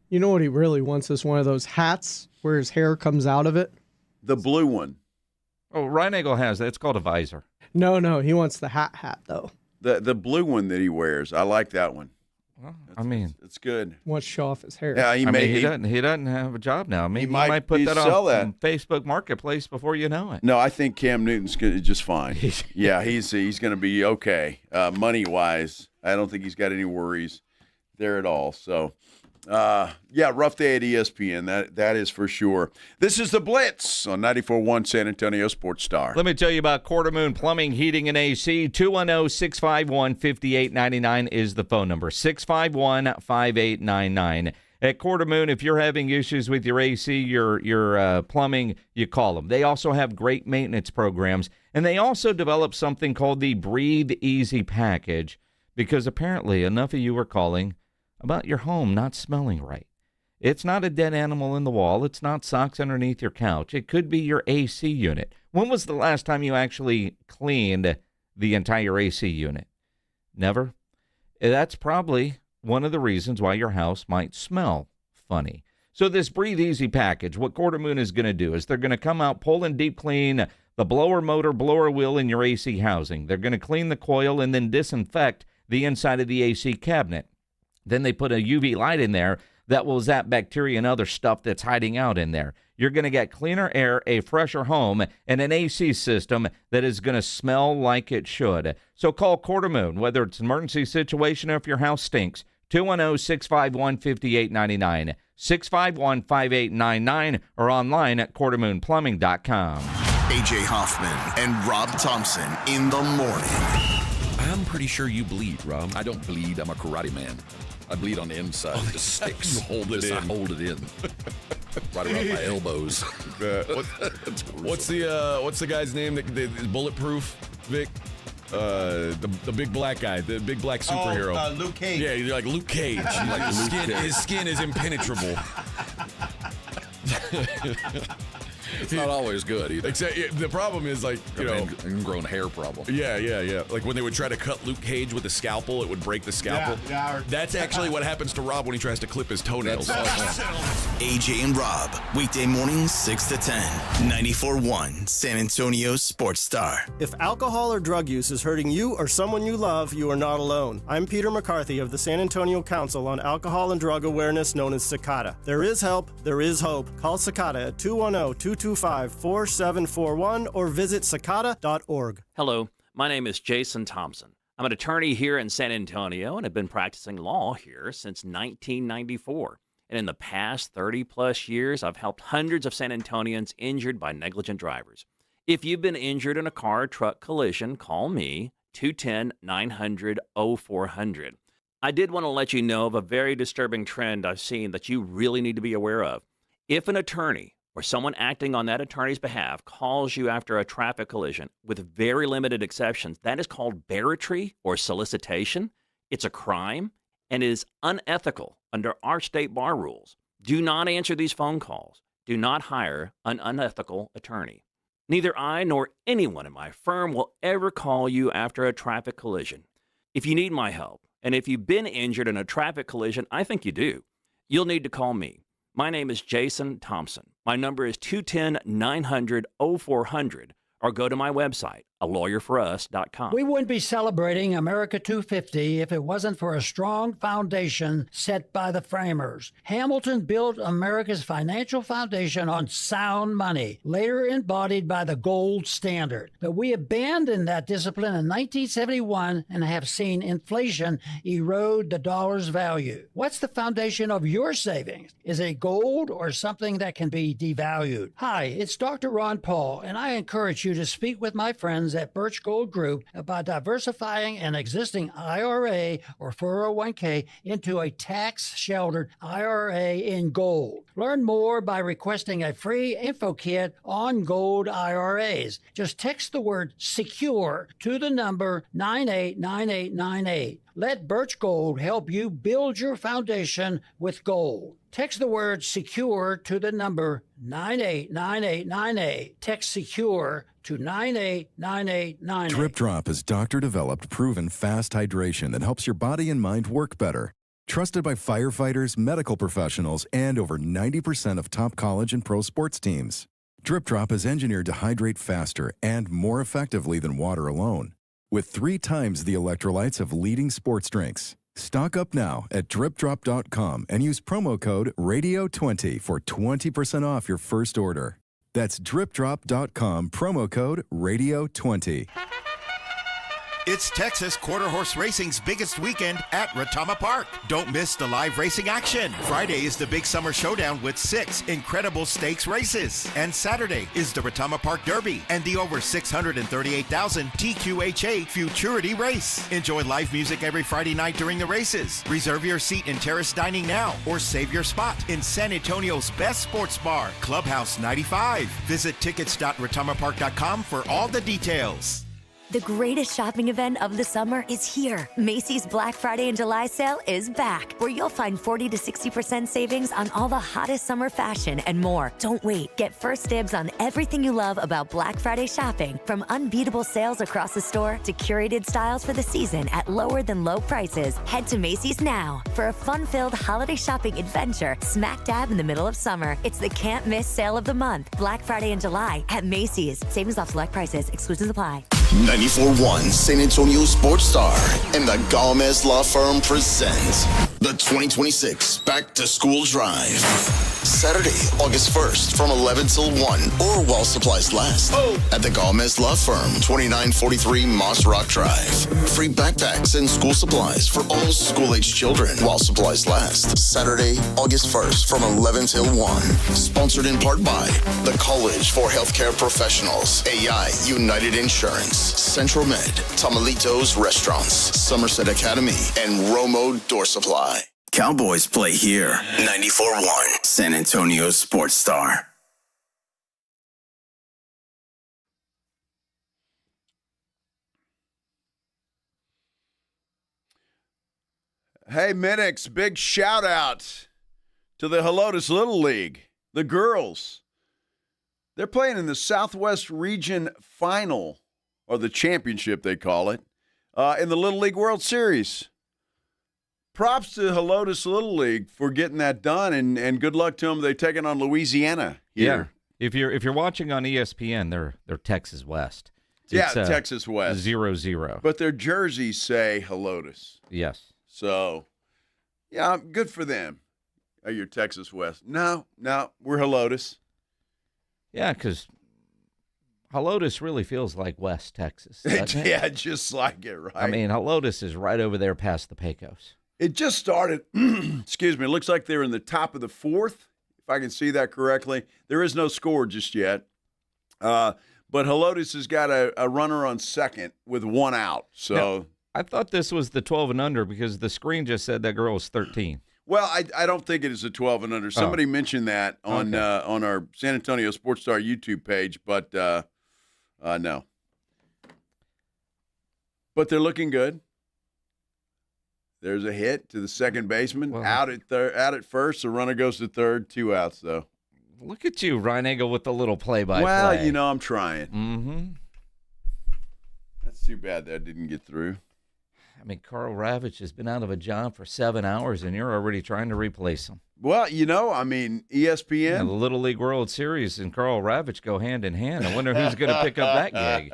You know what he really wants is one of those hats where his hair comes out of it. The blue one. Oh, Ryan Eagle has that. It's called a visor. No, he wants the hat though. The blue one that he wears. I like that one. Well, it's good. Wants to show off his hair. Yeah, he doesn't have a job now. Maybe he might put that on Facebook Marketplace before you know it. No, I think Cam Newton's just fine. Yeah, he's going to be okay. Money wise, I don't think he's got any worries there at all. So. Rough day at ESPN. That is for sure. This is the Blitz on 94.1 San Antonio Sports Star. Let me tell you about Quartermoon Plumbing, Heating, and AC. 210-651-5899 is the phone number. 651-5899. At Quartermoon, if you're having issues with your AC, your plumbing, you call them. They also have great maintenance programs, and they also develop something called the Breathe Easy Package, because apparently enough of you are calling about your home not smelling right. It's not a dead animal in the wall. It's not socks underneath your couch. It could be your AC unit. When was the last time you actually cleaned the entire AC unit? Never? That's probably one of the reasons why your house might smell funny. So this Breathe Easy package, what Quartermoon is going to do is they're going to come out, pull and deep clean the blower motor, blower wheel in your AC housing. They're going to clean the coil and then disinfect the inside of the AC cabinet. Then they put a UV light in there that will zap bacteria and other stuff that's hiding out in there. You're going to get cleaner air, a fresher home, and an AC system that is going to smell like it should. So call Quartermoon, whether it's an emergency situation or if your house stinks. 210-651-5899, 651-5899, or online at quartermoonplumbing.com. AJ Hoffman and Rob Thompson in the morning. I'm pretty sure you bleed, Rob. I don't bleed. I'm a karate man. I bleed on the inside. It just sticks. You hold it in. I hold it in. Right around my elbows. What's the guy's name that is bulletproof, Vic? The big black guy, the big black superhero. Luke Cage. Yeah, you're like Luke Cage. His skin is impenetrable. It's not always good either. Except the problem is, like, ingrown hair problem. Yeah. Like when they would try to cut Luke Cage with a scalpel, it would break the scalpel. Yeah. That's actually what happens to Rob when he tries to clip his toenails. AJ and Rob, weekday mornings 6 to 10, 94.1 San Antonio Sports Star. If alcohol or drug use is hurting you or someone you love, you are not alone. I'm Peter McCarthy of the San Antonio Council on Alcohol and Drug Awareness, known as CICADA. There is help, there is hope. Call CICADA at 210-225-4741 or visit cicada.org. Hello, my name is Jason Thompson. I'm an attorney here in San Antonio and have been practicing law here since 1994. And in the past 30-plus years, I've helped hundreds of San Antonians injured by negligent drivers. If you've been injured in a car-truck collision, call me, 210-900-0400. I did want to let you know of a very disturbing trend I've seen that you really need to be aware of. If an attorney or someone acting on that attorney's behalf calls you after a traffic collision, with very limited exceptions, that is called barratry or solicitation. It's a crime and is unethical under our state bar rules. Do not answer these phone calls. Do not hire an unethical attorney. Neither I nor anyone in my firm will ever call you after a traffic collision. If you need my help, and if you've been injured in a traffic collision, I think you do, you'll need to call me. My name is Jason Thompson. My number is 210-900-0400, or go to my website, alawyerforus.com. We wouldn't be celebrating America 250 if it wasn't for a strong foundation set by the framers. Hamilton built America's financial foundation on sound money, later embodied by the gold standard. But we abandoned that discipline in 1971 and have seen inflation erode the dollar's value. What's the foundation of your savings? Is it gold or something that can be devalued? Hi, it's Dr. Ron Paul, and I encourage you to speak with my friends at Birch Gold Group about diversifying an existing IRA or 401k into a tax-sheltered IRA in gold. Learn more by requesting a free info kit on gold IRAs. Just text the word SECURE to the number 989898. Let Birch Gold help you build your foundation with gold. Text the word SECURE to the number 989898. Text SECURE to 989898. Drip Drop is doctor-developed, proven fast hydration that helps your body and mind work better. Trusted by firefighters, medical professionals, and over 90% of top college and pro sports teams. Drip Drop is engineered to hydrate faster and more effectively than water alone, with 3 times the electrolytes of leading sports drinks. Stock up now at dripdrop.com and use promo code RADIO20 for 20% off your first order. That's dripdrop.com, promo code RADIO20. It's Texas Quarter Horse Racing's biggest weekend at Retama Park. Don't miss the live racing action. Friday is the big summer showdown with 6 incredible stakes races. And Saturday is the Retama Park Derby and the over 638,000 TQHA Futurity Race. Enjoy live music every Friday night during the races. Reserve your seat in terrace dining now or save your spot in San Antonio's best sports bar, Clubhouse 95. Visit tickets.retamapark.com for all the details. The greatest shopping event of the summer is here. Macy's Black Friday and July sale is back, where you'll find 40 to 60% savings on all the hottest summer fashion and more. Don't wait. Get first dibs on everything you love about Black Friday shopping, from unbeatable sales across the store to curated styles for the season at lower than low prices. Head to Macy's now for a fun-filled holiday shopping adventure smack dab in the middle of summer. It's the can't miss sale of the month, Black Friday and July at Macy's. Savings off select prices. Exclusions apply. 94.1 San Antonio Sports Star and the Gomez Law Firm presents The 2026 Back to School Drive. Saturday, August 1st from 11 till 1 or while supplies last. At the Gomez Law Firm, 2943 Moss Rock Drive. Free backpacks and school supplies for all school-aged children while supplies last. Saturday, August 1st from 11 till 1. Sponsored in part by the College for Healthcare Professionals, AI United Insurance, Central Med, Tamalitos Restaurants, Somerset Academy, and Romo Door Supply. Cowboys play here. 94.1 San Antonio Sports Star. Hey, Minix, big shout out to the Helotes Little League, the girls. They're playing in the Southwest Region Final, or the championship they call it, in the Little League World Series. Props to Helotes Little League for getting that done, and good luck to them. They're taking on Louisiana here. Yeah. If you're watching on ESPN, they're Texas West. It's, Texas West. 0-0. But their jerseys say Helotes. Yes. So, yeah, good for them. Are you Texas West? No, we're Helotes. Yeah, because Helotes really feels like West Texas. Doesn't it? Yeah, just like it, right? I mean, Helotes is right over there past the Pecos. It just started, excuse me, it looks like they're in the top of the fourth, if I can see that correctly. There is no score just yet. But Helotes has got a runner on second with one out. So now, I thought this was the 12 and under because the screen just said that girl was 13. Well, I don't think it is a 12 and under. Somebody mentioned that on our San Antonio Sports Star YouTube page, but no. But they're looking good. There's a hit to the second baseman. Out at first. The runner goes to third. 2 outs, though. Look at you, Reinagel, with the little play-by-play. Well, you know, I'm trying. Mm-hmm. That's too bad that didn't get through. I mean, Carl Ravitch has been out of a job for 7 hours, and you're already trying to replace him. Well, you know, I mean, ESPN. Yeah, the Little League World Series and Carl Ravitch go hand in hand. I wonder who's going to pick up that gig.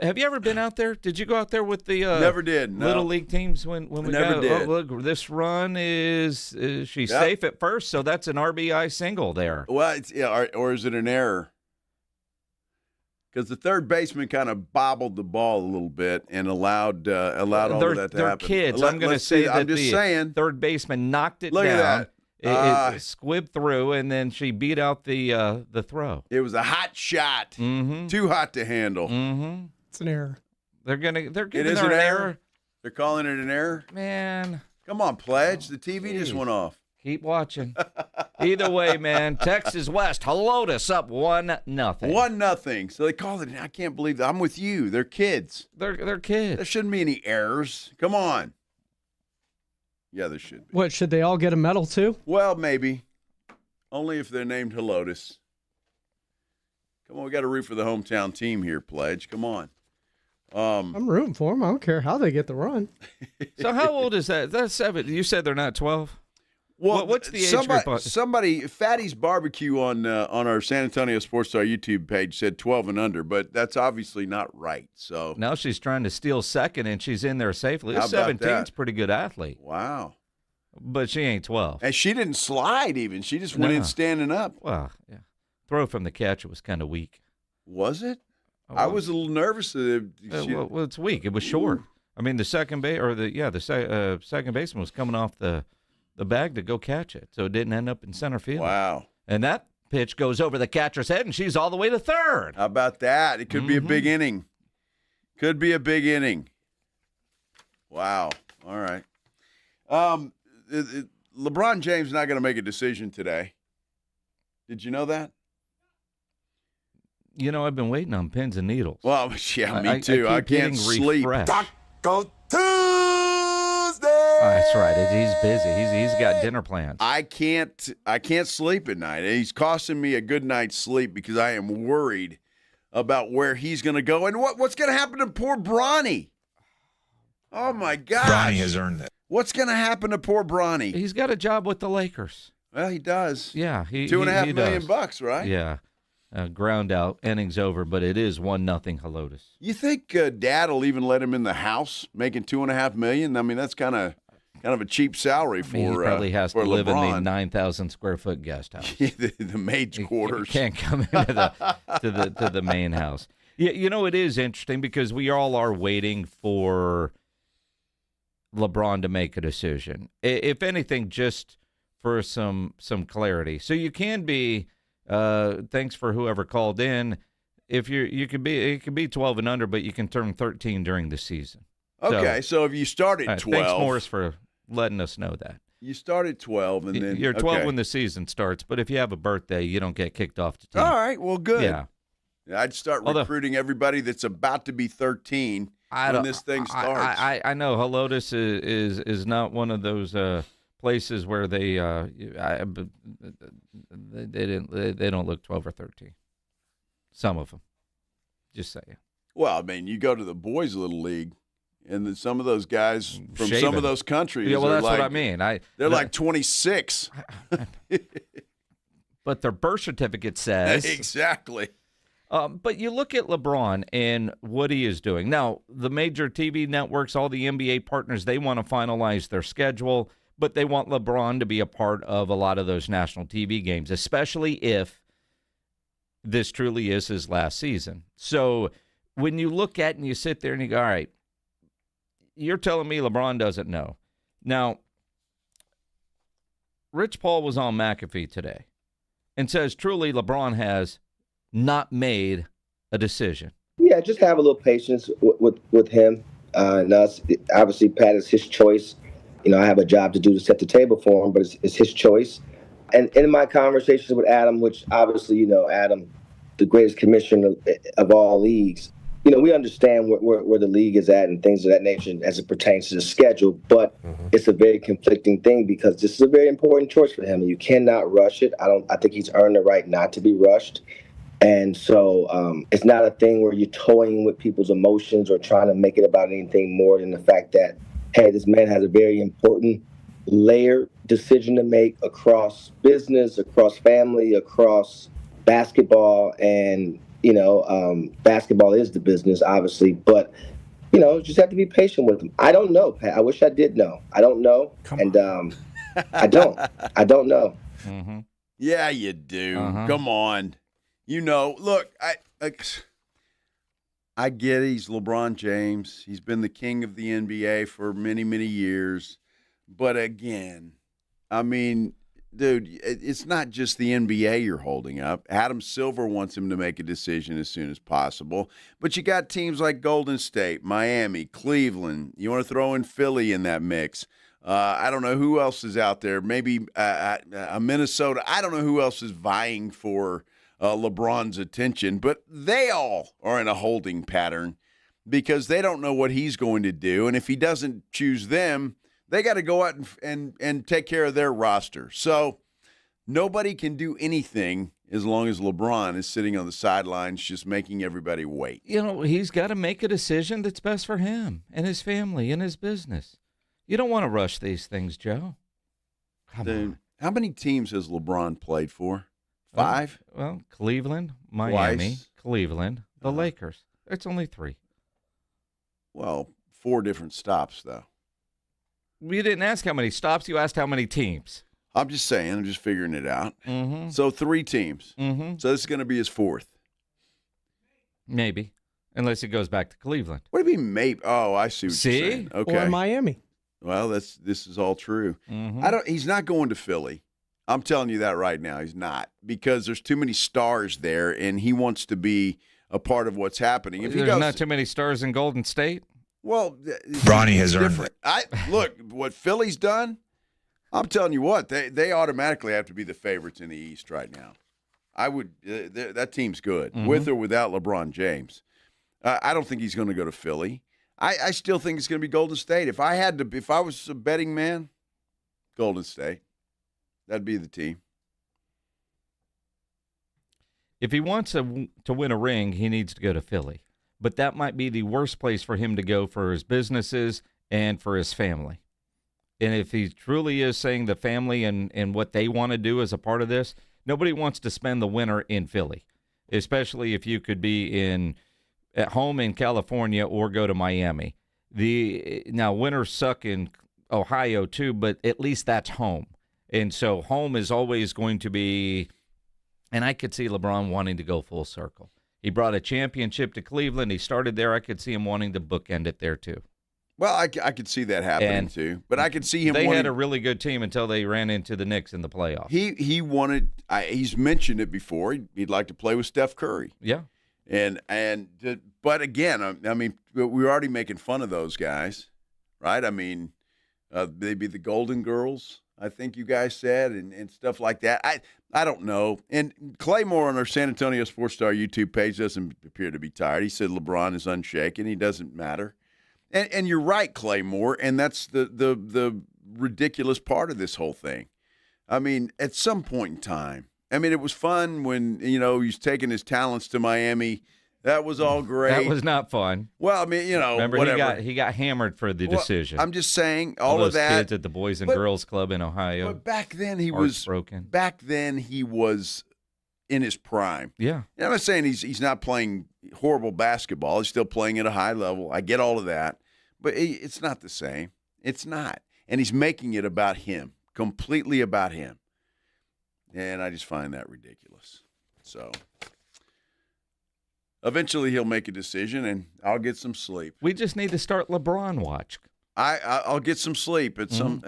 Have you ever been out there? Did you go out there with the Never did, no. Little League teams when we Never did. Look, this run is she's safe at first, so that's an RBI single there. Well, or is it an error? Because the third baseman kind of bobbled the ball a little bit and allowed all of that to they're happen. Kids. I'm going to say that I'm just saying. Third baseman knocked it Look down. At that. It squibbed through, and then she beat out the throw. It was a hot shot. Mm-hmm. Too hot to handle. Mm-hmm. It's an error. They're giving it her an error. They're calling it an error? Man. Come on, Pledge. The TV just went off. Keep watching. Either way, man, Texas West, Helotes up 1-0. 1-0. So they called it. I can't believe that. I'm with you. They're kids. They're kids. There shouldn't be any errors. Come on. Yeah, there should be. What, should they all get a medal too? Well, maybe. Only if they're named Helotes. Come on, we got to root for the hometown team here, Pledge. Come on. I'm rooting for them. I don't care how they get the run. So how old is that? That's 7. You said they're not 12? Well, what's the age group? Somebody, Fatty's Barbecue on our San Antonio Sports Star YouTube page said 12 and under, but that's obviously not right. So now she's trying to steal second, and she's in there safely. How about 17's that? Pretty good athlete. Wow. But she ain't 12. And she didn't slide even. She just went in standing up. Well, yeah. Throw from the catcher was kind of weak. Was it? I was a little nervous. Well, it's weak. It was short. I mean, the second second baseman was coming off the bag to go catch it, so it didn't end up in center field. Wow. And that pitch goes over the catcher's head, and she's all the way to third. How about that? It could be a big inning. Could be a big inning. Wow. All right. LeBron James is not going to make a decision today. Did you know that? You know, I've been waiting on pins and needles. Well, yeah, me too. I can't sleep. Taco Tuesday. Oh, that's right. He's busy. He's got dinner plans. I can't sleep at night. He's costing me a good night's sleep because I am worried about where he's going to go and what's going to happen to poor Bronny. Oh my God. Bronny has earned it. What's going to happen to poor Bronny? He's got a job with the Lakers. Well, he does. Yeah, $2.5 million bucks, right? Yeah. Ground out, innings over, but it is 1-0 Helotes. You think Dad will even let him in the house making $2.5 million? I mean, that's kind of kind of a cheap salary for he probably has to for live LeBron. in the 9,000 square foot guest house. the maid's quarters. You can't come into to the main house. Yeah, it is interesting because we all are waiting for LeBron to make a decision. If anything, just for some clarity. So you can be. Thanks for whoever called in. If it could be 12 and under, but you can turn 13 during the season. Okay, so if you start at 12, thanks Morris for letting us know that. You start at 12, and then you're 12 when the season starts. But if you have a birthday, you don't get kicked off the team. All right, well, good. Yeah. I'd start recruiting everybody that's about to be 13 when this thing starts. I know Helotus is not one of those places where they don't look 12 or 13. Some of them, just saying. Well, I mean, you go to the boys' little league, and then some of those guys from Shaven. some of those countries. Yeah, well, that's like, what I mean. They're like 26. But their birth certificate says exactly. But you look at LeBron and what he is doing. Now, the major TV networks, all the NBA partners, they want to finalize their schedule, but they want LeBron to be a part of a lot of those national TV games, especially if this truly is his last season. So when you look at it and you sit there and you go, all right, you're telling me LeBron doesn't know. Now, Rich Paul was on McAfee today and says truly LeBron has not made a decision. Yeah, just have a little patience with him and us. Obviously, Pat, is his choice. I have a job to do to set the table for him, but it's his choice. And in my conversations with Adam, which obviously, Adam, the greatest commissioner of all leagues, we understand where the league is at and things of that nature as it pertains to the schedule, but it's a very conflicting thing because this is a very important choice for him, and you cannot rush it. I think he's earned the right not to be rushed. And so it's not a thing where you're toying with people's emotions or trying to make it about anything more than the fact that, hey, this man has a very important layered decision to make across business, across family, across basketball. And, basketball is the business, obviously. But, just have to be patient with him. I don't know, Pat. I wish I did know. I don't know. I don't know. Mm-hmm. Yeah, you do. Come on. Look, I get it. He's LeBron James. He's been the king of the NBA for many, many years. But again, I mean, dude, it's not just the NBA you're holding up. Adam Silver wants him to make a decision as soon as possible. But you got teams like Golden State, Miami, Cleveland. You want to throw in Philly in that mix. I don't know who else is out there. Maybe Minnesota. I don't know who else is vying for LeBron's attention, but they all are in a holding pattern because they don't know what he's going to do. And if he doesn't choose them, they got to go out and take care of their roster. So nobody can do anything as long as LeBron is sitting on the sidelines just making everybody wait. He's got to make a decision that's best for him and his family and his business. You don't want to rush these things, Joe. Come on. How many teams has LeBron played for? 5? Well, Cleveland, Miami, Twice. Cleveland, the Lakers. It's only 3. Well, 4 different stops, though. You didn't ask how many stops. You asked how many teams. I'm just saying. I'm just figuring it out. Mm-hmm. So 3 teams. Mm-hmm. So this is going to be his 4th. Maybe. Unless it goes back to Cleveland. What do you mean maybe? Oh, I see what you're saying. Okay. Or Miami. Well, this is all true. Mm-hmm. He's not going to Philly. I'm telling you that right now. He's not, because there's too many stars there, and he wants to be a part of what's happening. If There's not too many stars in Golden State. Well, Bronny has earned it. Look, what Philly's done, I'm telling you what, they automatically have to be the favorites in the East right now. I would that team's good, with or without LeBron James. I don't think he's going to go to Philly. I still think it's going to be Golden State. If I was a betting man, Golden State. That'd be the team. If he wants to win a ring, he needs to go to Philly. But that might be the worst place for him to go for his businesses and for his family. And if he truly is saying the family and what they want to do as a part of this, nobody wants to spend the winter in Philly, especially if you could be at home in California or go to Miami. Now, winters suck in Ohio too, but at least that's home. And so home is always going to be, and I could see LeBron wanting to go full circle. He brought a championship to Cleveland. He started there. I could see him wanting to bookend it there too. Well, I could see that happening too, but I could see him. They had a really good team until they ran into the Knicks in the playoffs. He wanted. He's mentioned it before. He'd like to play with Steph Curry. Yeah, but again, I mean, we're already making fun of those guys, right? I mean, they'd be the Golden Girls, I think you guys said, and stuff like that. I don't know. And Claymore on our San Antonio Sports Star YouTube page doesn't appear to be tired. He said LeBron is unshaken. He doesn't matter. And you're right, Claymore, and that's the ridiculous part of this whole thing. I mean, at some point in time, I mean, it was fun when, he's taking his talents to Miami. That was all great. That was not fun. Well, I mean, remember whatever. he got hammered for the decision. I'm just saying all those of that. Kids at the Boys and Girls Club in Ohio. But back then he was in his prime. Yeah. I'm not saying he's not playing horrible basketball. He's still playing at a high level. I get all of that. But it's not the same. It's not. And he's making it about him, completely about him. And I just find that ridiculous. So eventually he'll make a decision, and I'll get some sleep. We just need to start LeBron watch. I'll get some sleep at some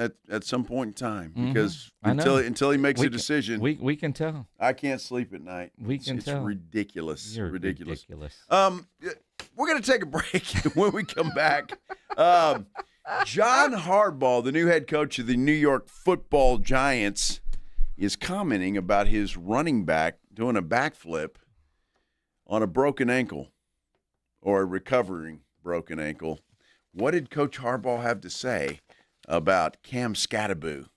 point in time because until he makes a decision, we can tell. I can't sleep at night. It's ridiculous. You're ridiculous. Ridiculous. We're going to take a break. When we come back, John Harbaugh, the new head coach of the New York Football Giants, is commenting about his running back doing a backflip on a broken ankle or a recovering broken ankle. What did Coach Harbaugh have to say about Cam Skattebo?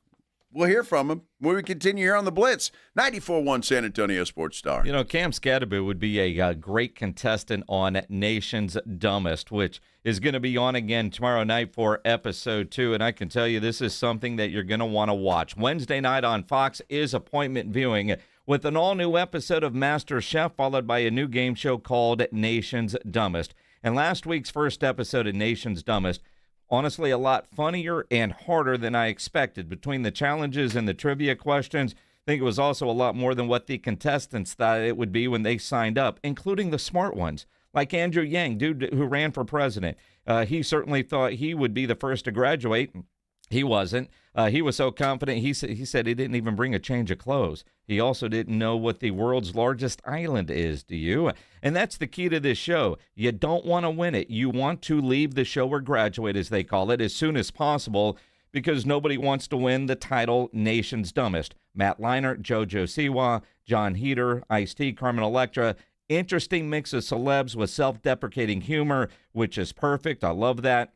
We'll hear from him when we continue here on the Blitz, 94.1 San Antonio Sports Star. Cam Skattebo would be a great contestant on Nation's Dumbest, which is going to be on again tomorrow night for episode 2. And I can tell you this is something that you're going to want to watch. Wednesday night on Fox is appointment viewing with an all-new episode of Master Chef, followed by a new game show called Nation's Dumbest. And last week's first episode of Nation's Dumbest, honestly, a lot funnier and harder than I expected. Between the challenges and the trivia questions, I think it was also a lot more than what the contestants thought it would be when they signed up, including the smart ones, like Andrew Yang, dude who ran for president. He certainly thought he would be the first to graduate. He wasn't. He was so confident, he said he didn't even bring a change of clothes. He also didn't know what the world's largest island is, do you? And that's the key to this show. You don't want to win it. You want to leave the show or graduate, as they call it, as soon as possible, because nobody wants to win the title Nation's Dumbest. Matt Leinart, JoJo Siwa, John Heder, Ice-T, Carmen Electra. Interesting mix of celebs with self-deprecating humor, which is perfect. I love that.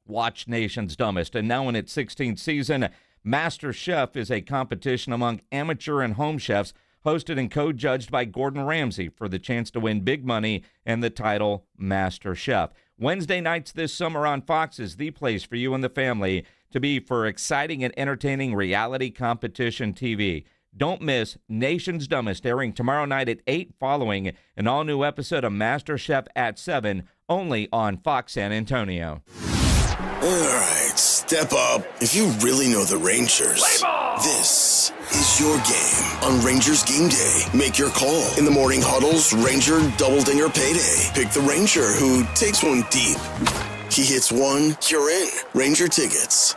Watch Nation's Dumbest. And now in its 16th season, Master Chef is a competition among amateur and home chefs hosted and co-judged by Gordon Ramsay for the chance to win big money and the title Master Chef. Wednesday nights this summer on Fox is the place for you and the family to be for exciting and entertaining reality competition TV. Don't miss Nation's Dumbest, airing tomorrow night at 8, following an all-new episode of Master Chef at 7, only on Fox San Antonio. All right, step up. If you really know the Rangers, this is your game on Rangers Game Day. Make your call in the morning huddles, Ranger Double Dinger Payday. Pick the Ranger who takes one deep. He hits one, you're in. Ranger tickets.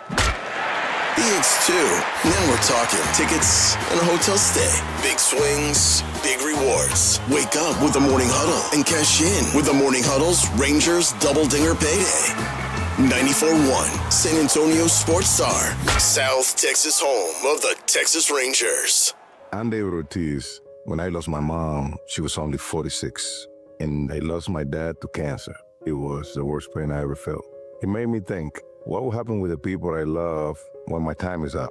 He hits two. Now we're talking tickets and a hotel stay. Big swings, big rewards. Wake up with the morning huddle and cash in with the morning huddle's Rangers Double Dinger Payday. 94.1 San Antonio Sports Star, South Texas home of the Texas Rangers. I'm David Ortiz. When I lost my mom, she was only 46, and I lost my dad to cancer. It was the worst pain I ever felt. It made me think, what will happen with the people I love when my time is up?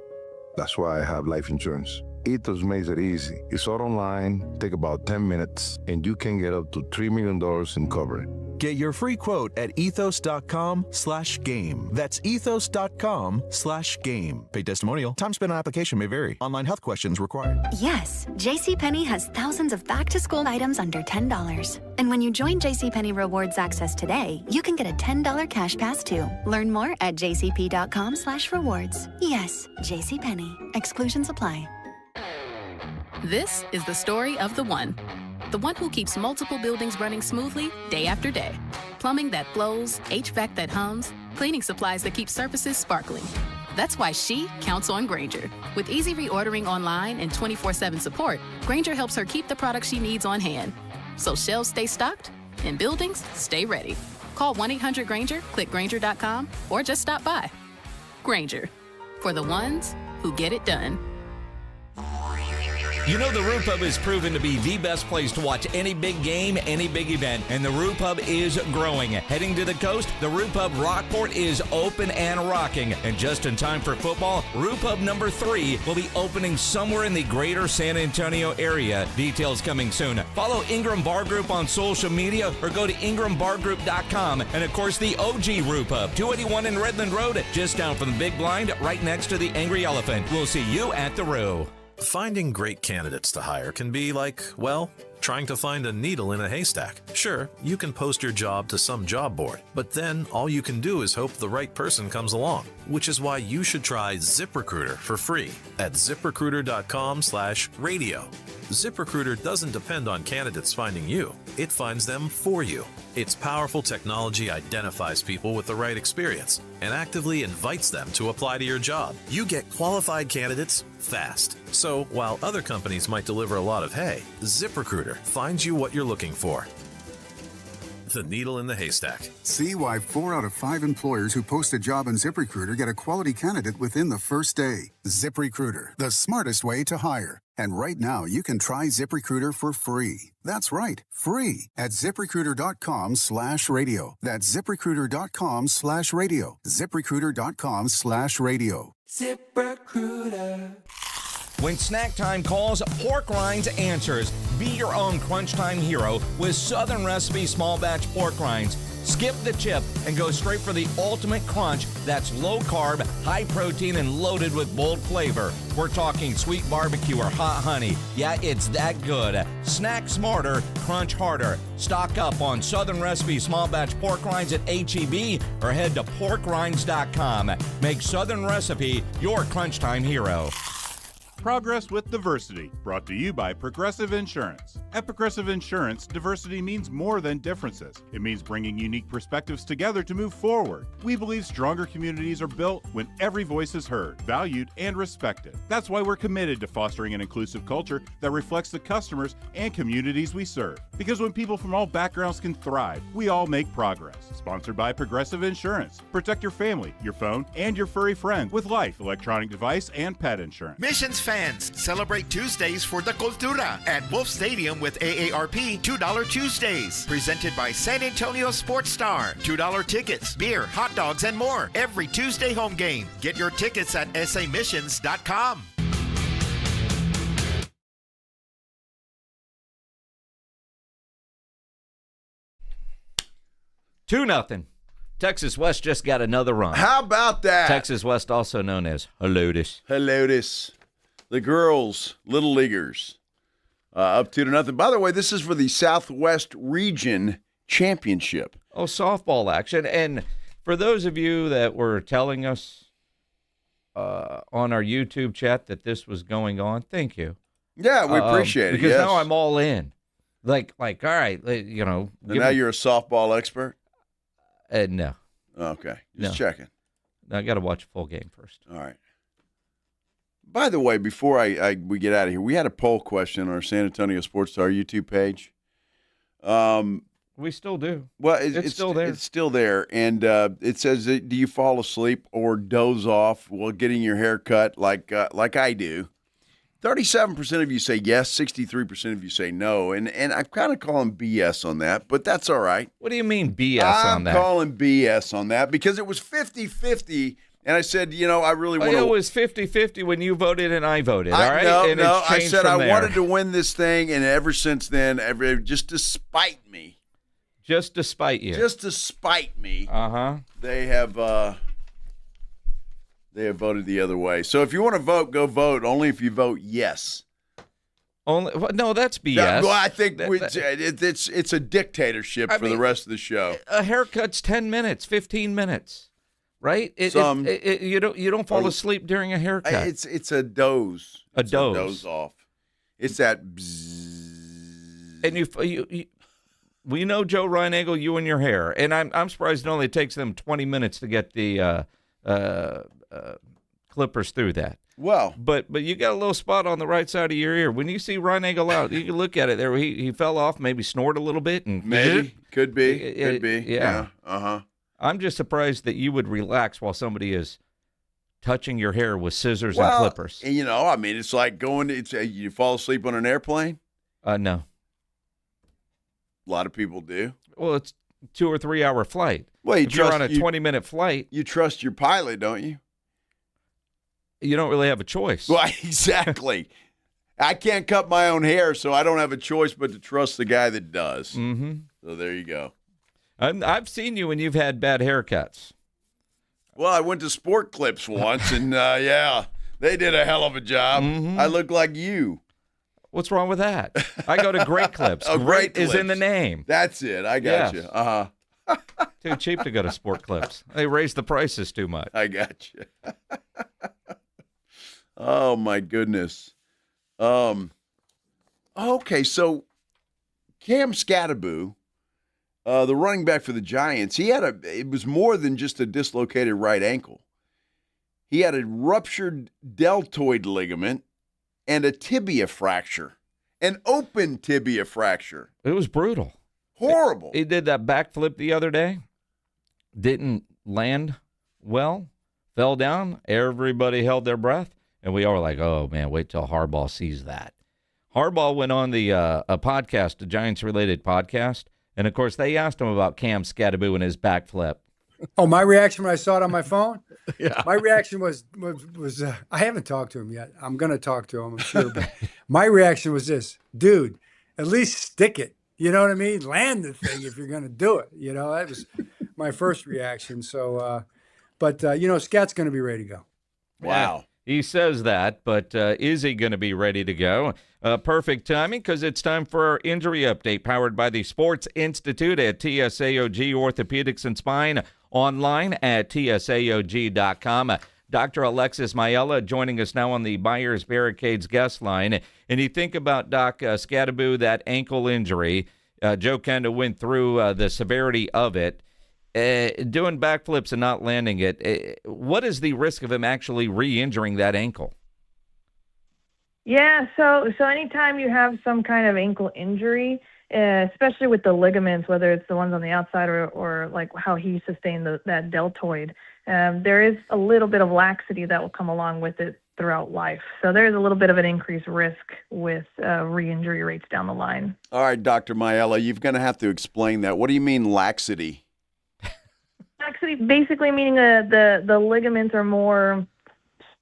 That's why I have life insurance. Ethos makes it easy. It's all online, take about 10 minutes, and you can get up to $3 million in coverage. Get your free quote at ethos.com/game. That's ethos.com/game. Paid testimonial. Time spent on application may vary. Online health questions required. Yes, JCPenney has thousands of back-to-school items under $10. And when you join JCPenney Rewards Access today, you can get a $10 cash pass too. Learn more at jcp.com/rewards. Yes, JCPenney. Exclusions apply. This is the story of the one who keeps multiple buildings running smoothly day after day. Plumbing that flows, HVAC that hums, cleaning supplies that keep surfaces sparkling. That's why she counts on Grainger. With easy reordering online and 24/7 support, Grainger helps her keep the products she needs on hand. So shelves stay stocked and buildings stay ready. Call 1-800-GRAINGER, click Grainger.com, or just stop by. Grainger, for the ones who get it done. You know, the Roo Pub is proven to be the best place to watch any big game, any big event, and the Roo Pub is growing. Heading to the coast, the Roo Pub Rockport is open and rocking. And just in time for football, Roo Pub number 3 will be opening somewhere in the greater San Antonio area. Details coming soon. Follow Ingram Bar Group on social media or go to ingrambargroup.com. And of course, the OG Roo Pub, 281 in Redland Road, just down from the Big Blind, right next to the Angry Elephant. We'll see you at the Roo. Finding great candidates to hire can be like, well, trying to find a needle in a haystack. Sure, you can post your job to some job board, but then all you can do is hope the right person comes along, which is why you should try ZipRecruiter for free at ZipRecruiter.com/radio. ZipRecruiter doesn't depend on candidates finding you. It finds them for you. Its powerful technology identifies people with the right experience and actively invites them to apply to your job. You get qualified candidates fast. So while other companies might deliver a lot of hay, ZipRecruiter finds you what you're looking for. The needle in the haystack. See why 4 out of 5 employers who post a job on ZipRecruiter get a quality candidate within the first day. ZipRecruiter, the smartest way to hire. And right now, you can try ZipRecruiter for free. That's right, free at ZipRecruiter.com/radio. That's ZipRecruiter.com/radio. ZipRecruiter.com/radio. ZipRecruiter. When snack time calls, Pork Rinds answers. Be your own crunch time hero with Southern Recipe small batch pork rinds. Skip the chip and go straight for the ultimate crunch that's low carb, high protein, and loaded with bold flavor. We're talking sweet barbecue or hot honey. Yeah, it's that good. Snack smarter, crunch harder. Stock up on Southern Recipe small batch pork rinds at H-E-B or head to porkrinds.com. Make Southern Recipe your crunch time hero. Progress with Diversity, brought to you by Progressive Insurance. At Progressive Insurance, diversity means more than differences. It means bringing unique perspectives together to move forward. We believe stronger communities are built when every voice is heard, valued, and respected. That's why we're committed to fostering an inclusive culture that reflects the customers and communities we serve. Because when people from all backgrounds can thrive, we all make progress. Sponsored by Progressive Insurance. Protect your family, your phone, and your furry friend with life, electronic device, and pet insurance. Missions fans, celebrate Tuesdays for the Cultura at Wolf Stadium with AARP $2 Tuesdays. Presented by San Antonio Sports Star. $2 tickets, beer, hot dogs, and more every Tuesday home game. Get your tickets at samissions.com. Two 0. Texas West just got another run. How about that? Texas West, also known as Helotes. Helotes. The girls, Little Leaguers, up 2-0. By the way, this is for the Southwest Region Championship. Oh, softball action. And for those of you that were telling us on our YouTube chat that this was going on, thank you. Yeah, we appreciate it. Because yes. now I'm all in. Like, all right, you know. And now you're a softball expert? No. Okay, just checking. No, I got to watch a full game first. All right. By the way, before we get out of here, we had a poll question on our San Antonio Sports Star YouTube page. We still do. Well, it's still there. It's still there, and it says, "Do you fall asleep or doze off while getting your hair cut like I do?" 37% of you say yes, 63% of you say no, and I'm kind of calling BS on that, but that's all right. What do you mean BS on that? I'm calling BS on that because it was 50-50. And I said, I really want to. It was 50-50 when you voted and I voted, all right? No, I said I wanted to win this thing, and ever since then, just to spite me. Just to spite you. Just to spite me. Uh-huh. They have voted the other way. So if you want to vote, go vote. Only if you vote yes. No, that's BS. Well, I think it's a dictatorship for the rest of the show. A haircut's 10 minutes, 15 minutes, right? You don't fall asleep during a haircut. It's a doze. A doze. A doze off. It's that bzzz. And we know Joe Reinagle, you and your hair, and I'm surprised it only takes them 20 minutes to get the clippers through that. Well, but you got a little spot on the right side of your ear. When you see Reinagle out, you can look at it there. He fell off, maybe snored a little bit, and maybe could be. Yeah. Uh-huh. I'm just surprised that you would relax while somebody is touching your hair with scissors and clippers. It's like you fall asleep on an airplane. No. A lot of people do. Well, it's 2 or 3 hour flight. Well, if you're on a 20-minute flight, you trust your pilot, don't you? You don't really have a choice. Well, exactly. I can't cut my own hair, so I don't have a choice but to trust the guy that does. Mm-hmm. So there you go. I've seen you when you've had bad haircuts. Well, I went to Sport Clips once, and they did a hell of a job. Mm-hmm. I look like you. What's wrong with that? I go to Great Clips. Great is in the name. That's it. I got you. Uh-huh. Too cheap to go to Sport Clips. They raise the prices too much. I got you. Oh, my goodness. Okay, so Cam Skattebo, the running back for the Giants, it was more than just a dislocated right ankle. He had a ruptured deltoid ligament and a tibia fracture, an open tibia fracture. It was brutal. Horrible. He did that backflip the other day, didn't land well, fell down. Everybody held their breath, and we all were like, oh, man, wait till Harbaugh sees that. Harbaugh went on a podcast, a Giants-related podcast, and, of course, they asked him about Cam Skattebo and his backflip. Oh, my reaction when I saw it on my phone? Yeah. My reaction was I haven't talked to him yet. I'm going to talk to him, I'm sure. But my reaction was this, dude, at least stick it. You know what I mean? Land the thing if you're going to do it. That was my first reaction. So, Scat's going to be ready to go. Wow. He says that, but is he going to be ready to go? Perfect timing because it's time for our injury update powered by the Sports Institute at TSAOG Orthopedics and Spine, online at TSAOG.com. Dr. Alexis Maiella joining us now on the Myers Barricades guest line. And you think about Doc Skattebo, that ankle injury. Joe kind of went through the severity of it. Doing backflips and not landing it, what is the risk of him actually re-injuring that ankle? Yeah, so anytime you have some kind of ankle injury, especially with the ligaments, whether it's the ones on the outside or like how he sustained that deltoid, there is a little bit of laxity that will come along with it throughout life. So there's a little bit of an increased risk with re-injury rates down the line. All right, Dr. Maiella, you're going to have to explain that. What do you mean laxity? Laxity basically meaning the ligaments are more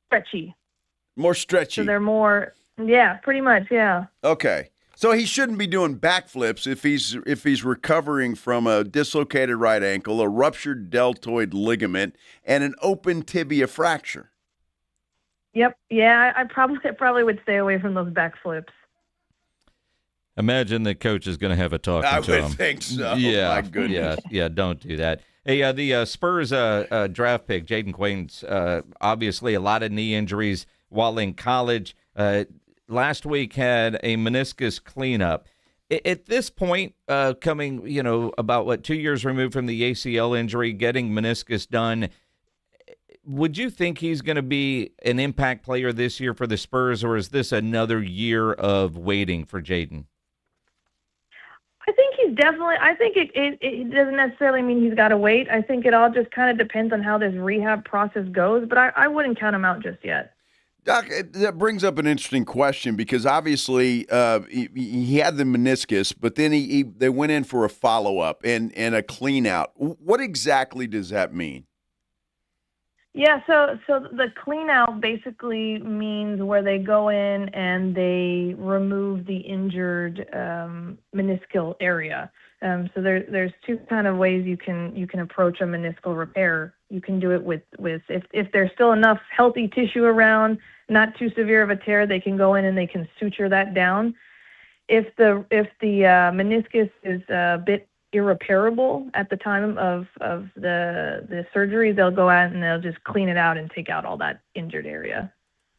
stretchy. More stretchy. So they're more, yeah, pretty much, yeah. Okay. So he shouldn't be doing backflips if he's recovering from a dislocated right ankle, a ruptured deltoid ligament, and an open tibia fracture. Yep. Yeah, I probably would stay away from those backflips. Imagine the coach is going to have a talk to him. I would think so. Yeah. My goodness. Yeah, don't do that. Hey, the Spurs draft pick, Jaden Quain's, obviously a lot of knee injuries while in college. Last week had a meniscus cleanup. At this point, coming, about 2 years removed from the ACL injury, getting meniscus done, would you think he's going to be an impact player this year for the Spurs, or is this another year of waiting for Jaden? I think he's definitely, it doesn't necessarily mean he's got to wait. I think it all just kind of depends on how this rehab process goes, but I wouldn't count him out just yet. Doc, that brings up an interesting question because obviously he had the meniscus, but then they went in for a follow-up and a clean-out. What exactly does that mean? Yeah, so the clean-out basically means where they go in and they remove the injured meniscal area. So there's two kind of ways you can approach a meniscal repair. You can do it with if there's still enough healthy tissue around, not too severe of a tear, they can go in and they can suture that down. If the meniscus is a bit irreparable at the time of the surgery, they'll go out and they'll just clean it out and take out all that injured area.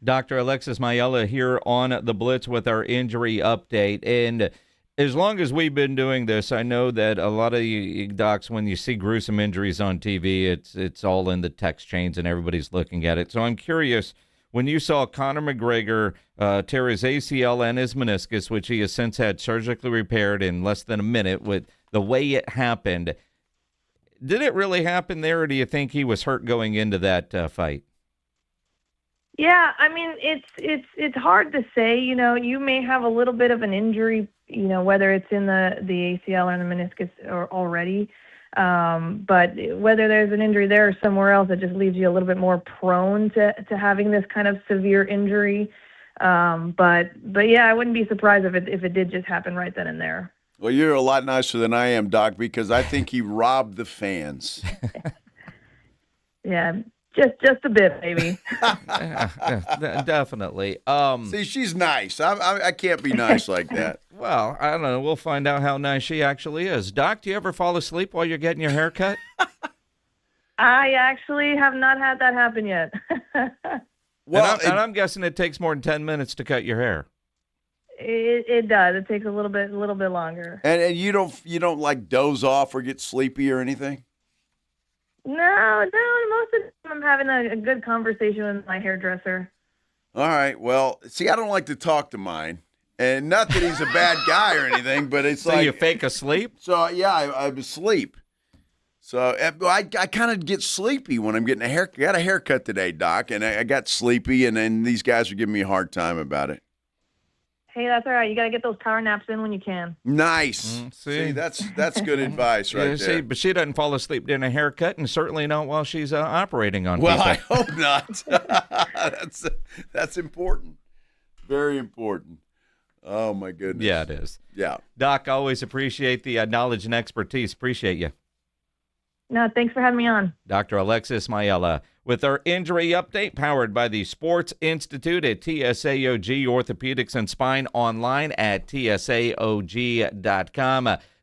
Dr. Alexis Maiella here on the Blitz with our injury update. And as long as we've been doing this, I know that a lot of you docs, when you see gruesome injuries on TV, it's all in the text chains and everybody's looking at it. So I'm curious, when you saw Conor McGregor tear his ACL and his meniscus, which he has since had surgically repaired in less than a minute, with the way it happened, did it really happen there, or do you think he was hurt going into that fight? Yeah, I mean, it's hard to say. You know, you may have a little bit of an injury, you know, whether it's in the ACL or the meniscus or already. But whether there's an injury there or somewhere else, it just leaves you a little bit more prone to having this kind of severe injury. But yeah, I wouldn't be surprised if it did just happen right then and there. Well, you're a lot nicer than I am, Doc, because I think he robbed the fans. Yeah. Just a bit, maybe. Definitely. See, she's nice. I can't be nice like that. Well, I don't know. We'll find out how nice she actually is. Doc, do you ever fall asleep while you're getting your hair cut? I actually have not had that happen yet. Well, and I'm guessing it takes more than 10 minutes to cut your hair. It does. It takes a little bit longer. And you don't like doze off or get sleepy or anything? No. Most of the time I'm having a good conversation with my hairdresser. All right. Well, see, I don't like to talk to mine. And not that he's a bad guy or anything, but it's so you fake asleep? So, yeah, I'm asleep. So I kind of get sleepy when I'm getting a haircut. I got a haircut today, Doc, and I got sleepy, and then these guys are giving me a hard time about it. Hey, that's all right. You got to get those power naps in when you can. Nice. See, that's good advice right there. But she doesn't fall asleep during a haircut, and certainly not while she's operating on people. Well, I hope not. That's important. Very important. Oh, my goodness. Yeah, it is. Yeah. Doc, always appreciate the knowledge and expertise. Appreciate you. No, thanks for having me on. Dr. Alexis Maiella with our injury update, powered by the Sports Institute at TSAOG Orthopedics and Spine, online at TSAOG.com.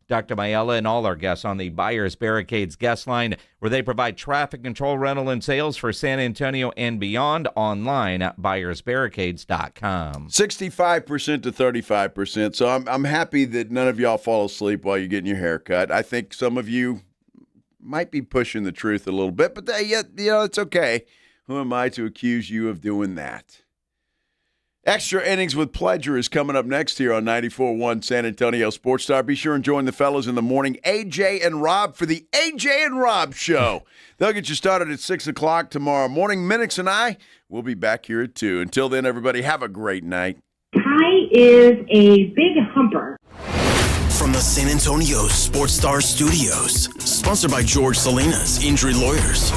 Dr. Maiella and all our guests on the Buyers Barricades guest line, where they provide traffic control, rental, and sales for San Antonio and beyond, online at buyersbarricades.com. 65% to 35%. So I'm happy that none of y'all fall asleep while you're getting your hair cut. I think some of you might be pushing the truth a little bit, but it's okay. Who am I to accuse you of doing that? Extra Innings with Pleasure is coming up next here on 94.1 San Antonio Sports Star. Be sure and join the fellas in the morning, AJ and Rob, for the AJ and Rob Show. They'll get you started at 6 o'clock tomorrow morning. Minix and I will be back here at 2. Until then, everybody, have a great night. Ty is a big humper. From the San Antonio Sports Star Studios, sponsored by George Salinas Injury Lawyers.